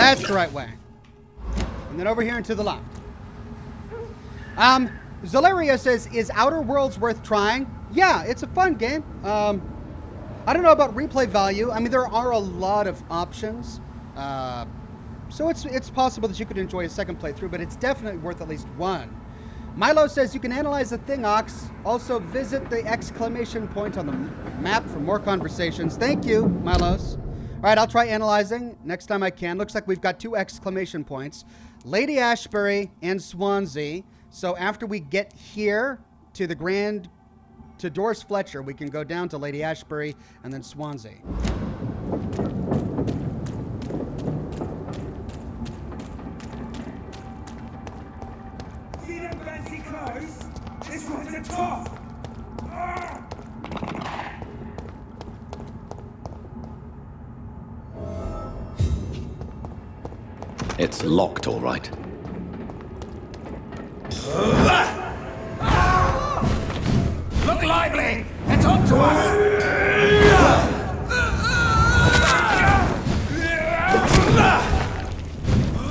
That's the right way. And then over here and to the left. Zolaria says, is Outer Worlds worth trying? Yeah, it's a fun game. I don't know about replay value. I mean, there are a lot of options. So it's possible that you could enjoy a second playthrough, but it's definitely worth at least one. Milo says you can analyze the thing, Ox. Also visit the exclamation point on the map for more conversations. Thank you, Milos. All right, I'll try analyzing next time I can. Looks like we've got 2 exclamation points. Lady Ashbury and Swansea. So after we get here to Doris Fletcher, we can go down to Lady Ashbury and then Swansea. See them fancy clothes? This one's a top! It's locked, all right. Look lively! It's up to us!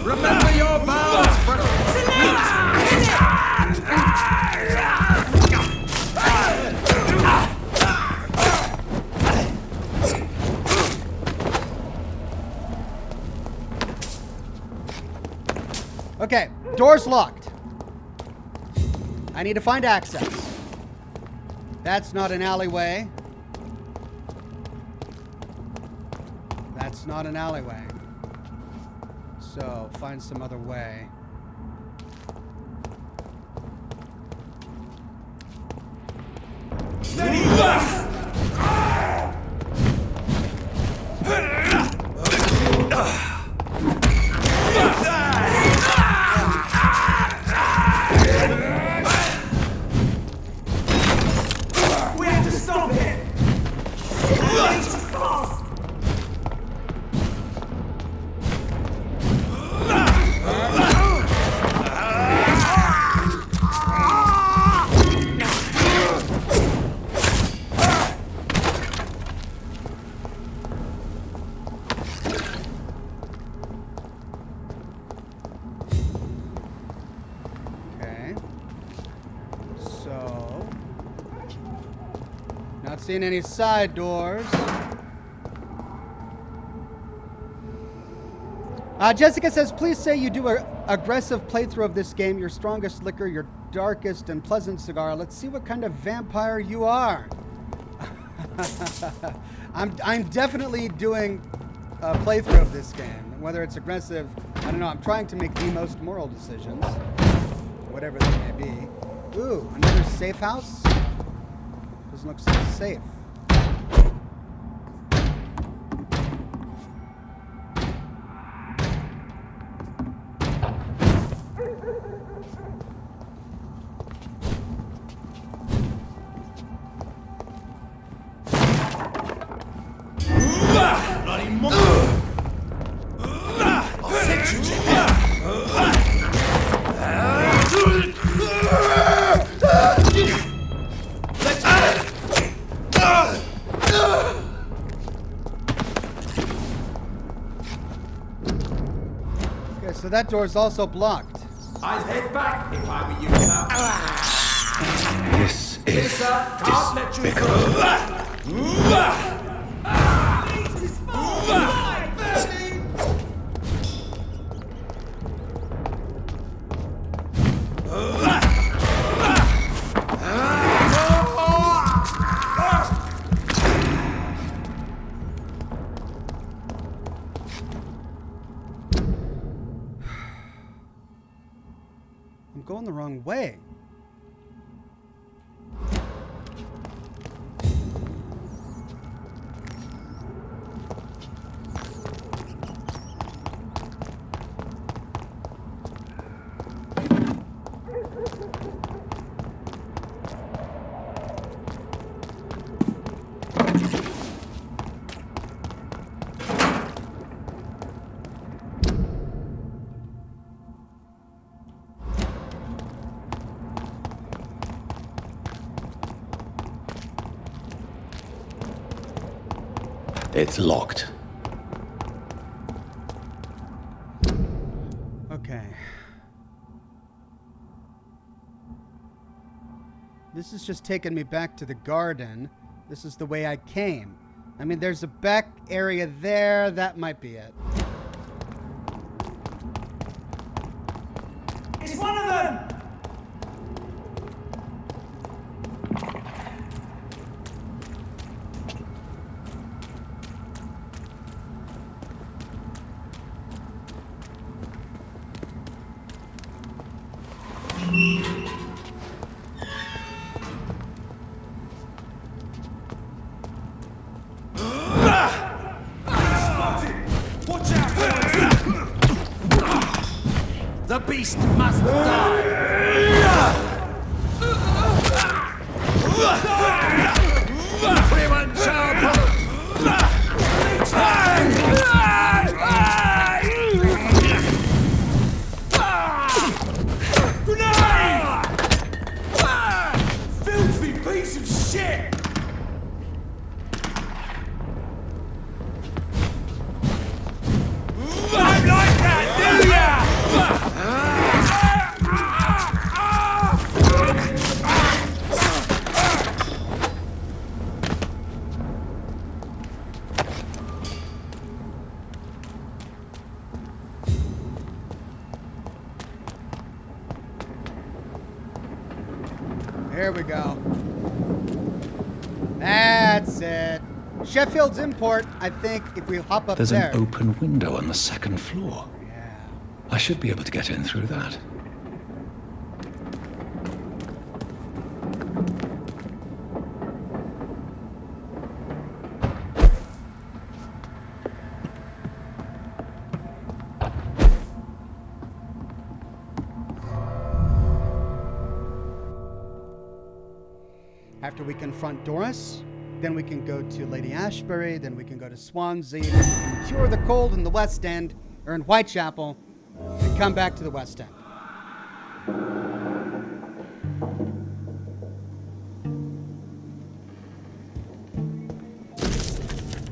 Remember your vows for... Okay, door's locked. I need to find access. That's not an alleyway. That's not an alleyway. So, find some other way. Steady left! We have to stop it! Okay. So, not seeing any side doors. Jessica says, please say you do an aggressive playthrough of this game, your strongest liquor, your darkest and pleasant cigar. Let's see what kind of vampire you are. I'm definitely doing a playthrough of this game. Whether it's aggressive, I don't know. I'm trying to make the most moral decisions, whatever they may be. Ooh, another safe house? Doesn't look so safe. Bloody monster! I'll send you to hell! Okay, so that door is also blocked. I'd head back if I were you, sir. This is Can't let you I'm going the wrong way. It's locked. This is just taking me back to the garden. This is the way I came. I mean, there's a back area there. That might be it. It's one of them! The beast must die! Everyone shall Filthy piece of shit! Don't like that, do ya? There we go. That's it. Sheffield's Import, I think, if we hop up There's there. an open window on the second floor. Yeah. I should be able to get in through that. After we confront Doris, then we can go to Lady Ashbury, then we can go to Swansea, then we can cure the cold in the West End, or in Whitechapel, and come back to the West End.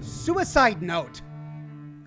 Suicide note!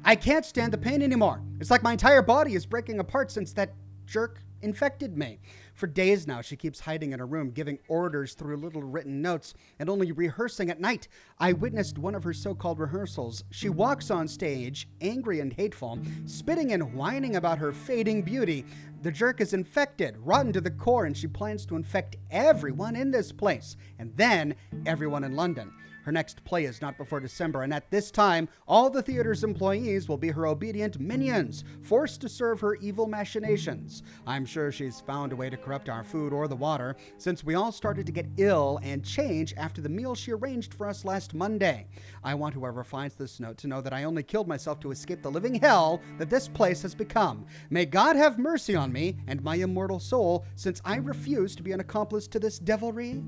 I can't stand the pain anymore. It's like my entire body is breaking apart since that jerk infected me. For days now, she keeps hiding in her room, giving orders through little written notes, and only rehearsing at night. I witnessed one of her so-called rehearsals. She walks on stage, angry and hateful, spitting and whining about her fading beauty. The jerk is infected, rotten to the core, and she plans to infect everyone in this place, and then everyone in London. Her next play is not before December, and at this time, all the theater's employees will be her obedient minions, forced to serve her evil machinations. I'm sure she's found a way to corrupt our food or the water, since we all started to get ill and change after the meal she arranged for us last Monday. I want whoever finds this note to know that I only killed myself to escape the living hell that this place has become. May God have mercy on me and my immortal soul, since I refuse to be an accomplice to this devilry.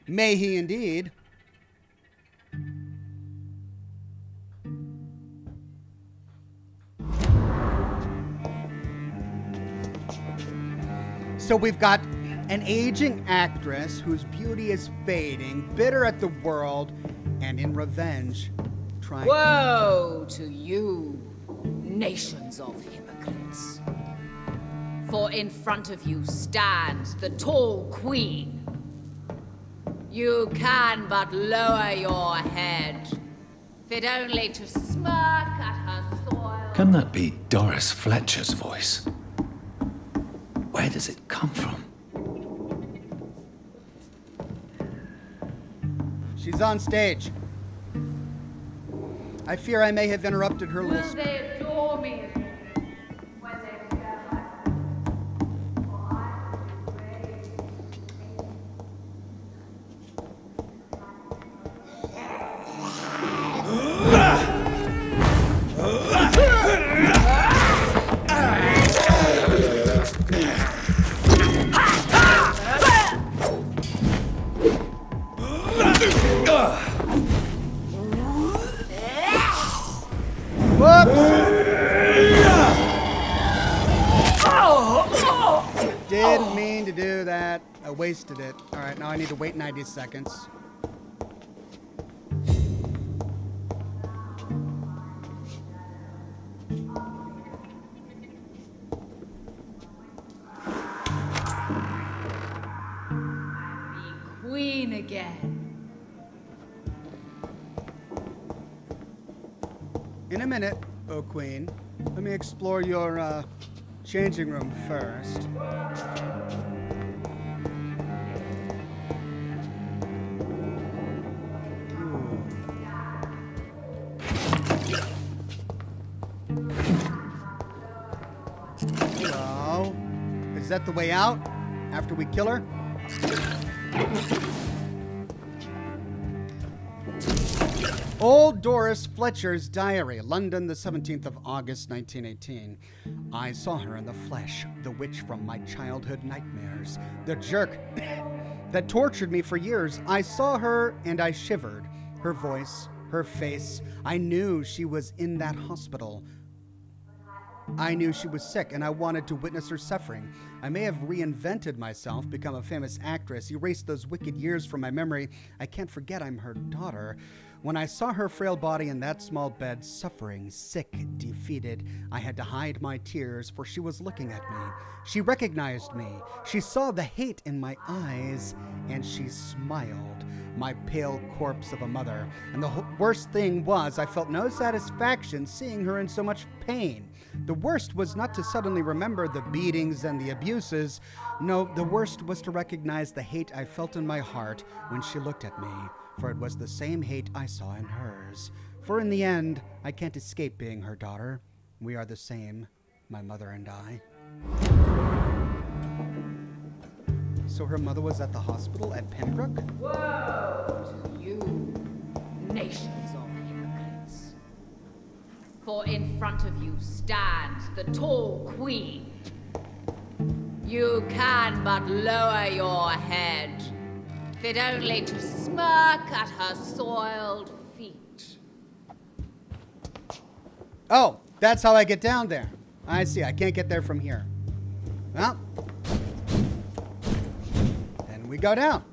May he indeed. So we've got an aging actress whose beauty is fading, bitter at the world, and in revenge, trying... Woe to you, nations of hypocrites. For in front of you stands the tall queen. You can but lower your head, fit only to smirk at her soil. Can that be Doris Fletcher's voice? Where does it come from? She's on stage. I fear I may have interrupted her Will little... they adore me? Didn't mean to do that. I wasted it. All right, now I need to wait 90 seconds. queen again. In a minute, O Queen. Let me explore your, changing room first. Hello. Is that the way out? After we kill her? Old Doris Fletcher's diary, London, the 17th of August, 1918. I saw her in the flesh, the witch from my childhood nightmares, the jerk that tortured me for years. I saw her and I shivered. Her voice, her face. I knew she was in that hospital. I knew she was sick, and I wanted to witness her suffering. I may have reinvented myself, become a famous actress, erased those wicked years from my memory. I can't forget I'm her daughter. When I saw her frail body in that small bed, suffering, sick, defeated, I had to hide my tears, for she was looking at me. She recognized me. She saw the hate in my eyes, and she smiled. My pale corpse of a mother. And the worst thing was, I felt no satisfaction seeing her in so much pain. The worst was not to suddenly remember the beatings and the abuses. No, the worst was to recognize the hate I felt in my heart when she looked at me, for it was the same hate I saw in hers. For in the end, I can't escape being her daughter. We are the same, my mother and I. So her mother was at the hospital at Pembroke? Woe to you, nations of hypocrites. For in front of you stands the tall queen. You can but lower your head, fit only to smirk at her soiled feet. Oh, that's how I get down there. I see, I can't get there from here. Well, then we go down.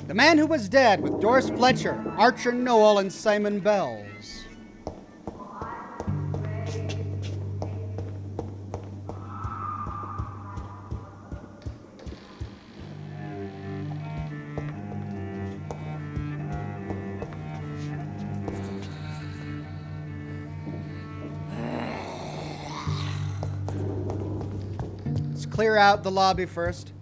The Man Who Was Dead with Doris Fletcher, Archer Noel, and Simon Bells. Let's clear out the lobby first.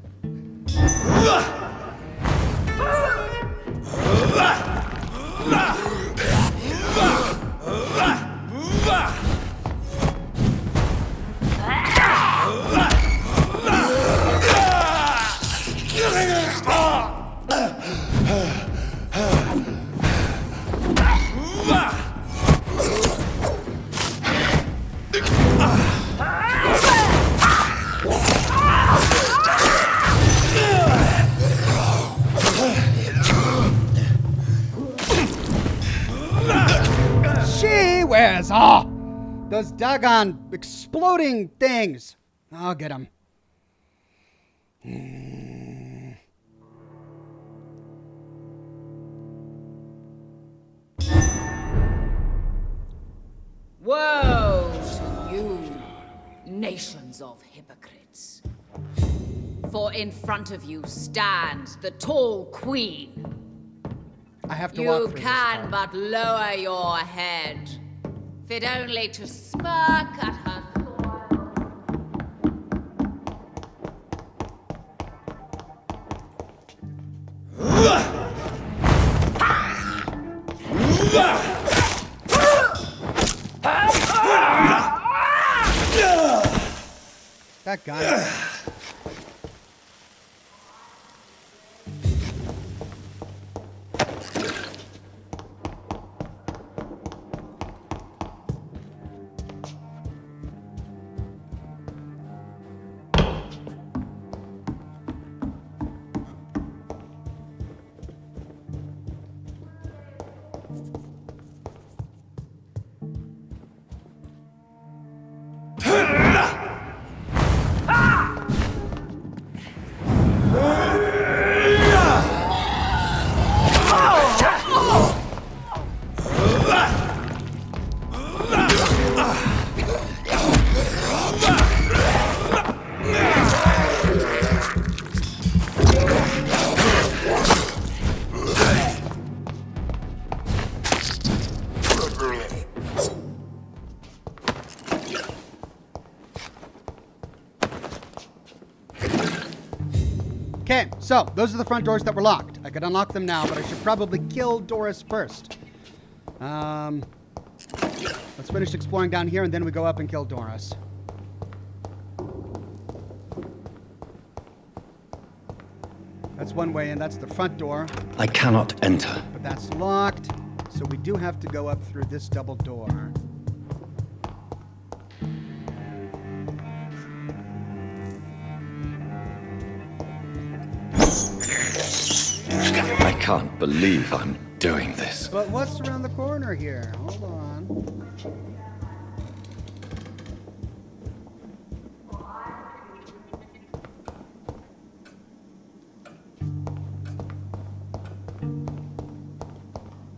Those doggone exploding things. I'll get them. Woe to you, nations of hypocrites. For in front of you stands the tall queen. I have to walk through You this can part. but lower your head, fit only to smirk at her That guy. Okay, so those are the front doors that were locked. I could unlock them now, but I should probably kill Doris first. Let's finish exploring down here, and then we go up and kill Doris. That's one way in. That's the front door. I cannot enter. But that's locked, so we do have to go up through this double door. I can't believe I'm doing this. But what's around the corner here? Hold on.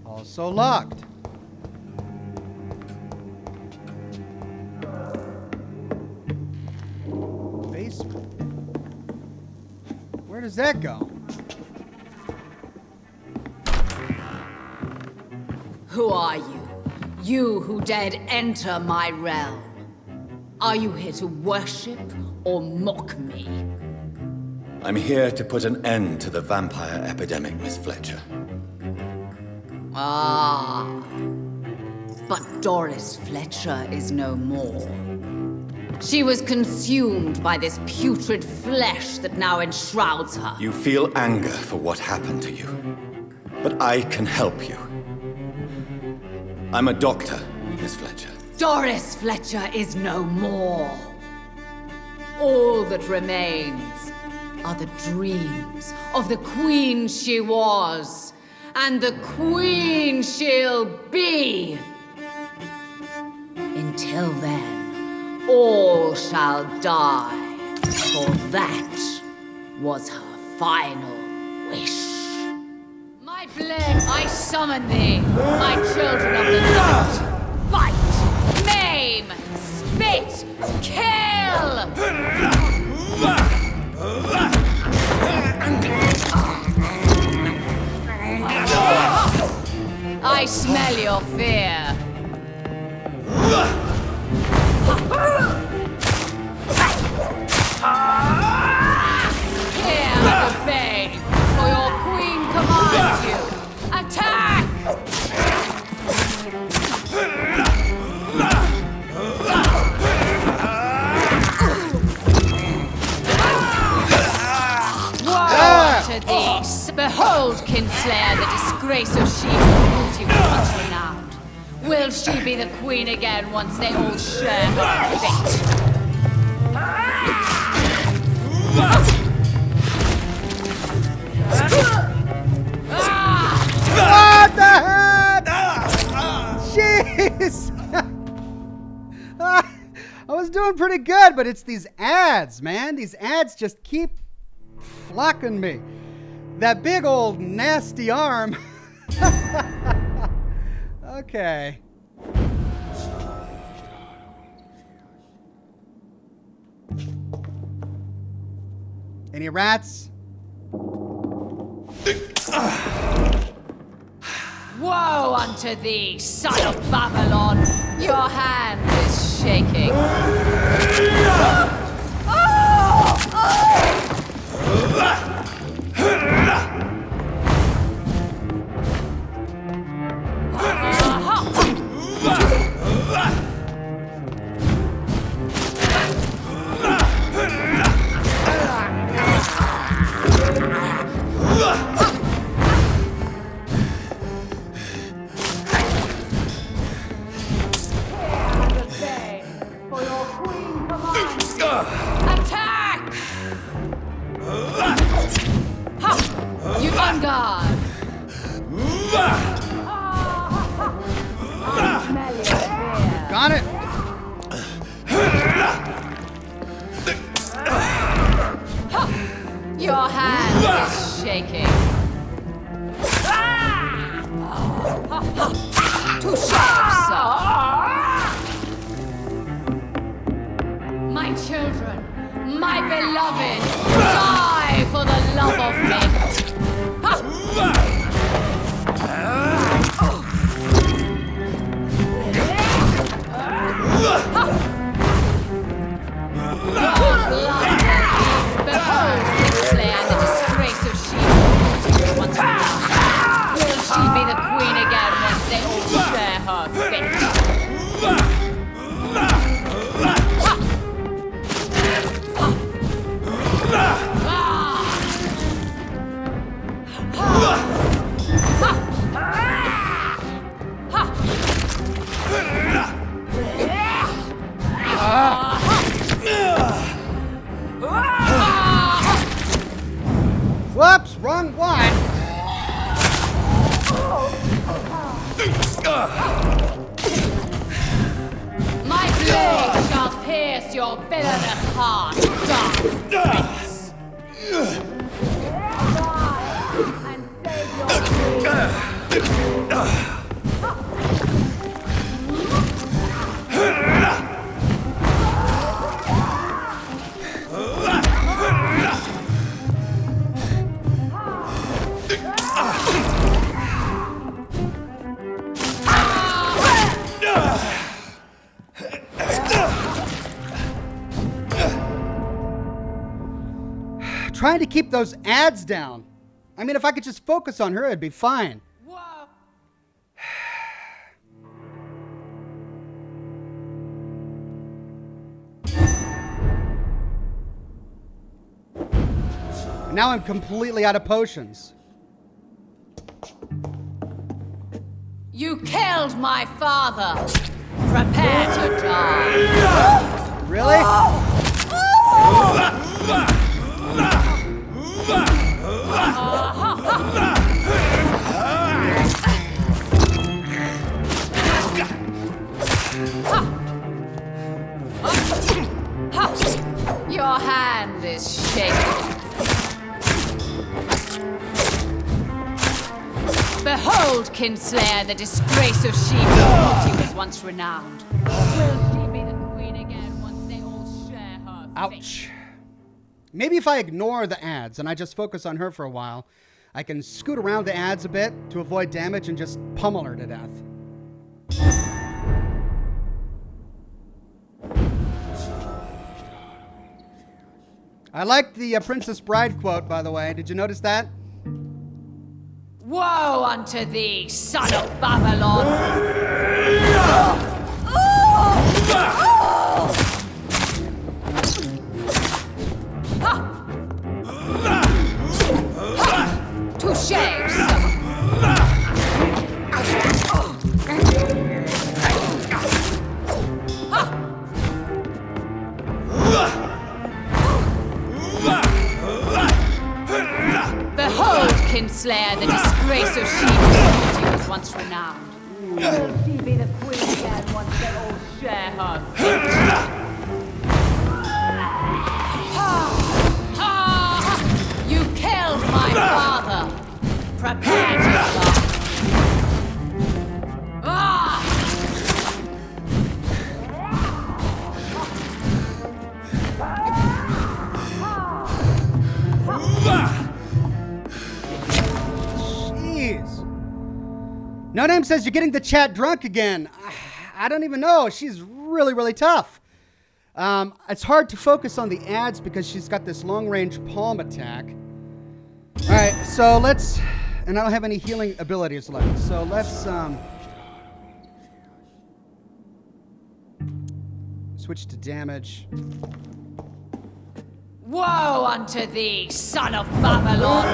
Also locked. Basement. Where does that go? Who are you? You who dared enter my realm. Are you here to worship or mock me? I'm here to put an end to the vampire epidemic, Miss Fletcher. Ah. But Doris Fletcher is no more. She was consumed by this putrid flesh that now enshrouds her. You feel anger for what happened to you. But I can help you. I'm a doctor, Miss Fletcher. Doris Fletcher is no more. All that remains are the dreams of the queen she was, and the queen she'll be. Until then, all shall die, for that was her final wish. My blade, I summon thee, my children of the light. Fight, maim, spit, kill! I smell your fear. Here, obey, for your queen commands you. Attack! Woe to thee! Behold, Kinslayer, the disgrace of she whose beauty was once renowned. Will she be the queen again once they all share her fate? What the heck? Jeez! I was doing pretty good, but it's these ads, man. These ads just keep flocking me. That big old nasty arm. Okay. Any rats? Woe unto thee, son of Babylon! Your hand is shaking. Attack! You on guard! Got it! Your hand is shaking. Touche, sir. My children, my beloved, die for the love of me. Your blood, behold, Kinslayer, the Wrong one! My blade shall pierce your villainous heart, dark prince. And save your Trying to keep those ads down. I mean, if I could just focus on her, it'd be fine. Now I'm completely out of potions. You killed my father. Prepare to die. Really? Your hand is shaking. Behold, Kinslayer, the disgrace of She-Wolf. He was once renowned. Will she be the queen again once they all share her fate? Ouch. Maybe if I ignore the ads and I just focus on her for a while, I can scoot around the ads a bit to avoid damage and just pummel her to death. I liked the Princess Bride quote, by the way. Did you notice that? Woe unto thee, son of Babylon! Touché, Behold, Kinslayer, the disgrace of She-Wolf. He was once renowned. Will she be the queen again once they all share her fate? You killed my father. Prepare to die. Jeez. No Name says you're getting the chat drunk again. I don't even know. She's really, really tough. It's hard to focus on the ads because she's got this long-range palm attack. All right, so let's... And I don't have any healing abilities left. So let's switch to damage. Woe unto thee, son of Babylon!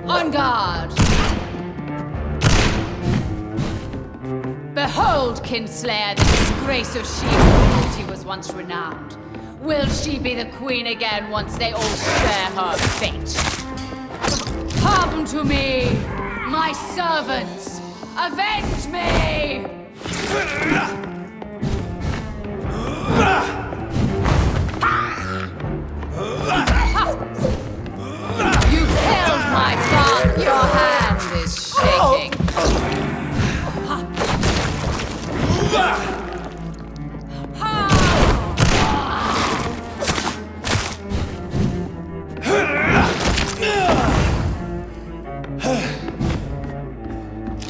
On guard! Behold, Kinslayer, the disgrace of She-Wolf. He was once renowned. Will she be the queen again once they all share her fate? Pardon to me, my servants! Avenge me! You killed my father! Your hand is shaking.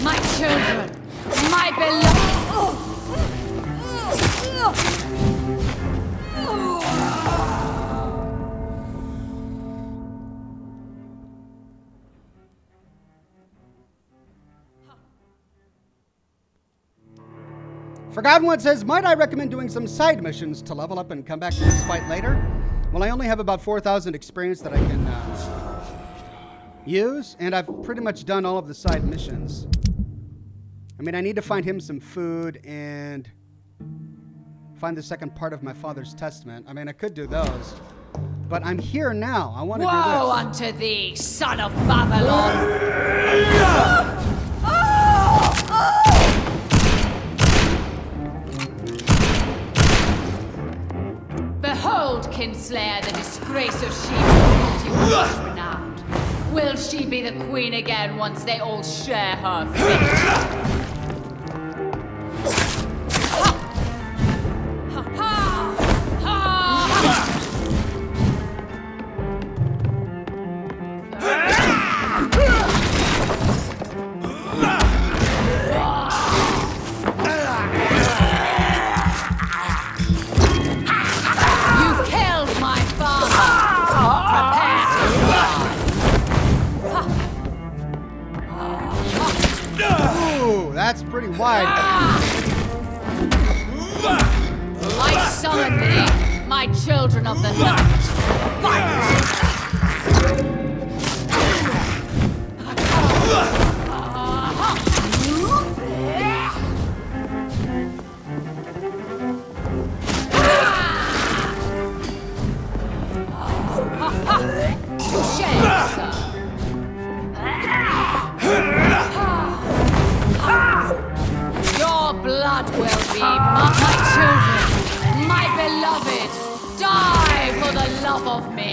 My children, my beloved. Forgotten One says, might I recommend doing some side missions to level up and come back to this fight later? Well, I only have about 4,000 experience that I can use, and I've pretty much done all of the side missions. I mean, I need to find him some food and find the second part of my father's testament. I mean, I could do those. But I'm here now. I want to do this. Woe unto thee, son of Babylon! Behold, Kinslayer, the disgrace of she was renowned. Will she be the queen again once they all share her fate? That's pretty wide. I summon thee, my children of the night. Fight! Blood will be my children, my beloved, die for the love of me.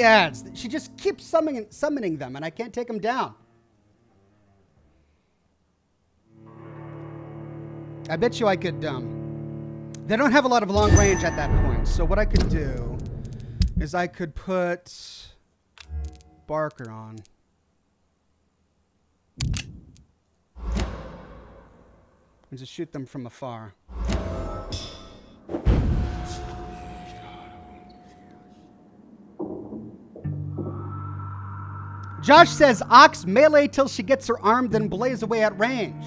Ads. She just keeps summoning them, and I can't take them down. I bet you I could, they don't have a lot of long range at that point, so what I could do is I could put Barker on. And just shoot them from afar. Josh says, Ox melee till she gets her arm, then blaze away at range.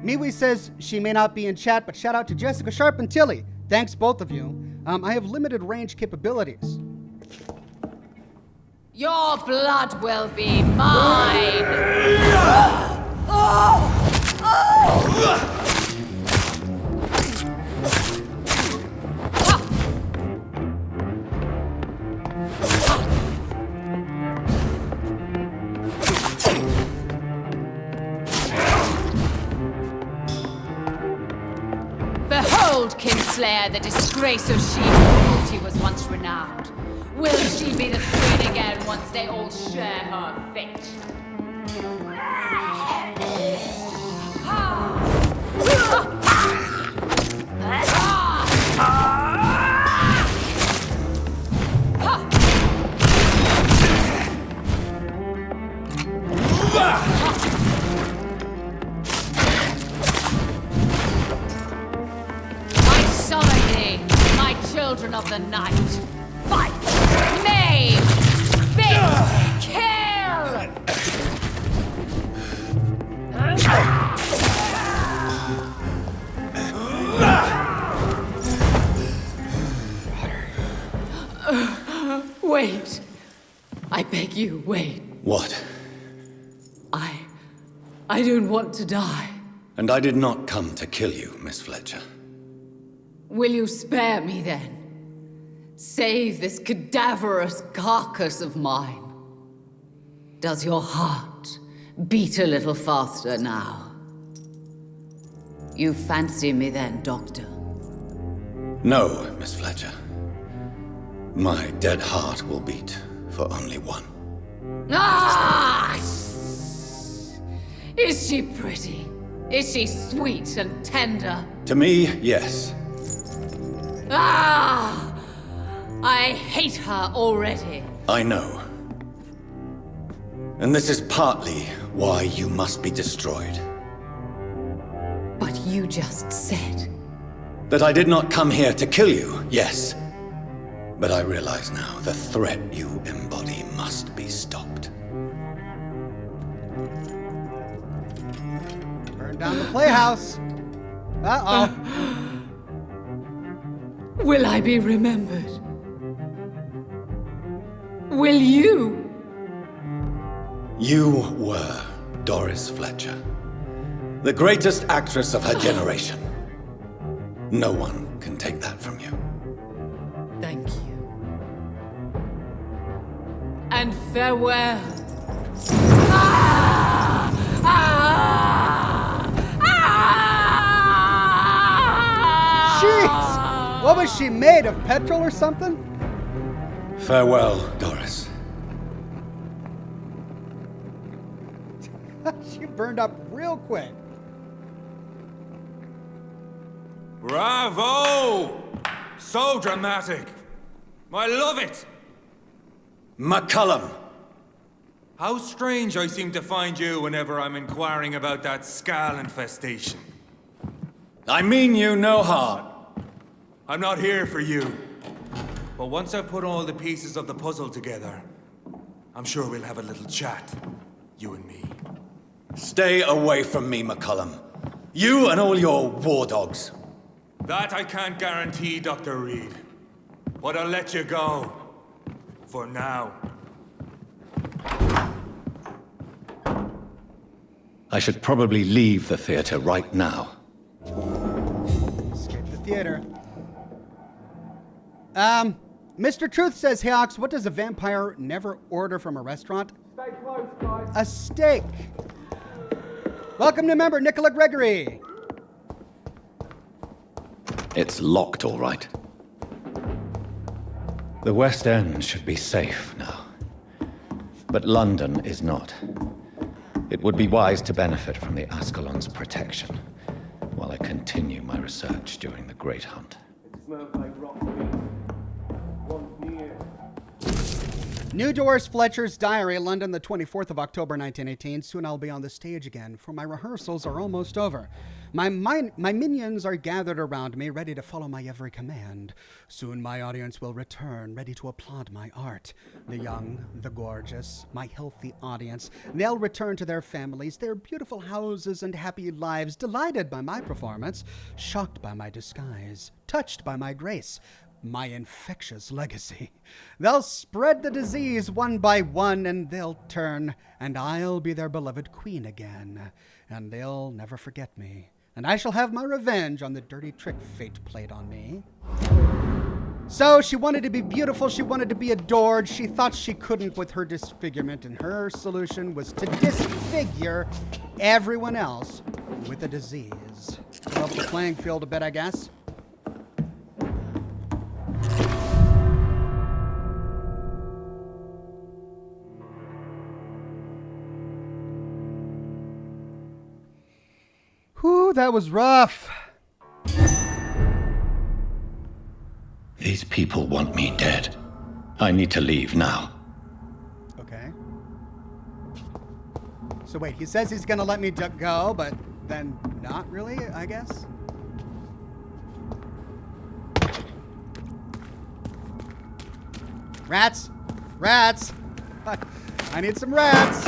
Miwi says, she may not be in chat, but shout out to Jessica, Sharp, and Tilly. Thanks, both of you. I have limited range capabilities. Your blood will be mine. Behold, Kinslayer, the disgrace of she whose beauty was once renowned. Will she be the queen again once they all share her fate? I summon thee, my children of the night. Fight! Maim! Spit! Kill! Wait. I beg you, wait. What? I don't want to die. And I did not come to kill you, Miss Fletcher. Will you spare me then? Save this cadaverous carcass of mine. Does your heart beat a little faster now? You fancy me then, Doctor? No, Miss Fletcher. My dead heart will beat for only one. Ah! Is she pretty? Is she sweet and tender? To me, yes. Ah! I hate her already. I know. And this is partly why you must be destroyed. But you just said... That I did not come here to kill you, yes. But I realize now the threat you embody must be stopped. Burn down the playhouse. Uh-oh. Will I be remembered? Will you? You were Doris Fletcher, the greatest actress of her generation. No one can take that from you. Thank you. And farewell. Ah! Ah! Ah! Jeez! What was she made of, petrol or something? Farewell, Doris. She burned up real quick. Bravo! So dramatic. I love it. McCullum. How strange I seem to find you whenever I'm inquiring about that Skal infestation. I mean you no harm. I'm not here for you. But once I've put all the pieces of the puzzle together, I'm sure we'll have a little chat, you and me. Stay away from me, McCullum. You and all your war dogs. That I can't guarantee, Dr. Reed. But I'll let you go. For now. I should probably leave the theater right now. Escape the theater. Mr. Truth says, "Hey Ox, what does a vampire never order from a restaurant?" Stay close, guys. A steak. Welcome to member Nicola Gregory. It's locked, all right. The West End should be safe now. But London is not. It would be wise to benefit from the Ascalon's protection while I continue my research during the Great Hunt. It smells like rotten meat. One's near. New Doris Fletcher's Diary, London, the 24th of October, 1918. Soon I'll be on the stage again, for my rehearsals are almost over. My minions are gathered around me, ready to follow my every command. Soon my audience will return, ready to applaud my art. The young, the gorgeous, my healthy audience. They'll return to their families, their beautiful houses and happy lives, delighted by my performance, shocked by my disguise, touched by my grace, my infectious legacy. They'll spread the disease one by one, and they'll turn, and I'll be their beloved queen again, and they'll never forget me. And I shall have my revenge on the dirty trick fate played on me. So she wanted to be beautiful, she wanted to be adored, she thought she couldn't with her disfigurement, and her solution was to disfigure everyone else with a disease. Level the playing field a bit, I guess. Whew, that was rough. These people want me dead. I need to leave now. Okay. So wait, he says he's gonna let me go, but then not really, I guess? Rats! Rats! I need some rats!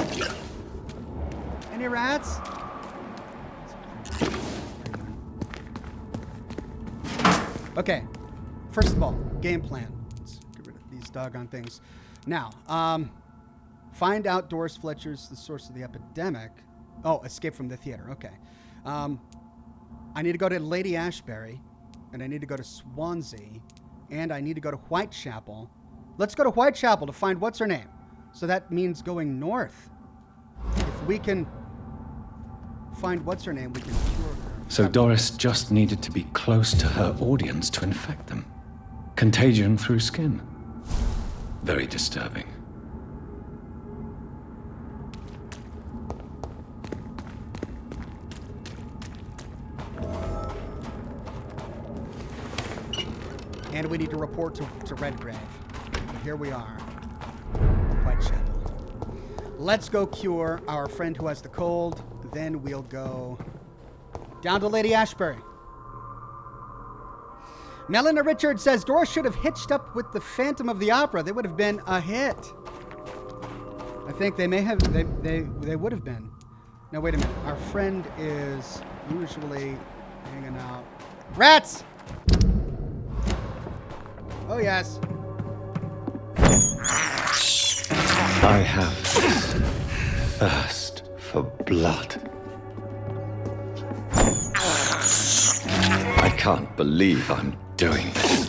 Any rats? Okay. First of all, game plan. Let's get rid of these doggone things. Now, find out Doris Fletcher's the source of the epidemic. Oh, escape from the theater. Okay. I need to go to Lady Ashbury, and I need to go to Swansea, and I need to go to Whitechapel. Let's go to Whitechapel to find what's her name. So that means going north. If we can find what's her name, we can cure her. So Doris just needed to be close to her audience to infect them. Contagion through skin. Very disturbing. And we need to report to Redgrave. So here we are. Whitechapel. Let's go cure our friend who has the cold. Then we'll go down to Lady Ashbury. Melina Richards says Doris should have hitched up with the Phantom of the Opera. They would have been a hit. I think they may have. They would have been. Now wait a minute. Our friend is usually hanging out. Rats! Oh yes. I have this thirst for blood. I can't believe I'm doing this.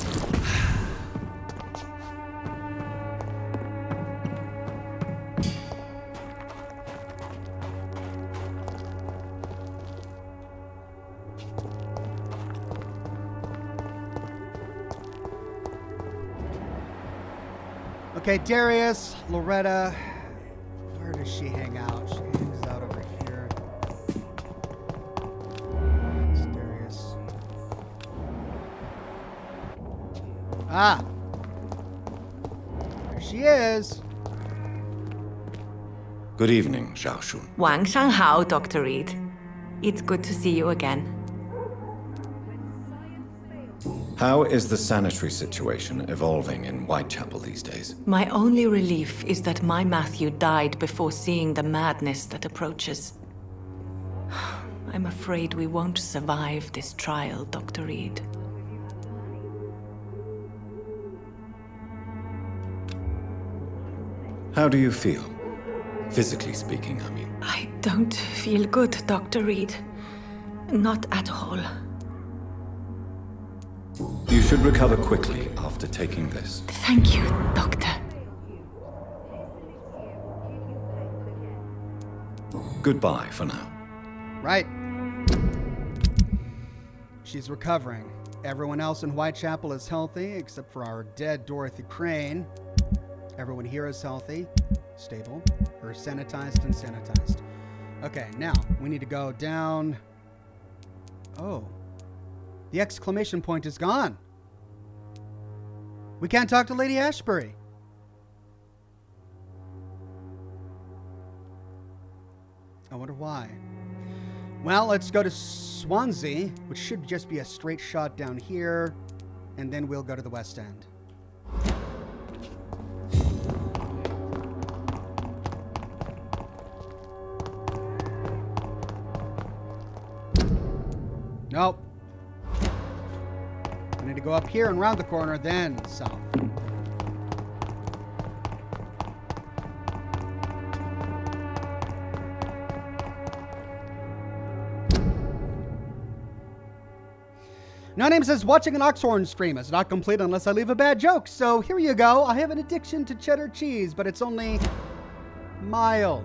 Okay, Darius, Loretta, where does she hang out? She hangs out over here. It's Darius. Ah! There she is. Good evening, Xiaoshun. 晚上好, Dr. Reed. It's good to see you again. How is the sanitary situation evolving in Whitechapel these days? My only relief is that my Matthew died before seeing the madness that approaches. I'm afraid we won't survive this trial, Dr. Reed. How do you feel? Physically speaking, I mean. I don't feel good, Dr. Reed. Not at all. You should recover quickly after taking this. Thank you, Doctor. Goodbye for now. Right. She's recovering. Everyone else in Whitechapel is healthy, except for our dead Dorothy Crane. Everyone here is healthy, stable, or sanitized and sanitized. Okay, now we need to go down. Oh. The exclamation point is gone. We can't talk to Lady Ashbury. I wonder why. Well, let's go to Swansea, which should just be a straight shot down here, and then we'll go to the West End. Nope. I need to go up here and round the corner, then south. No Name says, watching an Oxhorn stream is not complete unless I leave a bad joke. So here you go. I have an addiction to cheddar cheese, but it's only mild.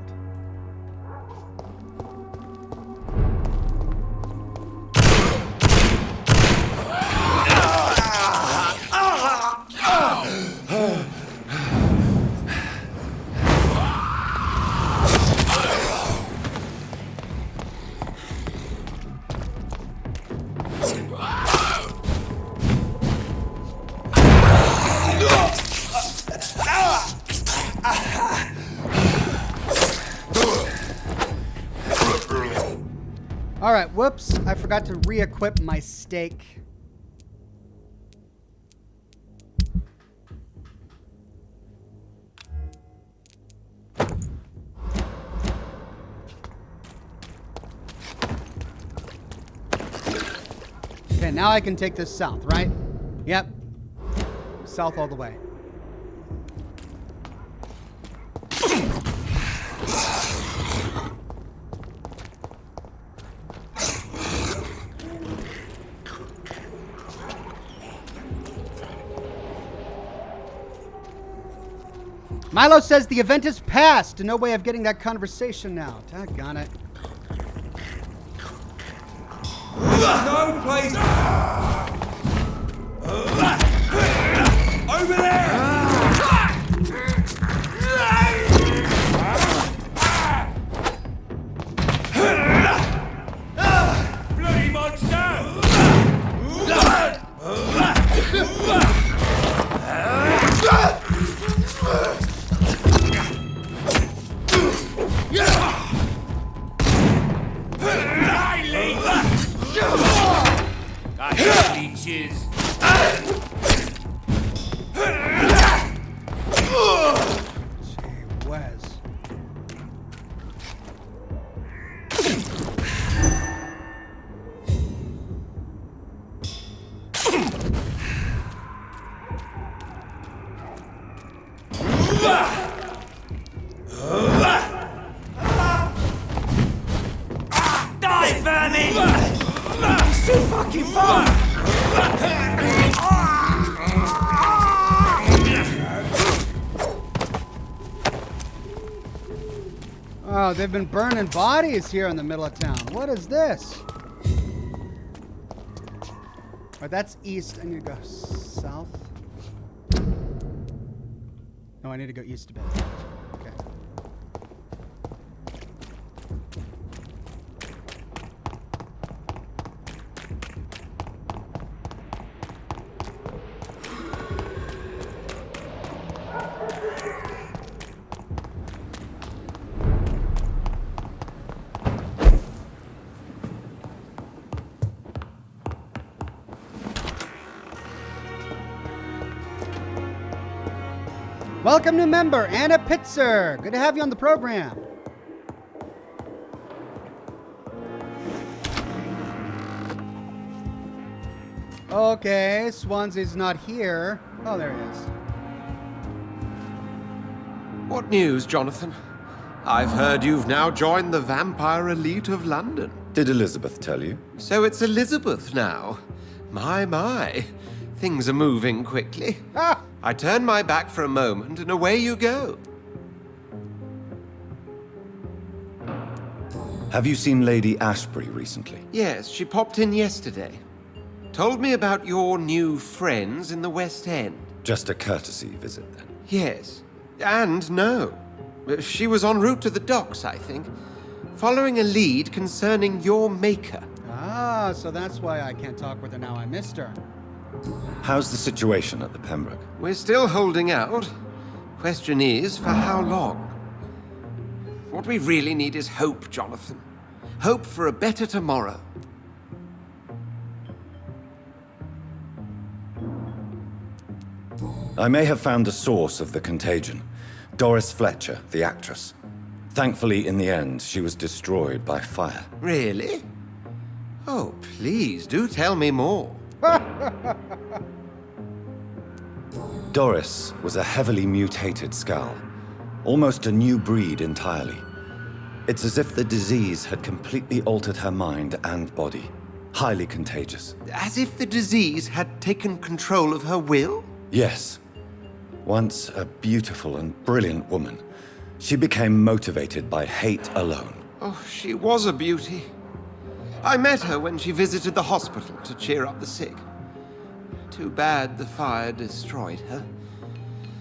All right, whoops. I forgot to re-equip my stake. Okay, now I can take this south, right? Yep. South all the way. Milo says the event is past. No way of getting that conversation now. Doggone it. No place. Over there! Bloody monster! Leeches. Die, vermin! It's too fucking far! Oh, they've been burning bodies here in the middle of town. What is this? Right, that's east. I need to go south. No, I need to go east a bit. Okay. Welcome, new member, Anna Pitzer. Good to have you on the program. Okay, Swansea's not here. Oh, there he is. What news, Jonathan? I've heard you've now joined the vampire elite of London. Did Elizabeth tell you? So it's Elizabeth now. My. Things are moving quickly. I turn my back for a moment and away you go. Have you seen Lady Ashbury recently? Yes, she popped in yesterday. Told me about your new friends in the West End. Just a courtesy visit, then? Yes. And no. She was en route to the docks, I think, following a lead concerning your maker. Ah, so that's why I can't talk with her now. I missed her. How's the situation at the Pembroke? We're still holding out. Question is, for how long? What we really need is hope, Jonathan. Hope for a better tomorrow. I may have found the source of the contagion. Doris Fletcher, the actress. Thankfully, in the end, she was destroyed by fire. Really? Oh, please, do tell me more. Doris was a heavily mutated skull. Almost a new breed entirely. It's as if the disease had completely altered her mind and body. Highly contagious. As if the disease had taken control of her will? Yes. Once a beautiful and brilliant woman, she became motivated by hate alone. Oh, she was a beauty. I met her when she visited the hospital to cheer up the sick. Too bad the fire destroyed her.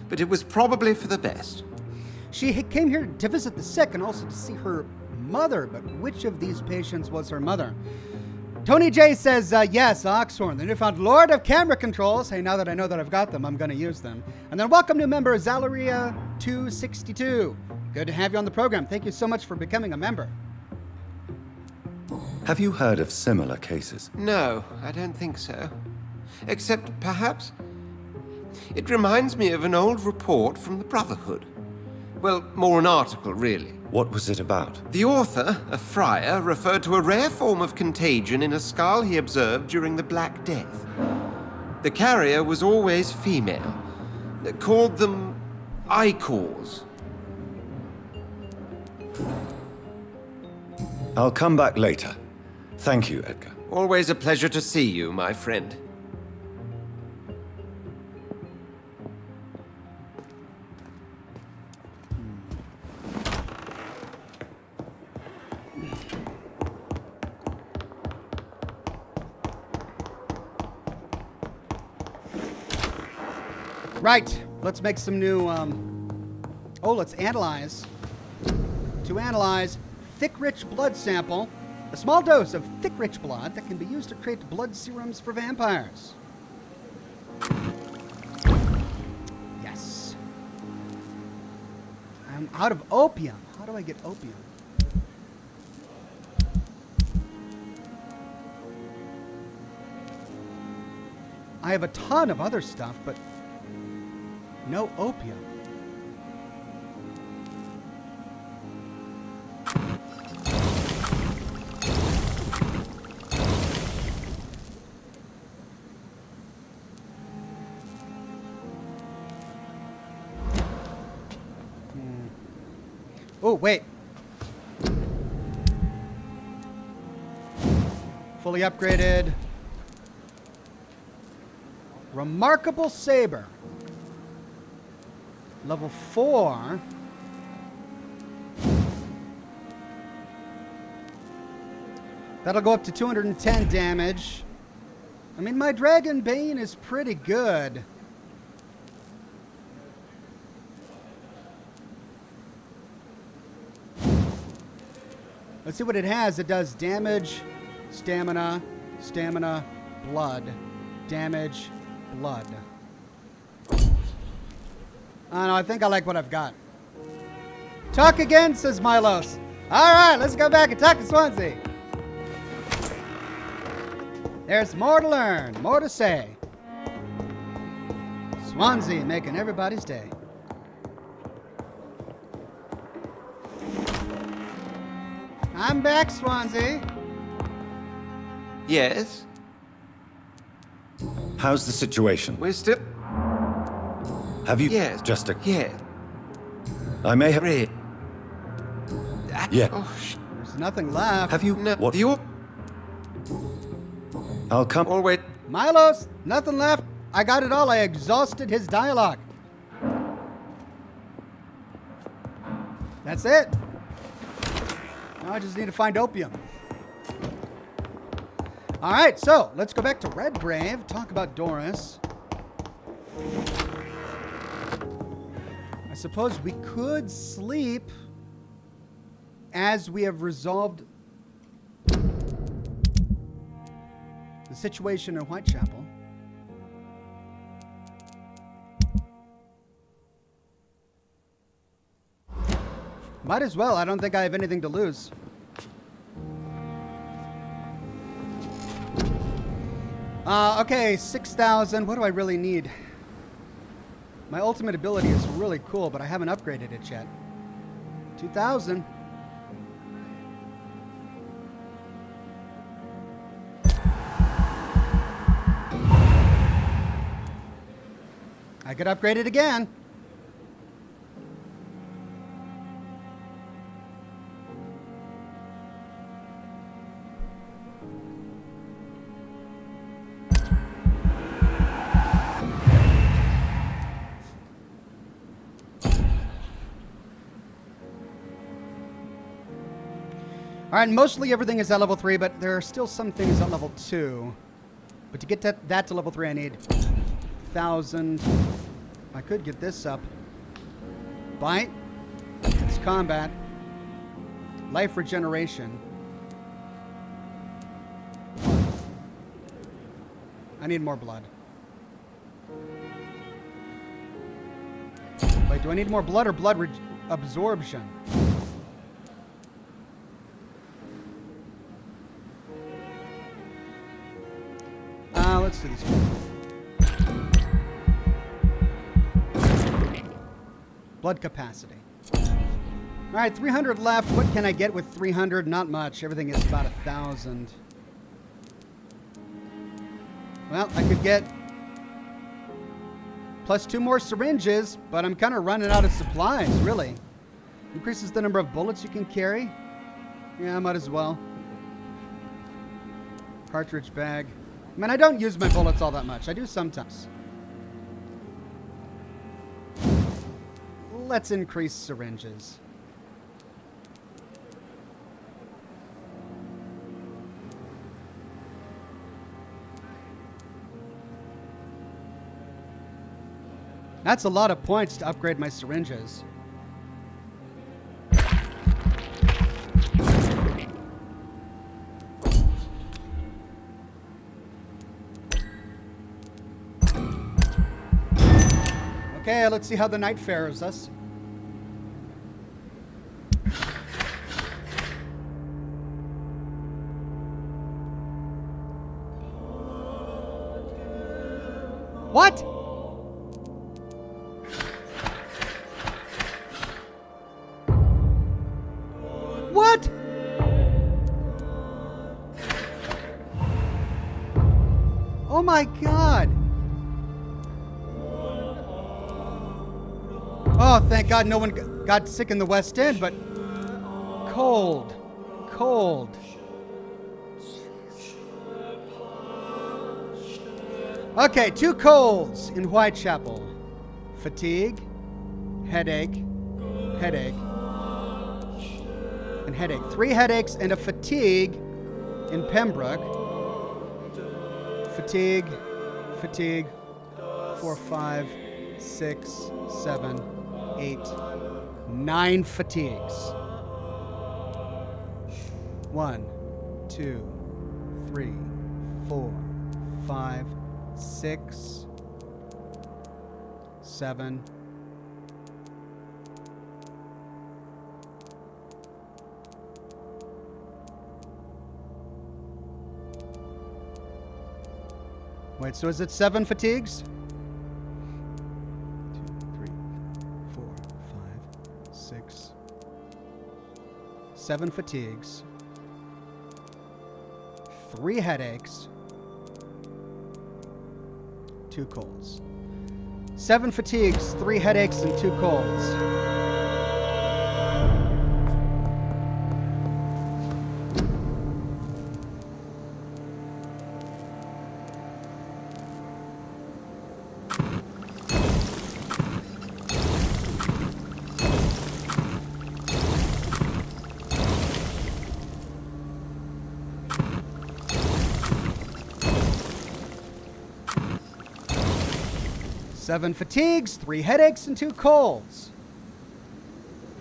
But it was probably for the best. She came here to visit the sick and also to see her mother, but which of these patients was her mother? Tony J says, yes, Oxhorn, the newfound Lord of Camera Controls. Hey, now that I know that I've got them, I'm going to use them. And then welcome new member, Zaleria262. Good to have you on the program. Thank you so much for becoming a member. Have you heard of similar cases? No, I don't think so. Except, perhaps, it reminds me of an old report from the Brotherhood. Well, more an article, really. What was it about? The author, a friar, referred to a rare form of contagion in a skull he observed during the Black Death. The carrier was always female. They called them Icors. I'll come back later. Thank you, Edgar. Always a pleasure to see you, my friend. Right, let's make some new, let's analyze. To analyze, thick, rich blood sample. A small dose of thick, rich blood that can be used to create blood serums for vampires. Yes. I'm out of opium. How do I get opium? I have a ton of other stuff, but no opium. Oh, wait. Fully upgraded. Remarkable Saber. Level 4. That'll go up to 210 damage. I mean, my Dragon Bane is pretty good. Let's see what it has. It does damage, stamina, stamina, blood, damage, blood. Oh, no, I think I like what I've got. Talk again, says Milos. All right, let's go back and talk to Swansea. There's more to learn, more to say. Swansea making everybody's day. I'm back, Swansea. Yes? How's the situation? We're still... Have you... Yes. Just a... Yeah. I may have... Yeah. Oh, there's nothing left. Have you... No. What? I'll come... Oh, wait. Milos, nothing left. I got it all. I exhausted his dialogue. That's it. Now I just need to find opium. All right, so let's go back to Redgrave, talk about Doris. I suppose we could sleep as we have resolved the situation in Whitechapel. Might as well. I don't think I have anything to lose. Okay, 6,000. What do I really need? My ultimate ability is really cool, but I haven't upgraded it yet. 2,000. I could upgrade it again. All right, mostly everything is at level 3, but there are still some things at level 2. But to get that to level 3, I need 1,000. I could get this up. Bite. It's combat. Life regeneration. I need more blood. Wait, do I need more blood or blood absorption? to these people. Blood capacity. All right, 300 left. What can I get with 300? Not much. Everything is about 1,000. Well, I could get plus 2 more syringes, but I'm kind of running out of supplies, really. Increases the number of bullets you can carry. Yeah, I might as well. Cartridge bag. I mean, I don't use my bullets all that much. I do sometimes. Let's increase syringes. That's a lot of points to upgrade my syringes. Okay, let's see how the night fares us. What? What? Oh my God. Oh, thank God no one got sick in the West End, but cold. Cold. Okay, 2 colds in Whitechapel. Fatigue, headache, headache, and headache. 3 headaches and a fatigue in Pembroke. Fatigue, fatigue, 4, 5, 6, 7, 8, 9 fatigues. 1, 2, 3, 4, 5, 6, 7. Wait, so is it 7 fatigues? 2, 3, 4, 5, 6. 7 fatigues. 3 headaches. 2 colds. 7 fatigues, 3 headaches, and 2 colds. Seven fatigues, 3 headaches, and 2 colds.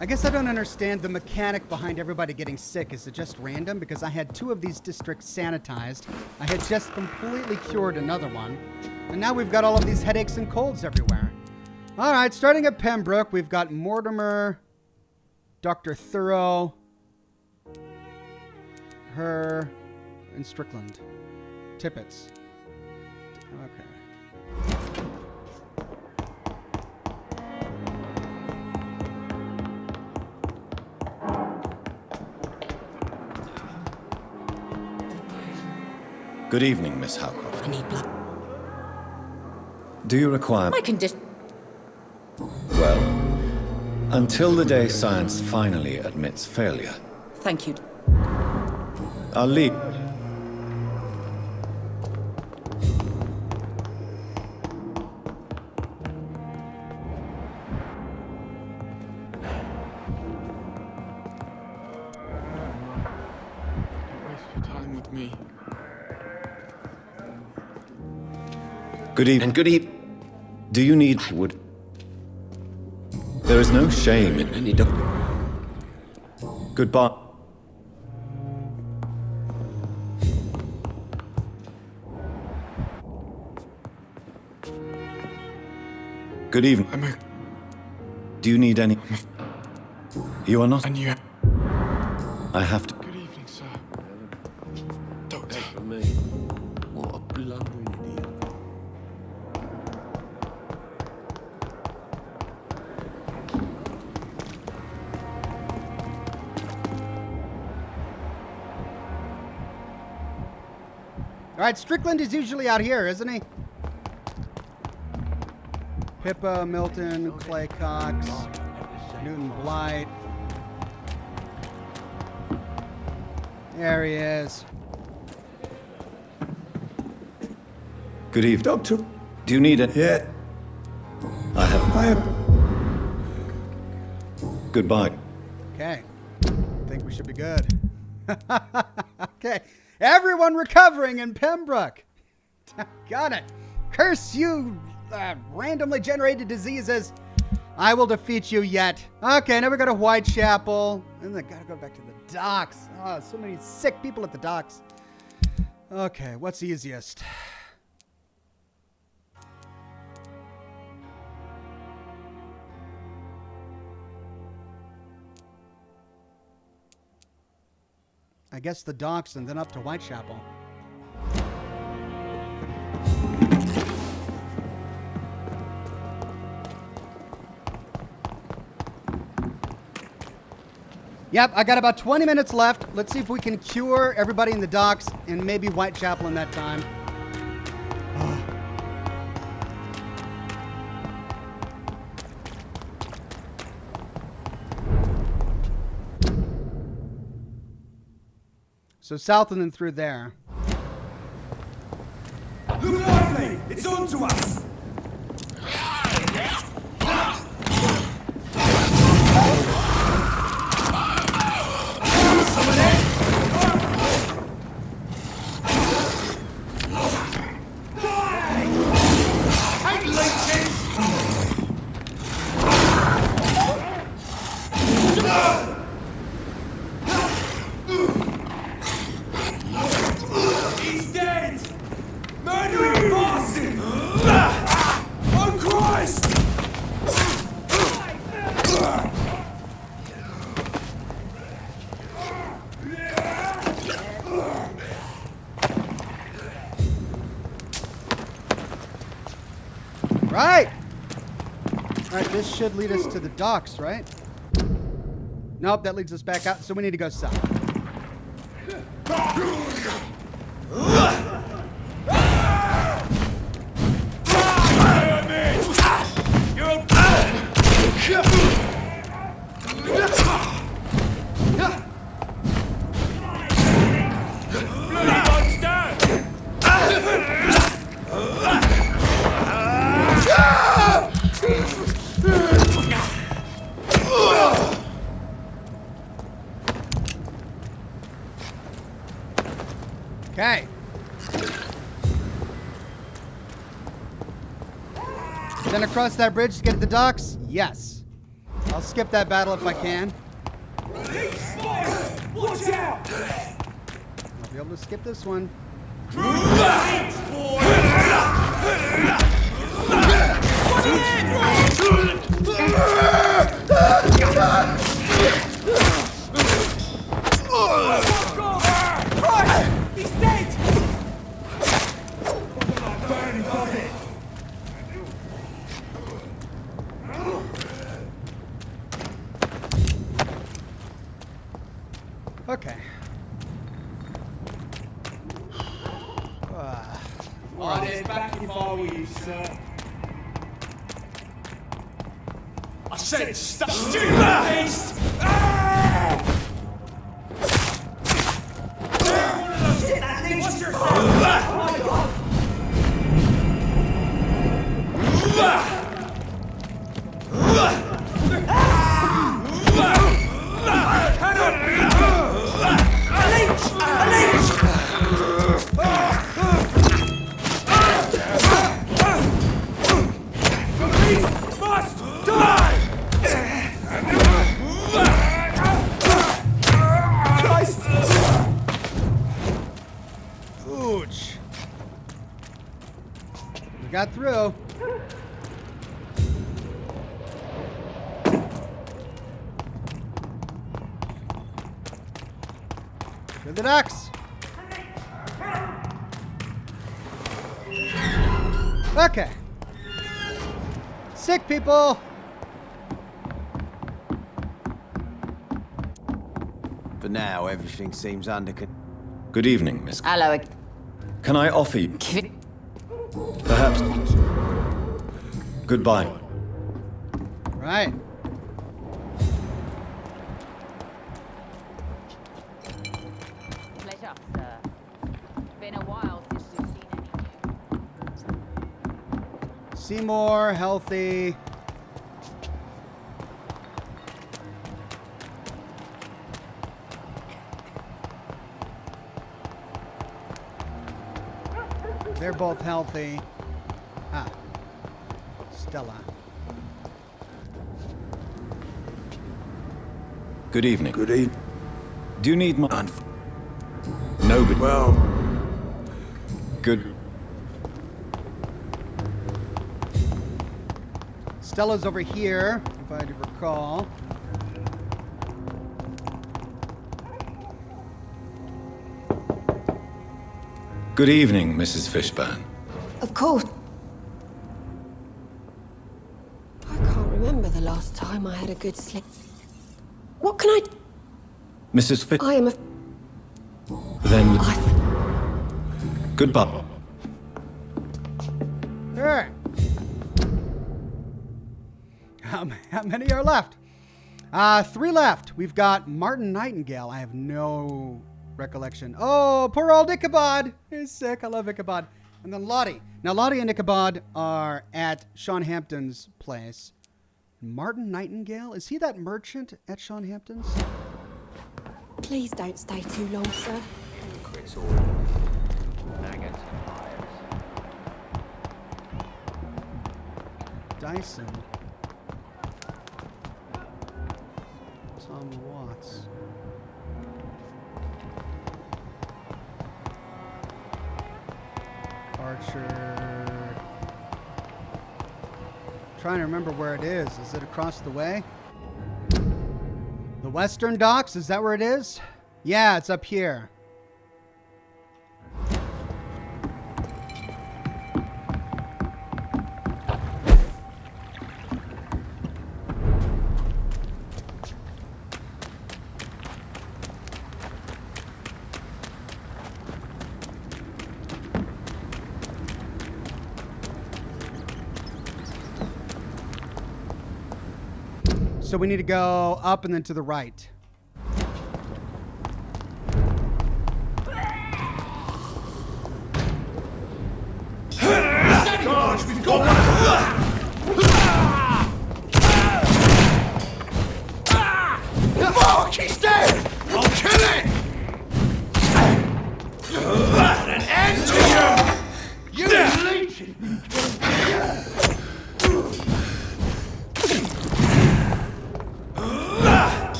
I guess I don't understand the mechanic behind everybody getting sick. Is it just random? Because I had 2 of these districts sanitized. I had just completely cured another one. And now we've got all of these headaches and colds everywhere. All right, starting at Pembroke, we've got Mortimer, Dr. Thorough, her, and Strickland. Tippets. Okay. Good evening, Miss Howcroft. I need blood. Do you require... My condition. Well, until the day science finally admits failure, Thank you. I'll leave. Waste your time with me. Good evening. And good evening. Do you need wood? There is no shame in any Goodbye. Good evening. Do you need any? You are not. And you. I have to. Good evening, sir. Doctor. For me. What a blundering idiot. Alright, Strickland is usually out here, isn't he? Pippa, Milton, Clay Cox, Newton Blight. There he is. Good evening. Doctor. Do you need it? Yeah. I have. Goodbye. Okay. Think we should be good. Okay. Everyone recovering in Pembroke. Got it. Curse you, randomly generated diseases. I will defeat you yet. Okay, now we go to Whitechapel. And then gotta go back to the docks. Oh, so many sick people at the docks. Okay, what's easiest? I guess the docks and then up to Whitechapel. Yep, I got about 20 minutes left. Let's see if we can cure everybody in the docks and maybe Whitechapel in that time. So south and then through there. Look lively! It's on to us! He's dead! Murdering bastard! Oh Christ! Right! Alright, this should lead us to the docks, right? Nope, that leads us back out, so we need to go south. Okay. Then across that bridge to get to the docks? Yes. I'll skip that battle if I can. Watch out! I'll be able to skip this one. He's dead! Burn, does it? Okay. I'd head back if I were you, sir. I said stop! Stupid beast! Watch yourself! Ooch. We got through. To the docks. Okay. Sick people. For now, everything seems under control. Good evening, Miss. Hello. Can I offer you? Perhaps. Goodbye. Right. Pleasure, sir. Been a while since we've seen any. Seymour, healthy. They're both healthy. Ah. Stella. Good evening. Good evening. Do you need my... Nobody. Well... Good... Stella's over here, if I do recall. Good evening, Mrs. Fishburne. Of course. I can't remember the last time I had a good sleep. What can I... Mrs. Fish... I am a... Then... Goodbye. Alright. How many are left? 3 left. We've got Martin Nightingale. I have no recollection. Oh, poor old Ichabod. He's sick. I love Ichabod. And then Lottie. Now, Lottie and Ichabod are at Sean Hampton's place. Martin Nightingale? Is he that merchant at Sean Hampton's? Please don't stay too long, sir. Dyson. Tom Watts. Archer. Trying to remember where it is. Is it across the way? The Western Docks? Is that where it is? Yeah, it's up here. So we need to go up and then to the right. Gosh, we've got one! Fuck, he's dead! I'll kill it! Put an end to you! You leeching!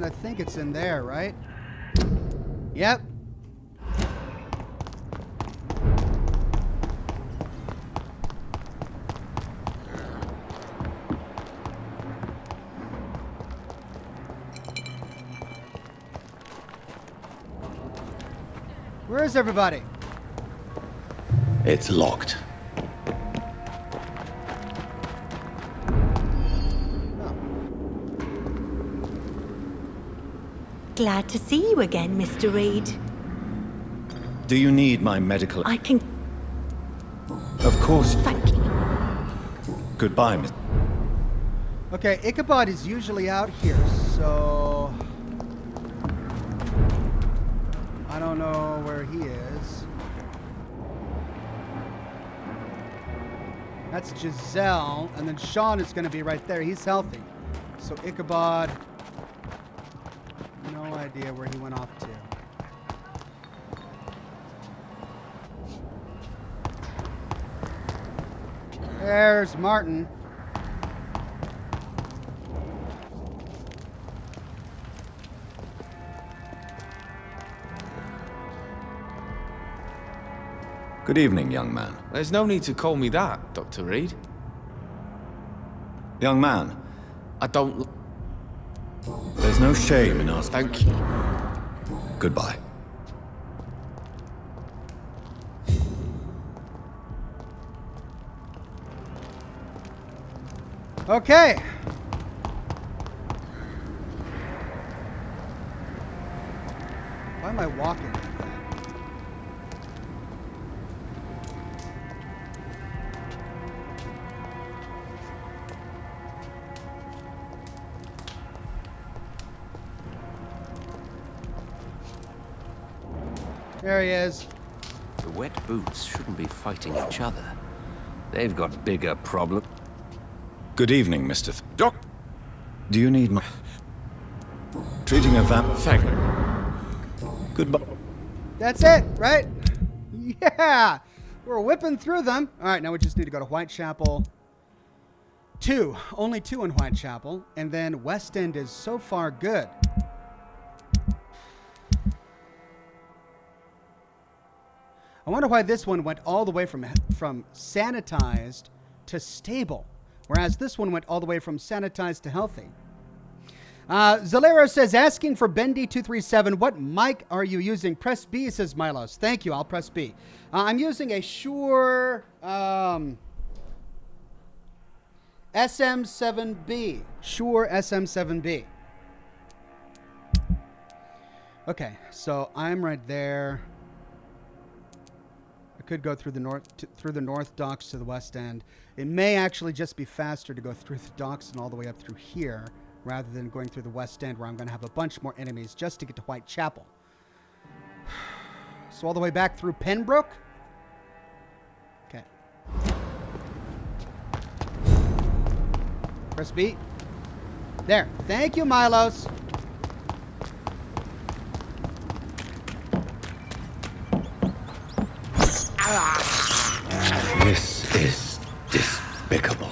I think it's in there, right? Yep. Where is everybody? It's locked. Glad to see you again, Mr. Reed. Do you need my medical... I can... Of course. Thank you. Goodbye, Miss... Okay, Ichabod is usually out here, so... I don't know where he is. That's Giselle, and then Sean is going to be right there. He's healthy. So Ichabod... No idea where he went off to. There's Martin. Good evening, young man. There's no need to call me that, Dr. Reed. Young man. I don't... There's no shame in asking. Thank you. Goodbye. Okay. Why am I walking like that? There he is. The wet boots shouldn't be fighting each other. They've got bigger problems. Good evening, Mr. Doc. Do you need my... Treating a vamp... Thank you. Goodbye. That's it, right? Yeah! We're whipping through them. All right, now we just need to go to Whitechapel. Only two in Whitechapel. And then West End is so far good. I wonder why this one went all the way from sanitized to stable, whereas this one went all the way from sanitized to healthy. Zalero says, asking for Bendy237, what mic are you using? Press B, says Milos. Thank you, I'll press B. I'm using a Shure SM7B. Shure SM7B. Okay, so I'm right there. I could go through the north docks to the west end. It may actually just be faster to go through the docks and all the way up through here, rather than going through the west end, where I'm going to have a bunch more enemies just to get to Whitechapel. So all the way back through Pembroke? Okay. Press B. There. Thank you, Milos. This is despicable.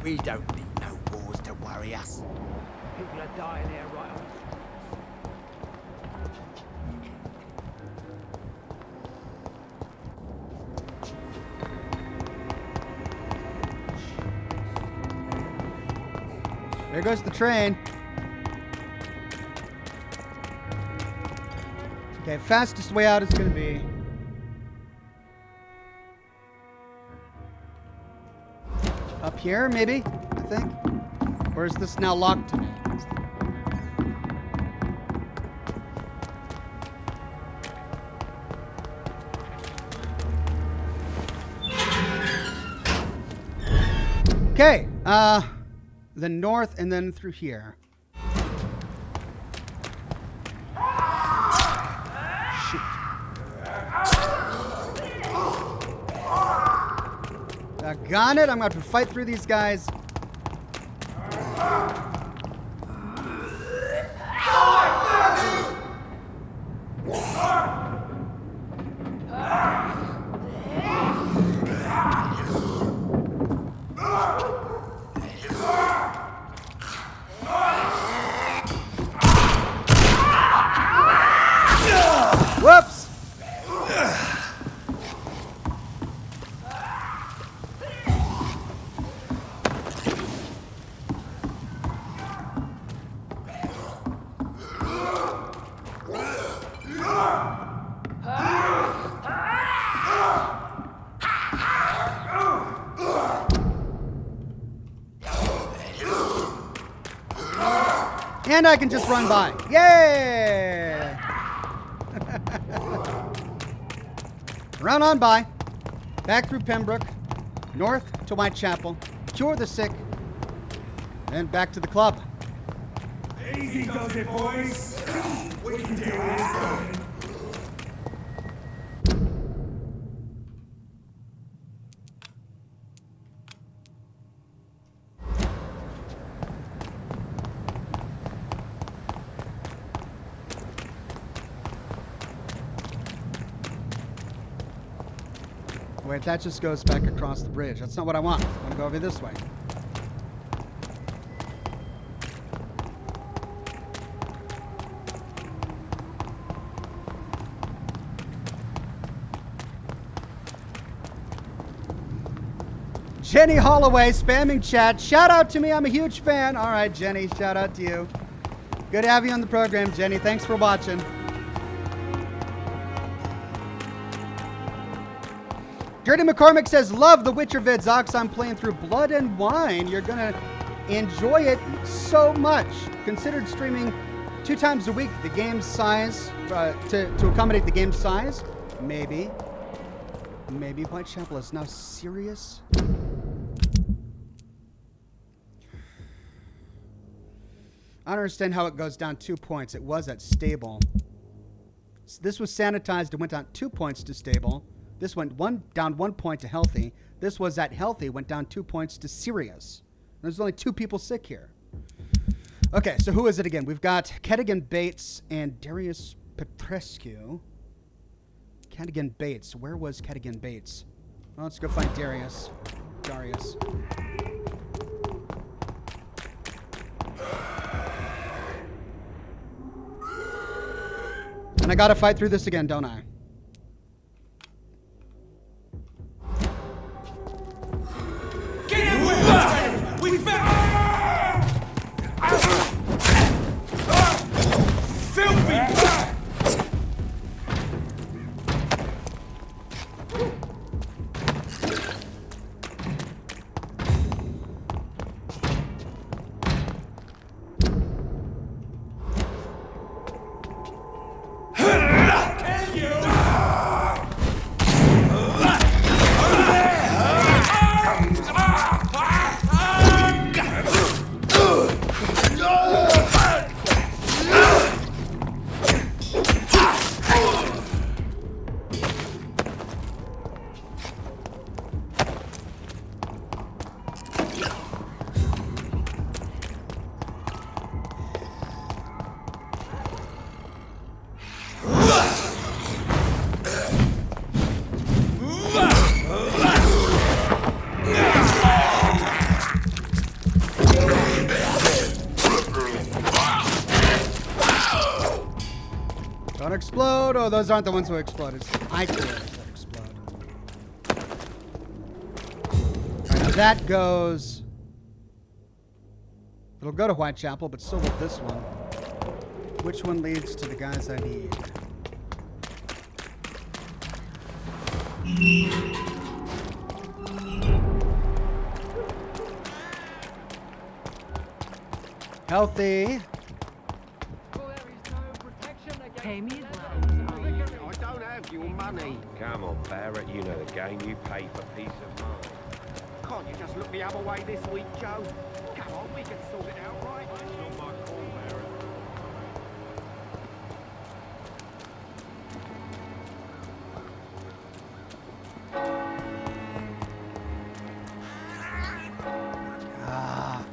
We don't need no wars to worry us. People are dying here right on. There goes the train. Okay, fastest way out is going to be... up here, maybe? I think. Or is this now locked to me? Okay, the north and then through here. Shoot. Doggone it, I'm gonna have to fight through these guys. Whoops! And I can just run by. Yay! Run on by. Back through Pembroke. North to Whitechapel. Cure the sick. Then back to the club. Easy does it, boys. We can deal with this. Wait, that just goes back across the bridge. That's not what I want. I want to go over this way. Jenny Holloway spamming chat. Shout out to me. I'm a huge fan. All right, Jenny. Shout out to you. Good to have you on the program, Jenny. Thanks for watching. Dirty McCormick says, love the Witcher vids, Ox. I'm playing through Blood and Wine. You're going to enjoy it so much. Considered streaming 2 times a week the game's size, to accommodate the game's size. Maybe. Maybe Whitechapel is now serious. I don't understand how it goes down 2 points. It was at stable. So this was sanitized. It went down 2 points to stable. This went down 1 point to healthy. This was at healthy, went down 2 points to serious. There's only 2 people sick here. Okay, so who is it again? We've got Kedigan Bates and Darius Petrescu. Kedigan Bates. Where was Kedigan Bates? Well, let's go find Darius. And I gotta fight through this again, don't I? Get in with us! We filthy! Don't explode. Oh, those aren't the ones who exploded. It's the icons that explode. All right, now that goes... It'll go to Whitechapel, but so will this one. Which one leads to the guys I need? Healthy. Pay me. I don't have your money. Come on, Barrett, you know the game. You pay for peace of mind. Can't you just look the other way this week, Joe? Come on, we can sort it out, right? It's not my call, Barrett. Ah.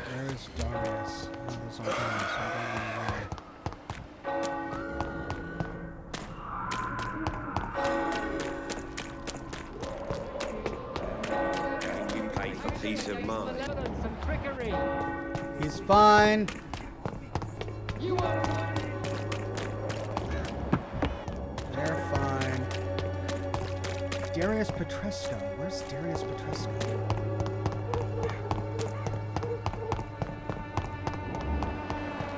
There's Doris. Oh, there's all Doris. Peace of mind. He's fine. They're fine. Darius Petrescu. Where's Darius Petrescu?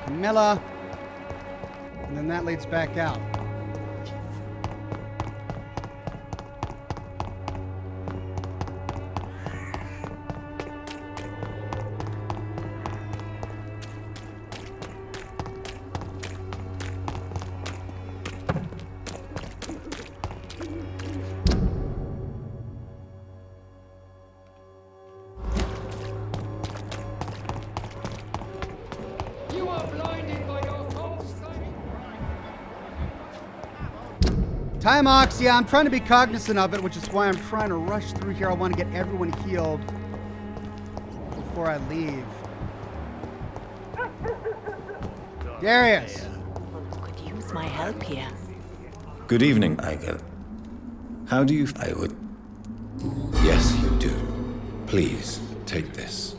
Camilla. And then that leads back out. Time Ox, yeah, I'm trying to be cognizant of it, which is why I'm trying to rush through here. I want to get everyone healed before I leave. Darius! Could use my help here. Good evening. How do you... I would... Yes, you do. Please, take this.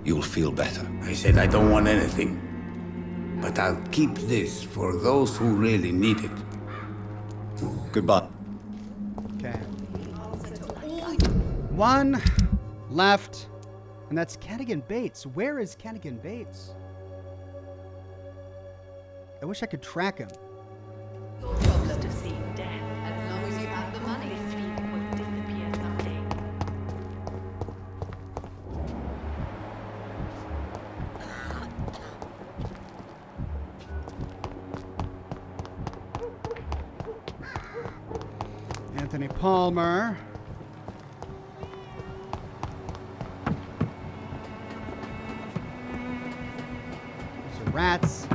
You'll feel better. I said I don't want anything. But I'll keep this for those who really need it. Goodbye. Okay. One left, and that's Cadigan Bates. Where is Cadigan Bates? I wish I could track him. To see death. As long as you have the money. This feeling will disappear someday. Anthony Palmer. Those are rats.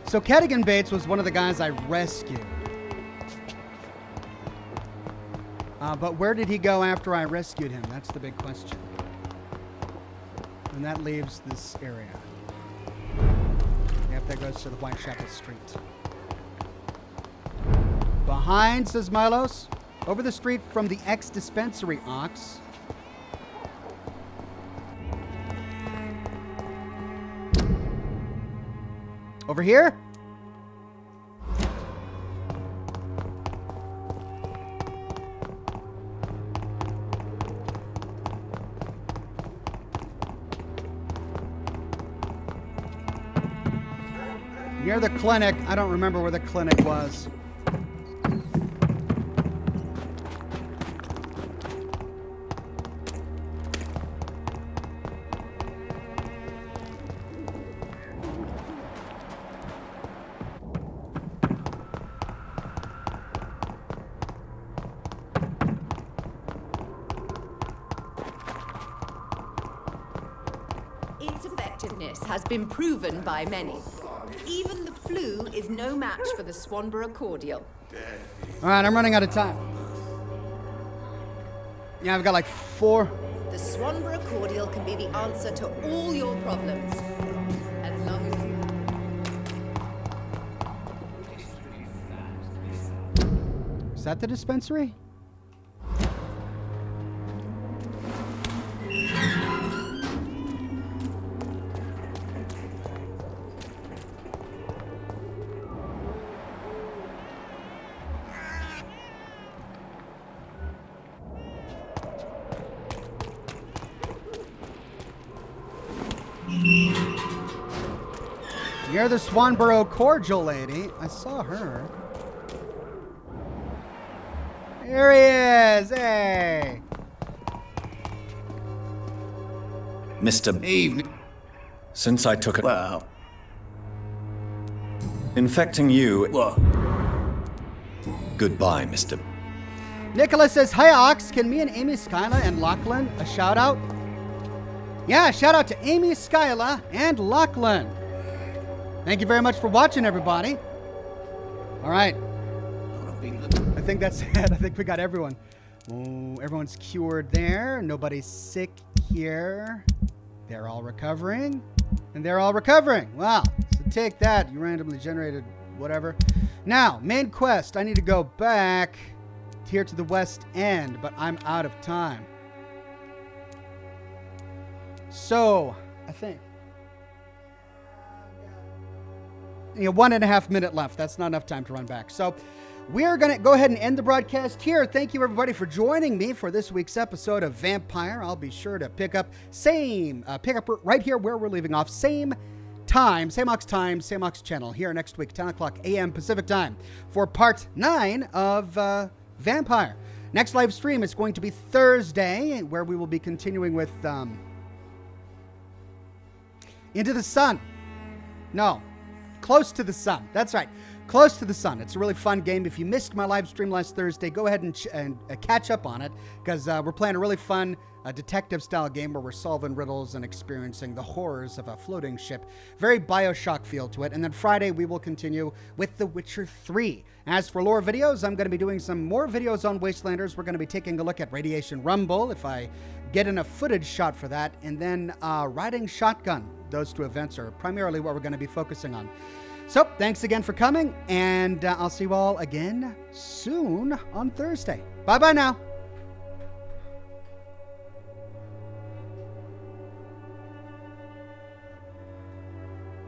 So Cadigan Bates was one of the guys I rescued. But where did he go after I rescued him? That's the big question. And that leaves this area. Yep, that goes to the Whitechapel Street. Behind, says Milos. Over the street from the ex-dispensary, Ox. Over here? Near the clinic. I don't remember where the clinic was. Its effectiveness has been proven by many. Even the flu is no match for the Swanborough cordial. All right, I'm running out of time. Yeah, I've got like 4. The Swanborough cordial can be the answer to all your problems. As long as you... Is that the dispensary? You're the Swanborough cordial lady. I saw her. Here he is. Hey. Mr. Evening. Since I took it... Well... Infecting you... What? Goodbye, Mr. Nicholas says, hi, Ox. Can me and Amy, Skyla, and Lachlan a shout out? Yeah, shout out to Amy, Skyla, and Lachlan. Thank you very much for watching, everybody. All right. I think that's it. I think we got everyone. Oh, everyone's cured there. Nobody's sick here. They're all recovering. And they're all recovering. Wow. So take that. You randomly generated whatever. Now, main quest. I need to go back here to the West End, but I'm out of time. So, I think. 1.5 minutes left. That's not enough time to run back. So we're going to go ahead and end the broadcast here. Thank you, everybody, for joining me for this week's episode of Vampyr. I'll be sure to pick up right here where we're leaving off. Same time, same Ox channel here next week, 10 o'clock a.m. Pacific time for part 9 of Vampyr. Next live stream is going to be Thursday, where we will be continuing with Into the Sun. No. Close to the Sun. That's right. Close to the Sun. It's a really fun game. If you missed my live stream last Thursday, go ahead and catch up on it, because we're playing a really fun detective-style game where we're solving riddles and experiencing the horrors of a floating ship. Very Bioshock feel to it. And then Friday, we will continue with The Witcher 3. As for lore videos, I'm going to be doing some more videos on Wastelanders. We're going to be taking a look at Radiation Rumble, if I get enough footage shot for that, and then riding shotgun. Those 2 events are primarily what we're going to be focusing on. So, thanks again for coming, and I'll see you all again soon on Thursday. Bye-bye now.